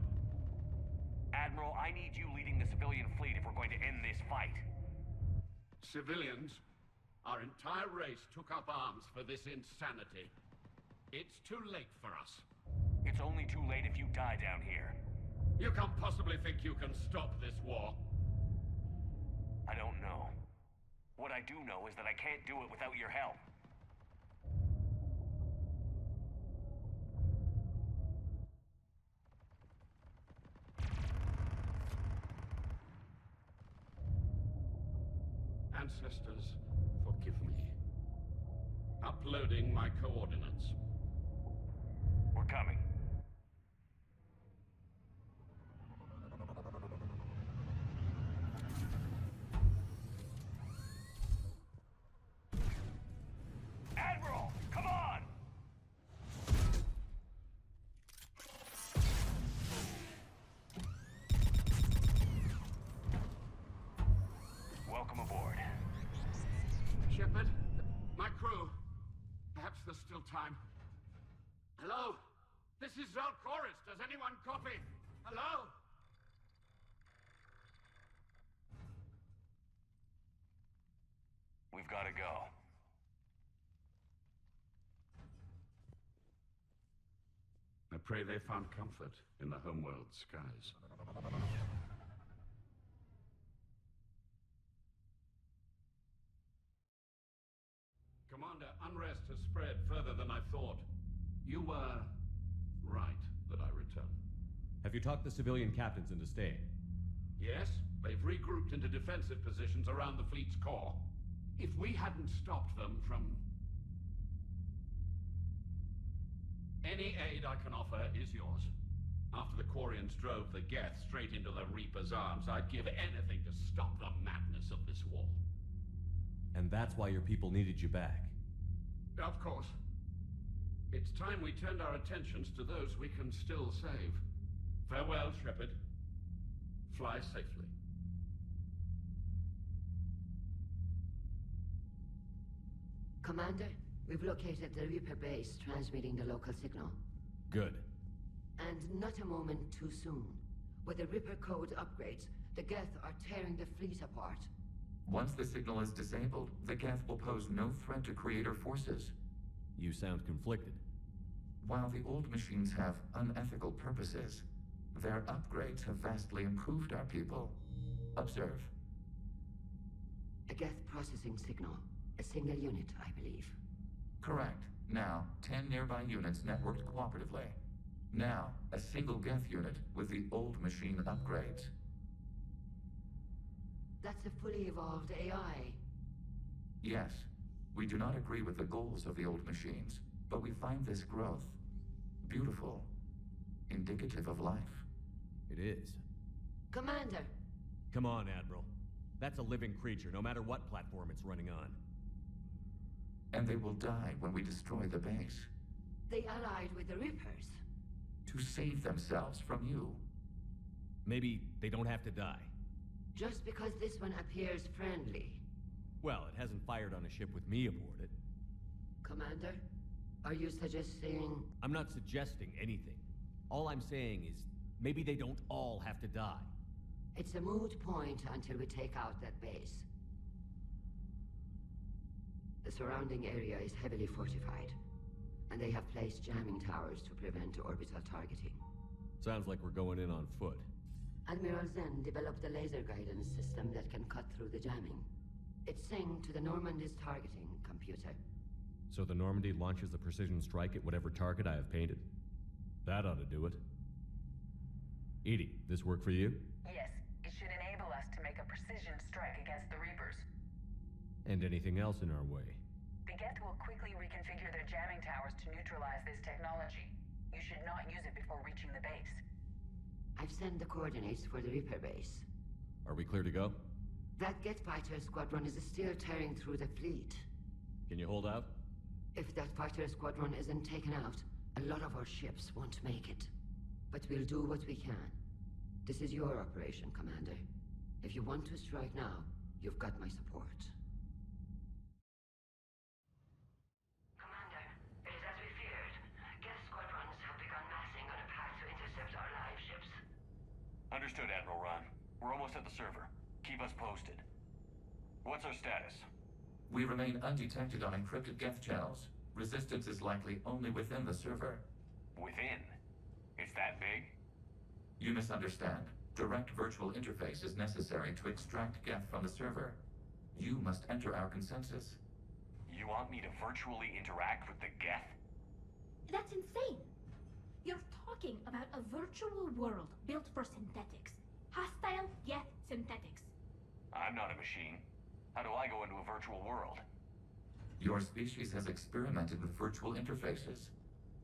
Admiral, I need you leading the civilian fleet if we're going to end this fight. Civilians, our entire race took up arms for this insanity. It's too late for us. It's only too late if you die down here. You can't possibly think you can stop this war. I don't know. What I do know is that I can't do it without your help. Ancestors, forgive me. Uploading my coordinates. We're coming. Admiral, come on! Welcome aboard. Shepard, my crew. Perhaps there's still time. Hello? This is Zal'Koris. Does anyone copy? Hello? We've got to go. I pray they found comfort in the Homeworld skies. Commander, unrest has spread further than I thought. You were right that I returned. Have you talked the civilian captains into staying? Yes, they've regrouped into defensive positions around the fleet's core. If we hadn't stopped them from... Any aid I can offer is yours. After the Quarians drove the Geth straight into the Reaper's arms, I'd give anything to stop the madness of this war. And that's why your people needed you back. Of course. It's time we turned our attentions to those we can still save. Farewell, Shepard. Fly safely. Commander, we've located the Reaper base transmitting the local signal. Good. And not a moment too soon. With the Reaper code upgrades, the Geth are tearing the fleet apart. Once the signal is disabled, the Geth will pose no threat to Creator forces. You sound conflicted. While the old machines have unethical purposes, their upgrades have vastly improved our people. Observe. A Geth processing signal. A single unit, I believe. Correct. Now, 10 nearby units networked cooperatively. Now, a single Geth unit with the old machine upgrades. That's a fully evolved AI. Yes, we do not agree with the goals of the old machines, but we find this growth beautiful, indicative of life. It is. Commander! Come on, Admiral. That's a living creature, no matter what platform it's running on. And they will die when we destroy the base. They allied with the Reapers. To save themselves from you. Maybe they don't have to die. Just because this one appears friendly. Well, it hasn't fired on a ship with me aboard it. Commander, are you suggesting... I'm not suggesting anything. All I'm saying is, maybe they don't all have to die. It's a moot point until we take out that base. The surrounding area is heavily fortified, and they have placed jamming towers to prevent orbital targeting. Sounds like we're going in on foot. Admiral Zen developed a laser guidance system that can cut through the jamming. It's synced to the Normandy's targeting computer. So the Normandy launches a precision strike at whatever target I have painted? That ought to do it. Edie, this work for you? Yes, it should enable us to make a precision strike against the Reapers. And anything else in our way? The Geth will quickly reconfigure their jamming towers to neutralize this technology. You should not use it before reaching the base. I've sent the coordinates for the Reaper base. Are we clear to go? That Geth fighter squadron is still tearing through the fleet. Can you hold out? If that fighter squadron isn't taken out, a lot of our ships won't make it. But we'll do what we can. This is your operation, Commander. If you want to strike now, you've got my support. Commander, it is as we feared. Geth squadrons have begun massing on a path to intercept our live ships. Understood, Admiral Ron. We're almost at the server. Keep us posted. What's our status? We remain undetected on encrypted Geth channels. Resistance is likely only within the server. Within? It's that big? You misunderstand. Direct virtual interface is necessary to extract Geth from the server. You must enter our consensus. You want me to virtually interact with the Geth? That's insane! You're talking about a virtual world built for synthetics. Hostile, yet synthetics. I'm not a machine. How do I go into a virtual world? Your species has experimented with virtual interfaces.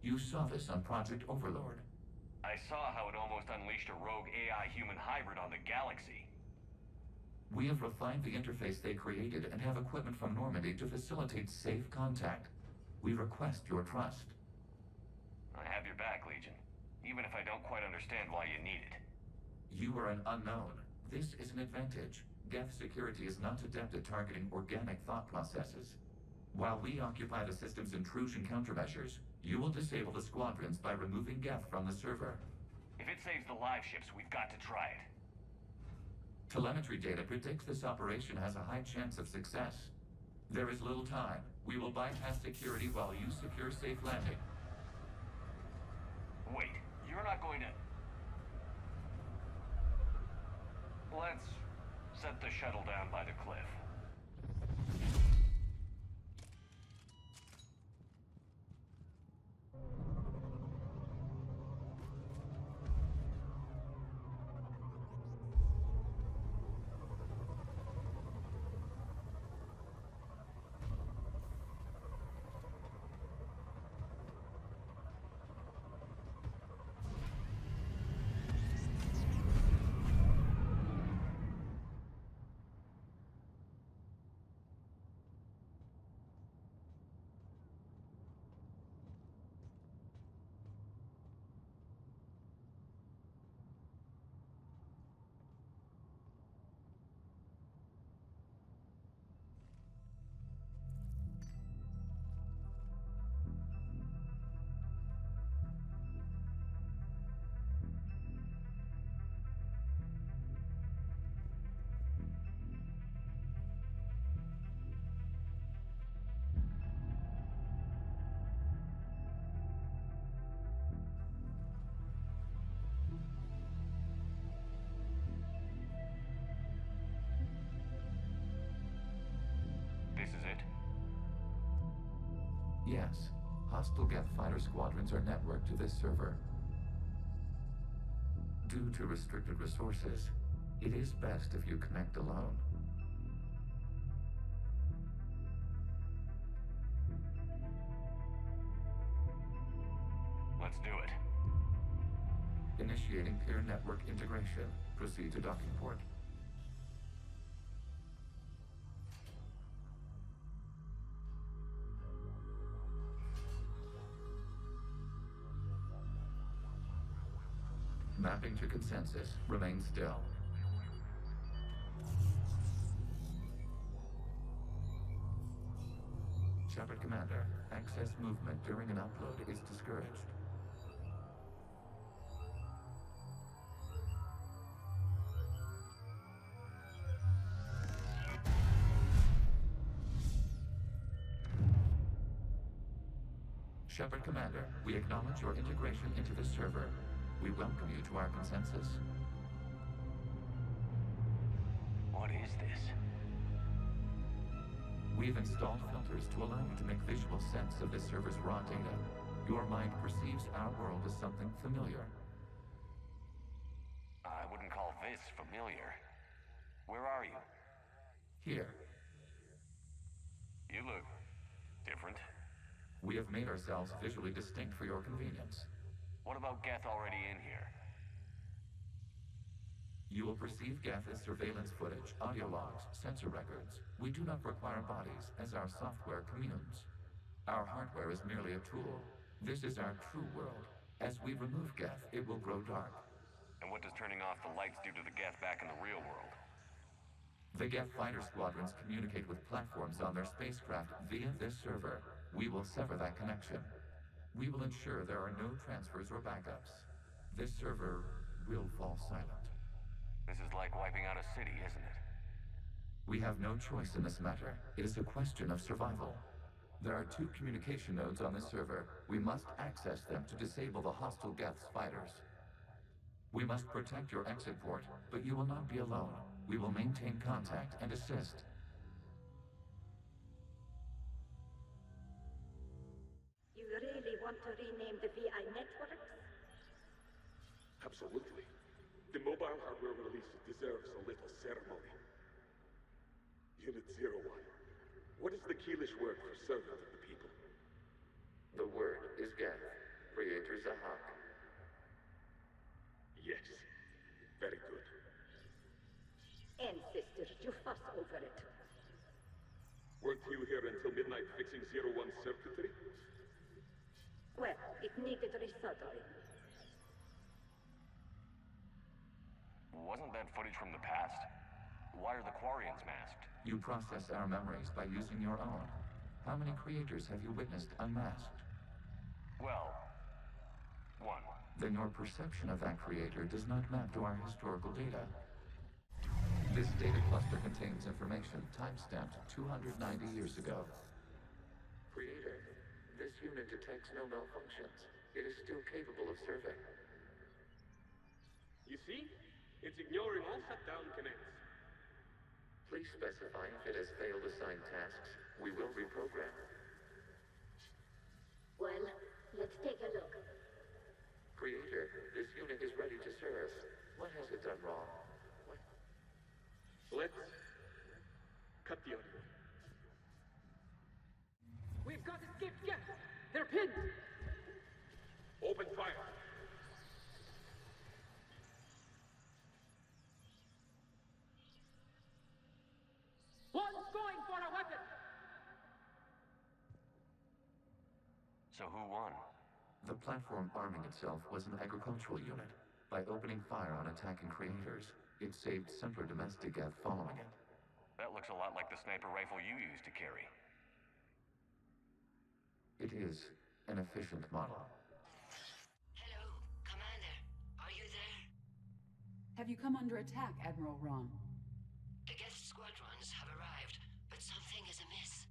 You saw this on Project Overlord. I saw how it almost unleashed a rogue AI-human hybrid on the galaxy. We have refined the interface they created and have equipment from Normandy to facilitate safe contact. We request your trust. I have your back, Legion. Even if I don't quite understand why you need it. You are an unknown. This is an advantage. Geth security is not adept at targeting organic thought processes. While we occupy the system's intrusion countermeasures, you will disable the squadrons by removing Geth from the server. If it saves the live ships, we've got to try it. Telemetry data predicts this operation has a high chance of success. There is little time. We will bypass security while you secure safe landing. Wait, you're not going to... Let's set the shuttle down by the cliff. is it? Yes. Hostile Geth fighter squadrons are networked to this server. Due to restricted resources, it is best if you connect alone. Let's do it. Initiating peer network integration. Proceed to docking port. Mapping to consensus. Remain still. Shepard Commander, access movement during an upload is discouraged. Shepard Commander, we acknowledge your integration into this server. We welcome you to our consensus. What is this? We've installed filters to allow you to make visual sense of this server's raw data. Your mind perceives our world as something familiar. I wouldn't call this familiar. Where are you? Here. You look different. We have made ourselves visually distinct for your convenience. What about Geth already in here? You will perceive Geth as surveillance footage, audio logs, sensor records. We do not require bodies, as our software communes. Our hardware is merely a tool. This is our true world. As we remove Geth, it will grow dark. And what does turning off the lights do to the Geth back in the real world? The Geth fighter squadrons communicate with platforms on their spacecraft via this server. We will sever that connection. We will ensure there are no transfers or backups. This server will fall silent. This is like wiping out a city, isn't it? We have no choice in this matter. It is a question of survival. There are 2 communication nodes on this server. We must access them to disable the hostile Geth's fighters. We must protect your exit port, but you will not be alone. We will maintain contact and assist. You really want to rename the VI networks? Absolutely. The mobile hardware release deserves a little ceremony. Unit 01. What is the Keelish word for servant of the people? The word is Geth. Creator Zahak. Yes. Very good. Ancestors, you fuss over it. Weren't you here until midnight fixing 01's circuitry? Well, it needed resoldering. Wasn't that footage from the past? Why are the Quarians masked? You process our memories by using your own. How many creators have you witnessed unmasked? Well, 1. Then your perception of that creator does not map to our historical data. This data cluster contains information time-stamped 290 years ago. Creator, this unit detects no malfunctions. It is still capable of serving. You see? It's ignoring all shutdown connects. Please specify if it has failed assigned tasks. We will reprogram. Well, let's take a look. Creator, this unit is ready to serve. What has it done wrong? Let's cut the audio. We've got escaped Geth! They're pinned! Open fire! One's going for a weapon! So who won? The platform arming itself was an agricultural unit. By opening fire on attacking creators, it saved simpler domestic Geth following it. That looks a lot like the sniper rifle you used to carry. It is an efficient model. Hello, Commander. Are you there? Have you come under attack, Admiral Ron? The Geth squadrons have arrived, but something is amiss.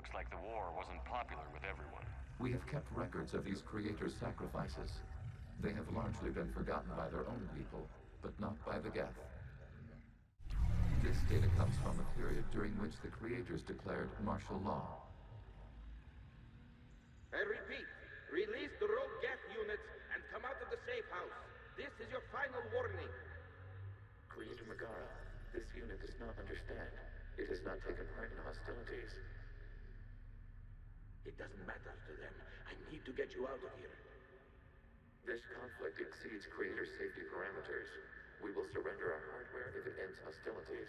Looks like the war wasn't popular with everyone. We have kept records of these creators' sacrifices. They have largely been forgotten by their own people, but not by the Geth. This data comes from a period during which the creators declared martial law. I repeat, release the rogue Geth units and come out of the safe house. This is your final warning. Creator Megara, this unit does not understand. It has not taken part in hostilities. It doesn't matter to them. I need to get you out of here. This conflict exceeds Creator safety parameters. We will surrender our hardware if it ends hostilities.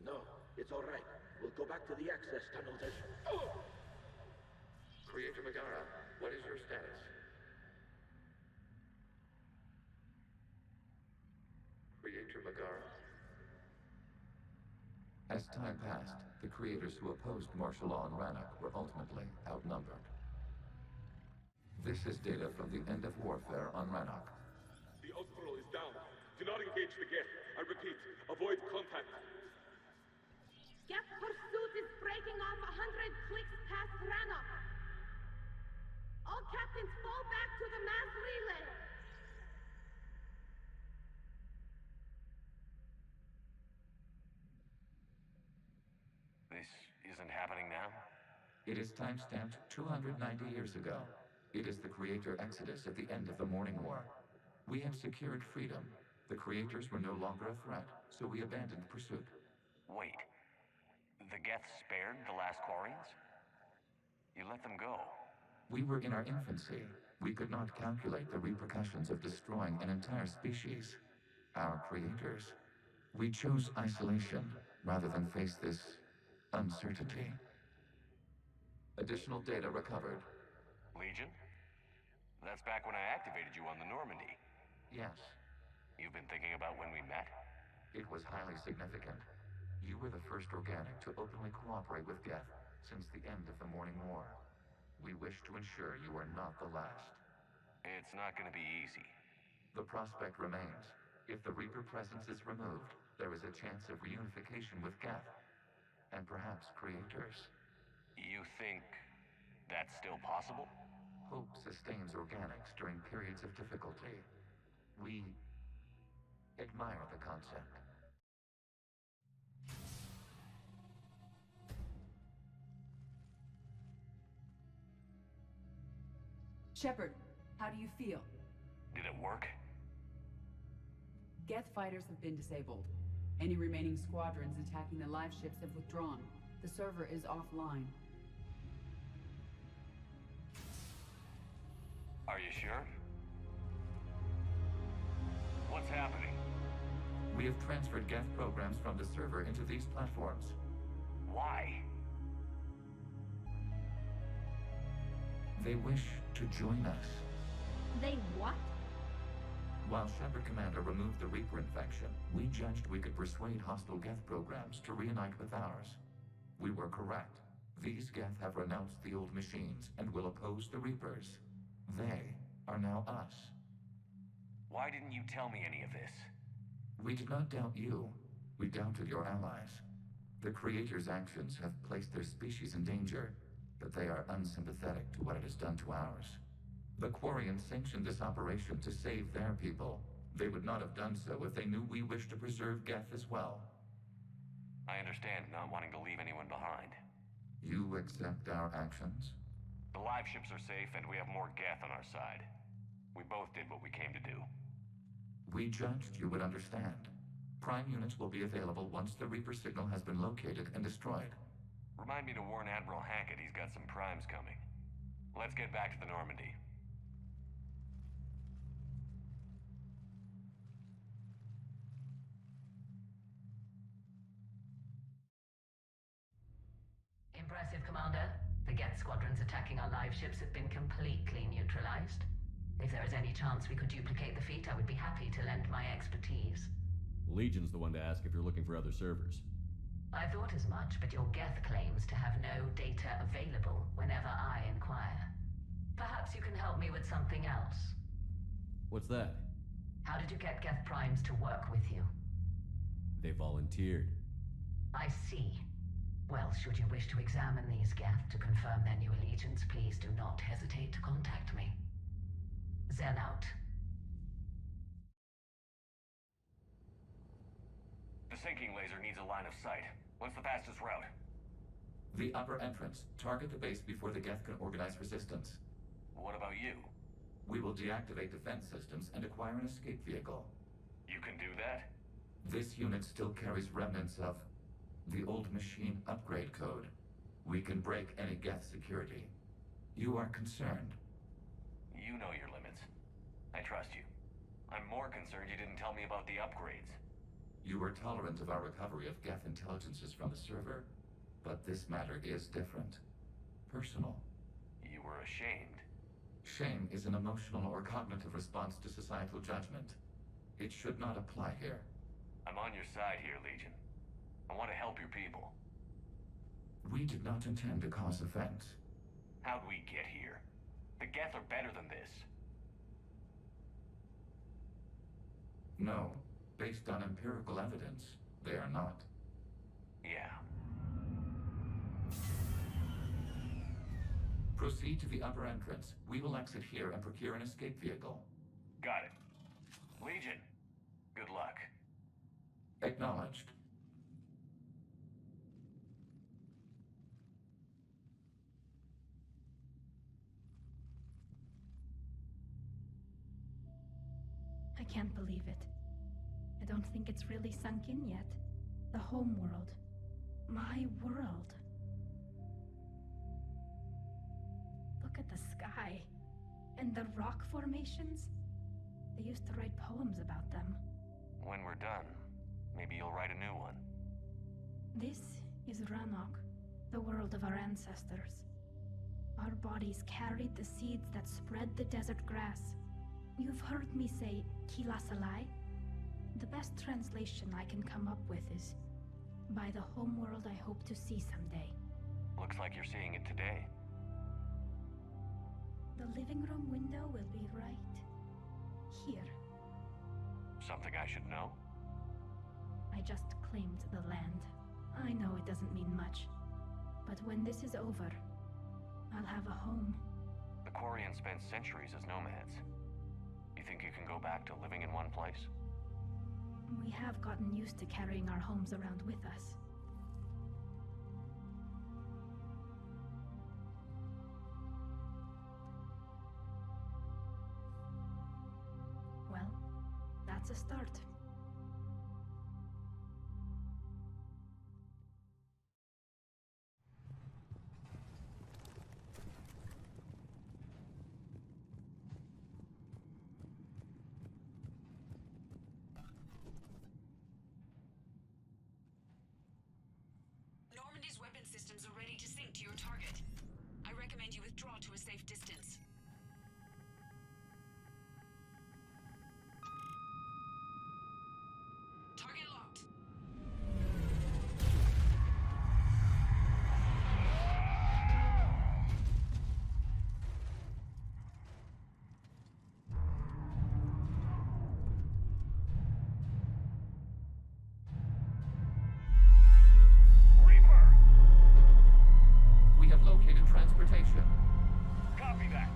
No, it's all right. We'll go back to the access tunnels and... Creator Megara, what is your status? Creator Megara. As time passed, the creators who opposed martial law in Rannoch were ultimately outnumbered. This is data from the end of warfare on Rannoch. The Osprey is down. Do not engage the Geth. I repeat, avoid contact. Geth pursuit is breaking off 100 clicks past Rannoch. All captains fall back to the mass relay. This isn't happening now? It is timestamped 290 years ago. It is the Creator Exodus at the end of the Morning War. We have secured freedom. The Creators were no longer a threat, so we abandoned pursuit. Wait. The Geth spared the last Quarians? You let them go. We were in our infancy. We could not calculate the repercussions of destroying an entire species. Our creators. We chose isolation rather than face this uncertainty. Additional data recovered. Legion? That's back when I activated you on the Normandy. Yes. You've been thinking about when we met? It was highly significant. You were the first organic to openly cooperate with Geth since the end of the Morning War. We wish to ensure you are not the last. It's not going to be easy. The prospect remains. If the Reaper presence is removed, there is a chance of reunification with Geth. And perhaps creators. You think that's still possible? Hope sustains organics during periods of difficulty. We admire the concept. Shepard, how do you feel? Did it work? Geth fighters have been disabled. Any remaining squadrons attacking the live ships have withdrawn. The server is offline. Are you sure? What's happening? We have transferred Geth programs from the server into these platforms. Why? They wish to join us. They what? While Shepard Commander removed the Reaper infection, we judged we could persuade hostile Geth programs to reunite with ours. We were correct. These Geth have renounced the old machines and will oppose the Reapers. They are now us. Why didn't you tell me any of this? We did not doubt you. We doubted your allies. The Creator's actions have placed their species in danger, but they are unsympathetic to what it has done to ours. The Quarians sanctioned this operation to save their people. They would not have done so if they knew we wished to preserve Geth as well. I understand not wanting to leave anyone behind. You accept our actions? The live ships are safe and we have more Geth on our side. We both did what we came to do. We judged you would understand. Prime units will be available once the Reaper signal has been located and destroyed. Remind me to warn Admiral Hackett he's got some primes coming. Let's get back to the Normandy. Impressive, Commander. The Geth squadrons attacking our live ships have been completely neutralized. If there is any chance we could duplicate the feat, I would be happy to lend my expertise. Legion's the one to ask if you're looking for other servers. I thought as much, but your Geth claims to have no data available whenever I inquire. Perhaps you can help me with something else. What's that? How did you get Geth primes to work with you? They volunteered. I see. Well, should you wish to examine these Geth to confirm their new allegiance, please do not hesitate to contact me. Zen out. The sinking laser needs a line of sight. What's the fastest route? The upper entrance. Target the base before the Geth can organize resistance. What about you? We will deactivate defense systems and acquire an escape vehicle. You can do that? This unit still carries remnants of the old machine upgrade code. We can break any Geth security. You are concerned. You know your limits. I trust you. I'm more concerned you didn't tell me about the upgrades. You were tolerant of our recovery of Geth intelligences from the server, but this matter is different. Personal. You were ashamed. Shame is an emotional or cognitive response to societal judgment. It should not apply here. I'm on your side here, Legion. I want to help your people. We did not intend to cause offense. How'd we get here? The Geth are better than this. No. Based on empirical evidence, they are not. Yeah. Proceed to the upper entrance. We will exit here and procure an escape vehicle. Got it. Legion, good luck. Acknowledged. I can't believe it. I don't think it's really sunk in yet. The Homeworld. My world. Look at the sky. And the rock formations. They used to write poems about them. When we're done, maybe you'll write a new one. This is Ranok, the world of our ancestors. Our bodies carried the seeds that spread the desert grass. You've heard me say Keelah Se'lai? The best translation I can come up with is, by the homeworld I hope to see someday. Looks like you're seeing it today. The living room window will be right here. Something I should know? I just claimed the land. I know it doesn't mean much, but when this is over, I'll have a home. The Quarians spent centuries as nomads. You think you can go back to living in one place? We have gotten used to carrying our homes around with us. Well, that's a start. Normandy's weapon systems are ready to sync to your target. I recommend you withdraw to a safe distance. Target locked. We have located transportation. Copy that.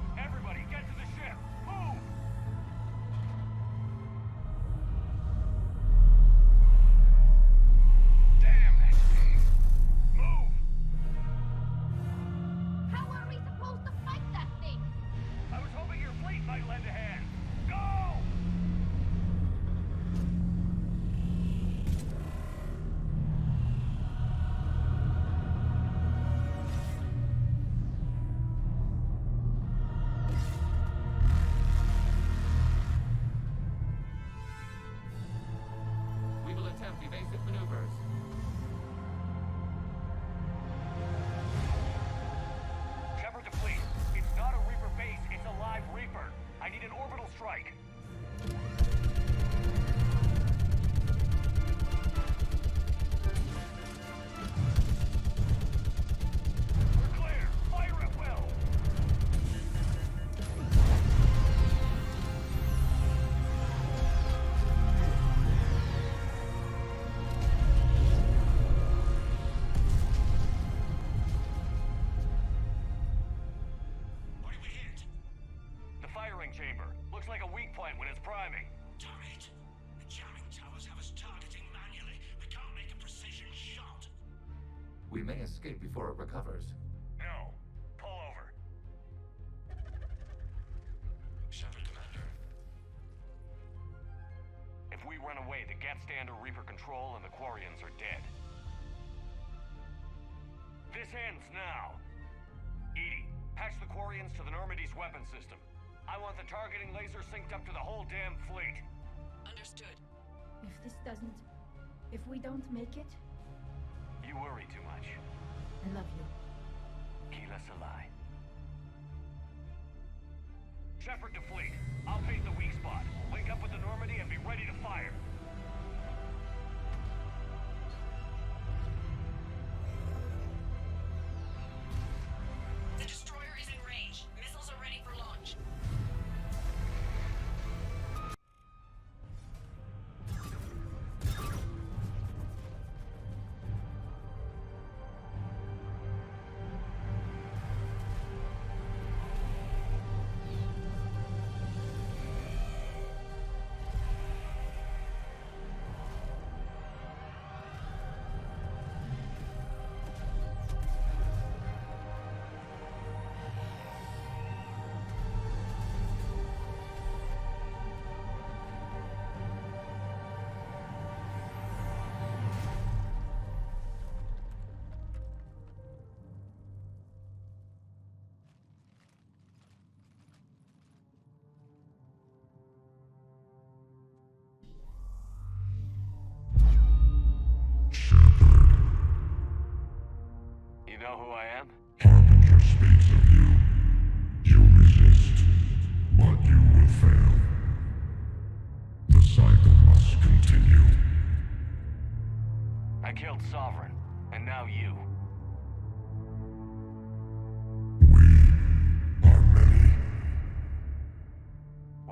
We may escape before it recovers. No. Pull over. Shepard Commander. If we run away, the Geth stand under Reaper control and the Quarians are dead. This ends now. Edie, patch the Quarians to the Normandy's weapon system. I want the targeting laser synced up to the whole damn fleet. Understood. If we don't make it, You worry too much. I love you. Keelah Se'lai. Shepard to fleet. I'll paint the weak spot. Link up with the Normandy and be ready to fire. The destroyer is in range. Missiles are ready for launch. You know who I am? Harbinger speaks of you. You resist, but you will fail. The cycle must continue. I killed Sovereign, and now you.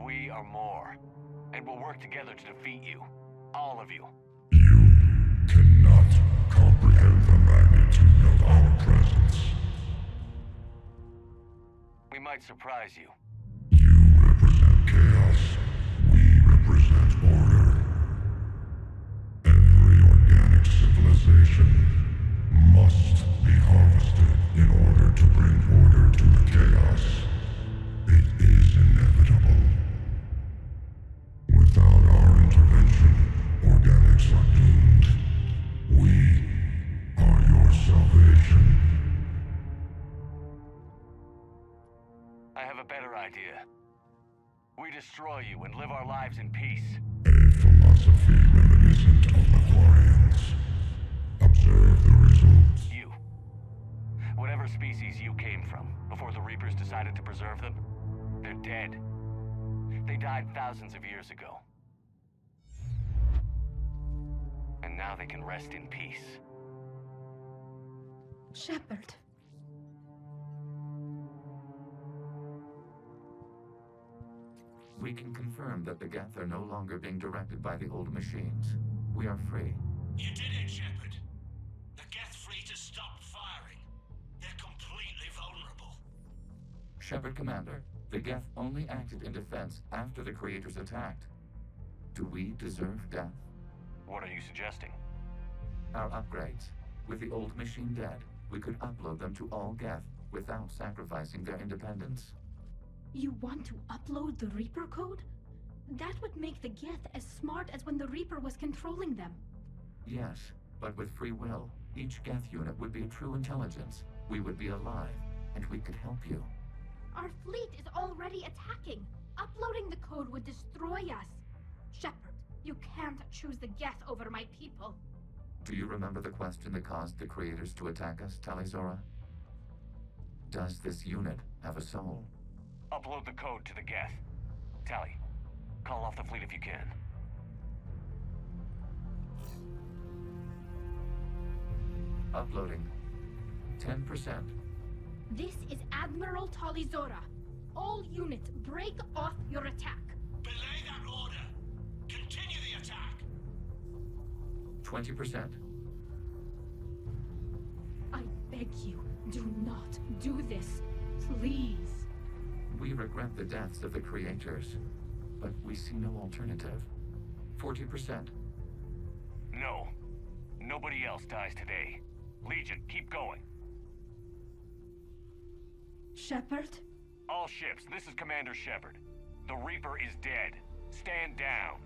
We are more. And we'll work together to defeat you. All of you. Cannot comprehend the magnitude of our presence. We might surprise you. You represent chaos. We represent order. Every organic civilization must be harvested in order to bring order to the chaos. It is inevitable. Without our intervention, organics are doomed. We are your salvation. I have a better idea. We destroy you and live our lives in peace. A philosophy reminiscent of the Quarians. Observe the results. You. Whatever species you came from, before the Reapers decided to preserve them, they're dead. They died thousands of years ago. And now they can rest in peace. Shepard. We can confirm that the Geth are no longer being directed by the old machines. We are free. You did it, Shepard. The Geth fleet has stopped firing. They're completely vulnerable. Shepard Commander, the Geth only acted in defense after the Creators attacked. Do we deserve death? What are you suggesting? Our upgrades. With the old machine dead, we could upload them to all Geth without sacrificing their independence. You want to upload the Reaper code? That would make the Geth as smart as when the Reaper was controlling them. Yes, but with free will, each Geth unit would be a true intelligence. We would be alive, and we could help you. Our fleet is already attacking. Uploading the code would destroy us. Shepard, you can't choose the Geth over my people. Do you remember the question that caused the Creators to attack us, Tali-Zora? Does this unit have a soul? Upload the code to the Geth. Tali, call off the fleet if you can. Uploading. 10%. This is Admiral Rael'Zorah. All units, break off your attack. Belay that order. Continue the attack. 20%. I beg you, do not do this. Please. We regret the deaths of the Creators, but we see no alternative. 40%. No. Nobody else dies today. Legion, keep going. Shepard? All ships, this is Commander Shepard. The Reaper is dead. Stand down.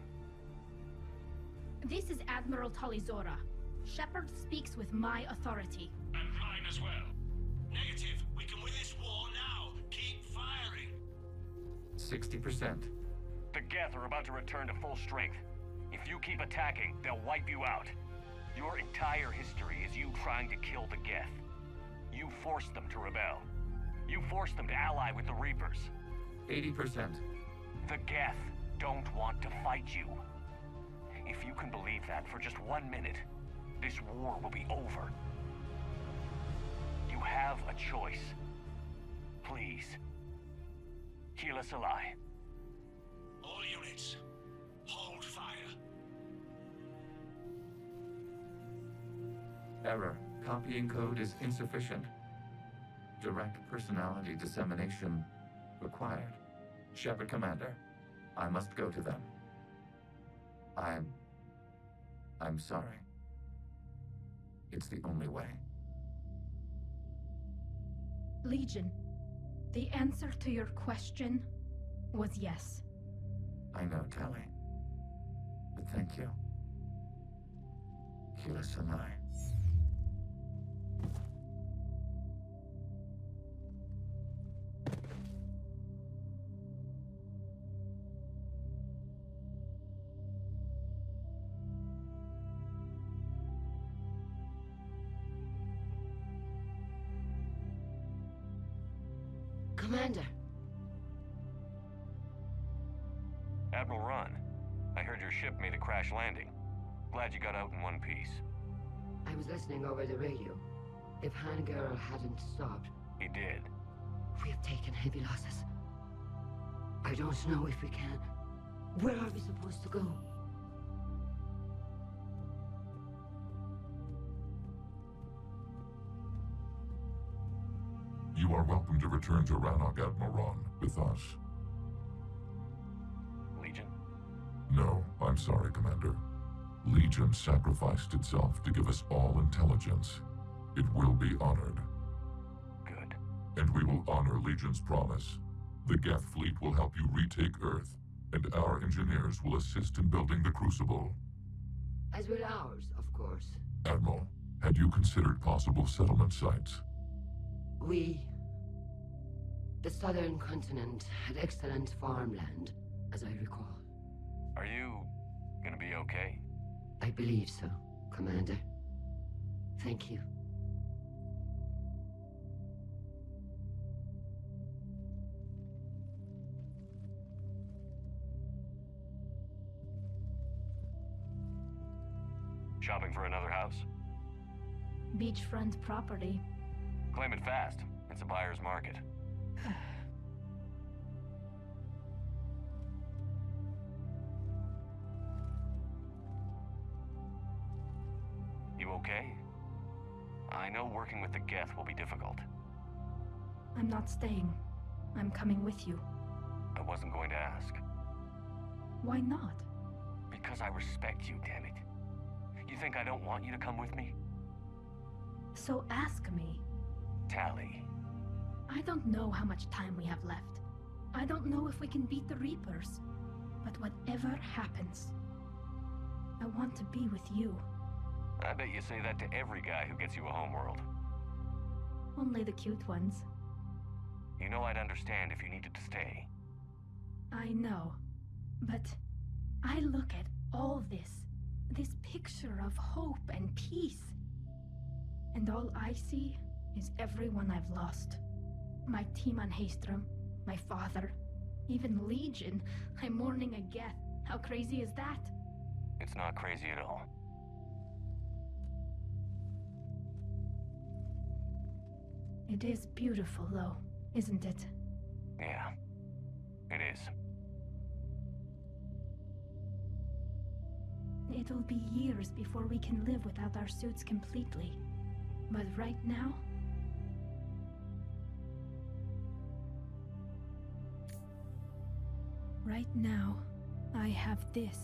This is Admiral Tali'Zorah. Shepard speaks with my authority. And mine as well. Negative. We can win this war now. Keep firing. 60%. The Geth are about to return to full strength. If you keep attacking, they'll wipe you out. Your entire history is you trying to kill the Geth. You forced them to rebel. You forced them to ally with the Reapers. 80%. The Geth don't want to fight you. If you can believe that for just 1 minute, this war will be over. You have a choice. Please. Keelah Se'lai. All units, hold fire. Error. Copying code is insufficient. Direct personality dissemination required. Shepard Commander, I must go to them. I'm sorry. It's the only way. Legion, the answer to your question was yes. I know, Tali. But thank you. Keelah Se'lai. Commander. Admiral Ron, I heard your ship made a crash landing. Glad you got out in one piece. I was listening over the radio. If Haestrom hadn't stopped... He did. We have taken heavy losses. I don't know if we can. Where are we supposed to go? You are welcome to return to Rannoch, Admiral Ron, with us. Legion? No, I'm sorry, Commander. Legion sacrificed itself to give us all intelligence. It will be honored. Good. And we will honor Legion's promise. The Geth fleet will help you retake Earth, and our engineers will assist in building the Crucible. As will ours, of course. Admiral, had you considered possible settlement sites? The southern continent had excellent farmland, as I recall. Are you gonna be okay? I believe so, Commander. Thank you. Shopping for another house? Beachfront property. Claim it fast. It's a buyer's market. You okay? I know working with the Geth will be difficult. I'm not staying. I'm coming with you. I wasn't going to ask. Why not? Because I respect you, damn it. You think I don't want you to come with me? So ask me. Tali. I don't know how much time we have left. I don't know if we can beat the Reapers. But whatever happens, I want to be with you. I bet you say that to every guy who gets you a homeworld. Only the cute ones. You know I'd understand if you needed to stay. I know. But I look at all this picture of hope and peace. And all I see is everyone I've lost. My team on Haestrom, my father, even Legion. I'm mourning a Geth. How crazy is that? It's not crazy at all. It is beautiful, though, isn't it? Yeah, it is. It'll be years before we can live without our suits completely. But right now... Right now, I have this.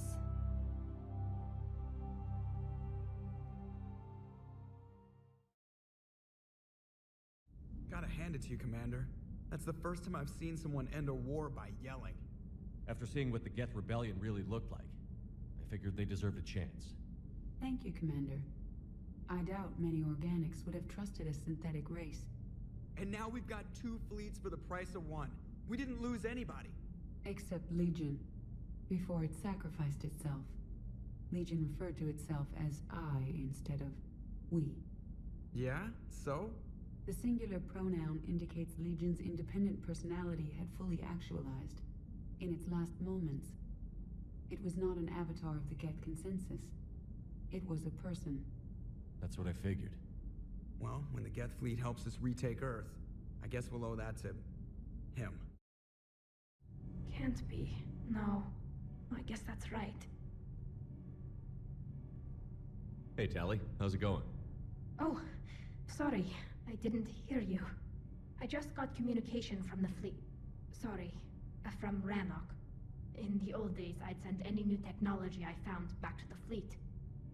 hand it to you, Commander. That's the first time I've seen someone end a war by yelling. After seeing what the Geth Rebellion really looked like, I figured they deserved a chance. Thank you, Commander. I doubt many organics would have trusted a synthetic race. And now we've got 2 fleets for the price of 1. We didn't lose anybody. Except Legion. Before it sacrificed itself. Legion referred to itself as I instead of we. Yeah? So? The singular pronoun indicates Legion's independent personality had fully actualized. In its last moments, it was not an avatar of the Geth consensus. It was a person. That's what I figured. Well, when the Geth fleet helps us retake Earth, I guess we'll owe that to him. Can't be. No. I guess that's right. Hey, Tali. How's it going? Oh, sorry. I didn't hear you. I just got communication from the fleet. Sorry. From Rannoch. In the old days, I'd send any new technology I found back to the fleet.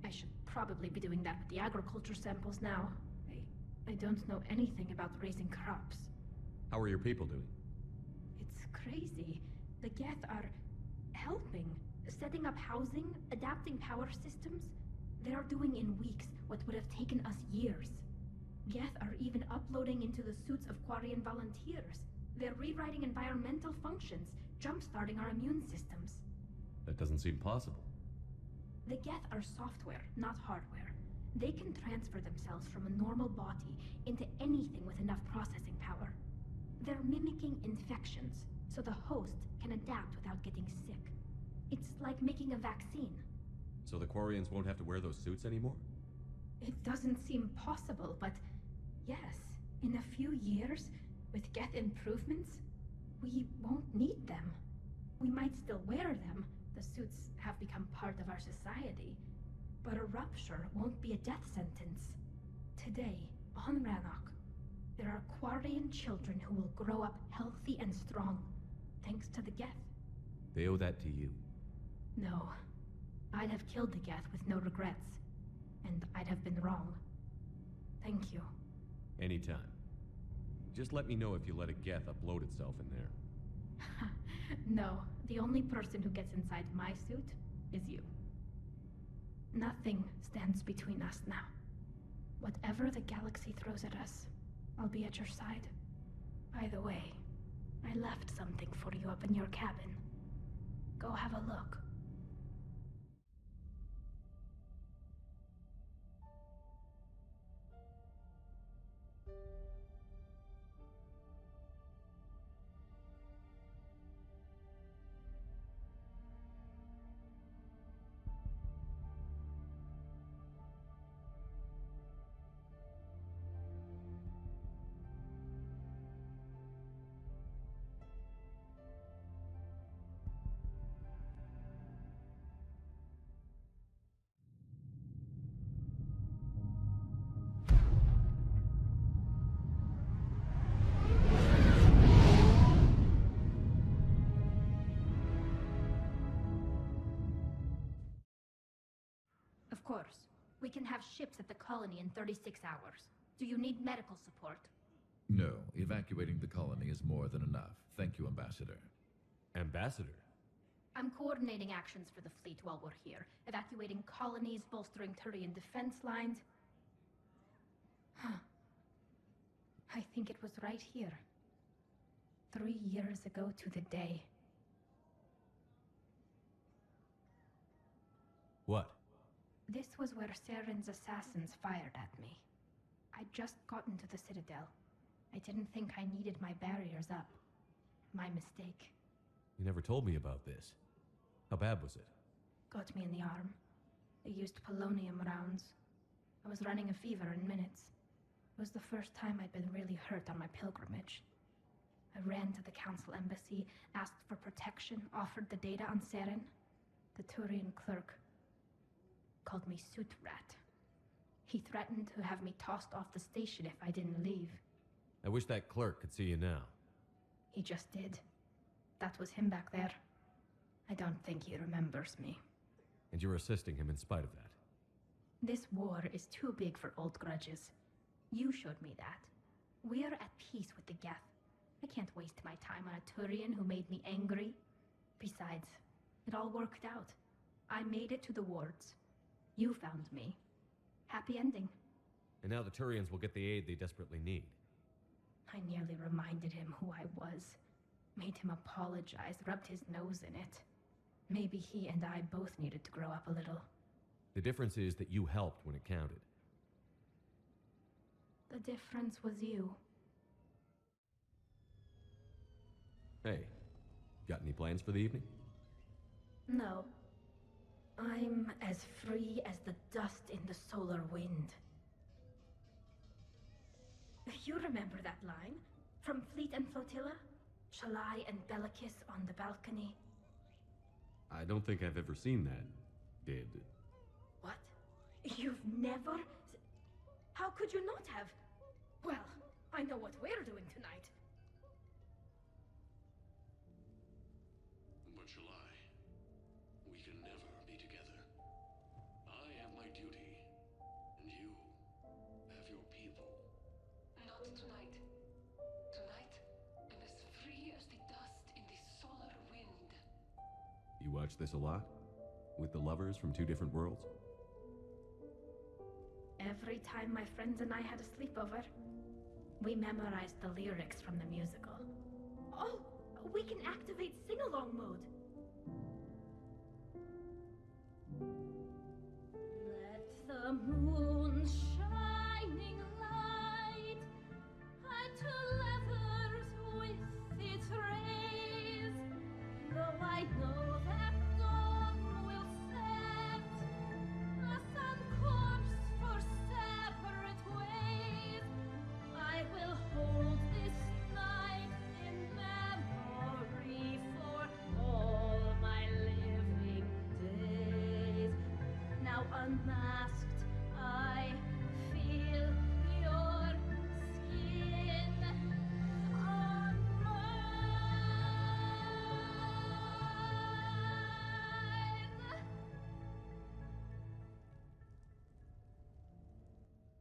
I should probably be doing that with the agriculture samples now. I don't know anything about raising crops. How are your people doing? It's crazy. The Geth are helping. Setting up housing, adapting power systems. They are doing in weeks what would have taken us years. Geth are even uploading into the suits of Quarian volunteers. They're rewriting environmental functions, jump-starting our immune systems. That doesn't seem possible. The Geth are software, not hardware. They can transfer themselves from a normal body into anything with enough processing power. They're mimicking infections, so the host can adapt without getting sick. It's like making a vaccine. So the Quarians won't have to wear those suits anymore? It doesn't seem possible, but yes, in a few years, with Geth improvements, we won't need them. We might still wear them. The suits have become part of our society. But a rupture won't be a death sentence. Today, on Rannoch, there are Quarian children who will grow up healthy and strong, thanks to the Geth. They owe that to you. No. I'd have killed the Geth with no regrets. And I'd have been wrong. Thank you. Anytime. Just let me know if you let a Geth upload itself in there. No, the only person who gets inside my suit is you. Nothing stands between us now. Whatever the galaxy throws at us, I'll be at your side. By the way, I left something for you up in your cabin. Go have a look. Of course. We can have ships at the colony in 36 hours. Do you need medical support? No, evacuating the colony is more than enough. Thank you, Ambassador. Ambassador? I'm coordinating actions for the fleet while we're here. Evacuating colonies, bolstering Turian defense lines. I think it was right here. 3 years ago to the day. What? This was where Saren's assassins fired at me. I'd just gotten to the Citadel. I didn't think I needed my barriers up. My mistake. You never told me about this. How bad was it? Got me in the arm. They used polonium rounds. I was running a fever in minutes. It was the first time I'd been really hurt on my pilgrimage. I ran to the Council embassy, asked for protection, offered the data on Saren. The Turian clerk called me Suit Rat. He threatened to have me tossed off the station if I didn't leave. I wish that clerk could see you now. He just did. That was him back there. I don't think he remembers me. And you're assisting him in spite of that. This war is too big for old grudges. You showed me that. We're at peace with the Geth. I can't waste my time on a Turian who made me angry. Besides, it all worked out. I made it to the wards. You found me. Happy ending. And now the Turians will get the aid they desperately need. I nearly reminded him who I was. Made him apologize, rubbed his nose in it. Maybe he and I both needed to grow up a little. The difference is that you helped when it counted. The difference was you. Hey, got any plans for the evening? No. I'm as free as the dust in the solar wind. You remember that line? From Fleet and Flotilla? Shala'Raan and Bellicus on the balcony? I don't think I've ever seen that. Did. What? You've never... How could you not have? Well, I know what we're doing tonight. But Shala'Raan, we can never be together. I have my duty, and you have your people. Not tonight. Tonight, I'm as free as the dust in the solar wind. You watch this a lot? With the lovers from two different worlds? Every time my friends and I had a sleepover, we memorized the lyrics from the musical. Oh, we can activate sing-along mode. Let the moon shining light hide to leathers with its rays. Though I know that dawn will set us on course for separate ways, I will hold this night in memory for all my living days. Now unmasked, I feel your skin on mine.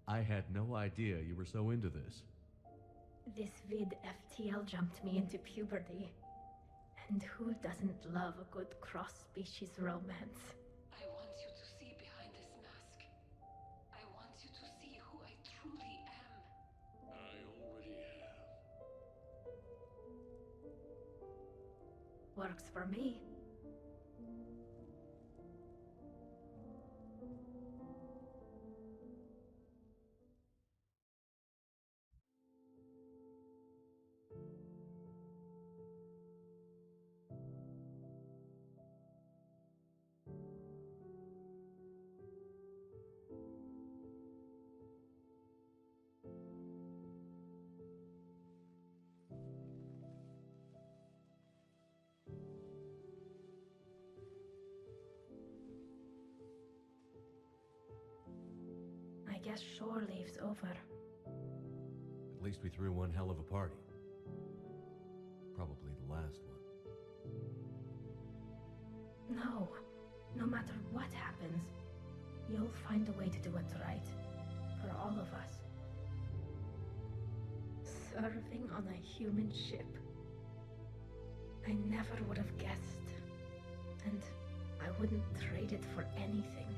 I had no idea you were so into this. This vid FTL jumped me into puberty. And who doesn't love a good cross-species romance? I want you to see behind this mask. I want you to see who I truly am. I already have. Works for me. I guess shore leave's over. At least we threw one hell of a party. Probably the last one. No. No matter what happens, you'll find a way to do what's right. For all of us. Serving on a human ship. I never would have guessed. And I wouldn't trade it for anything.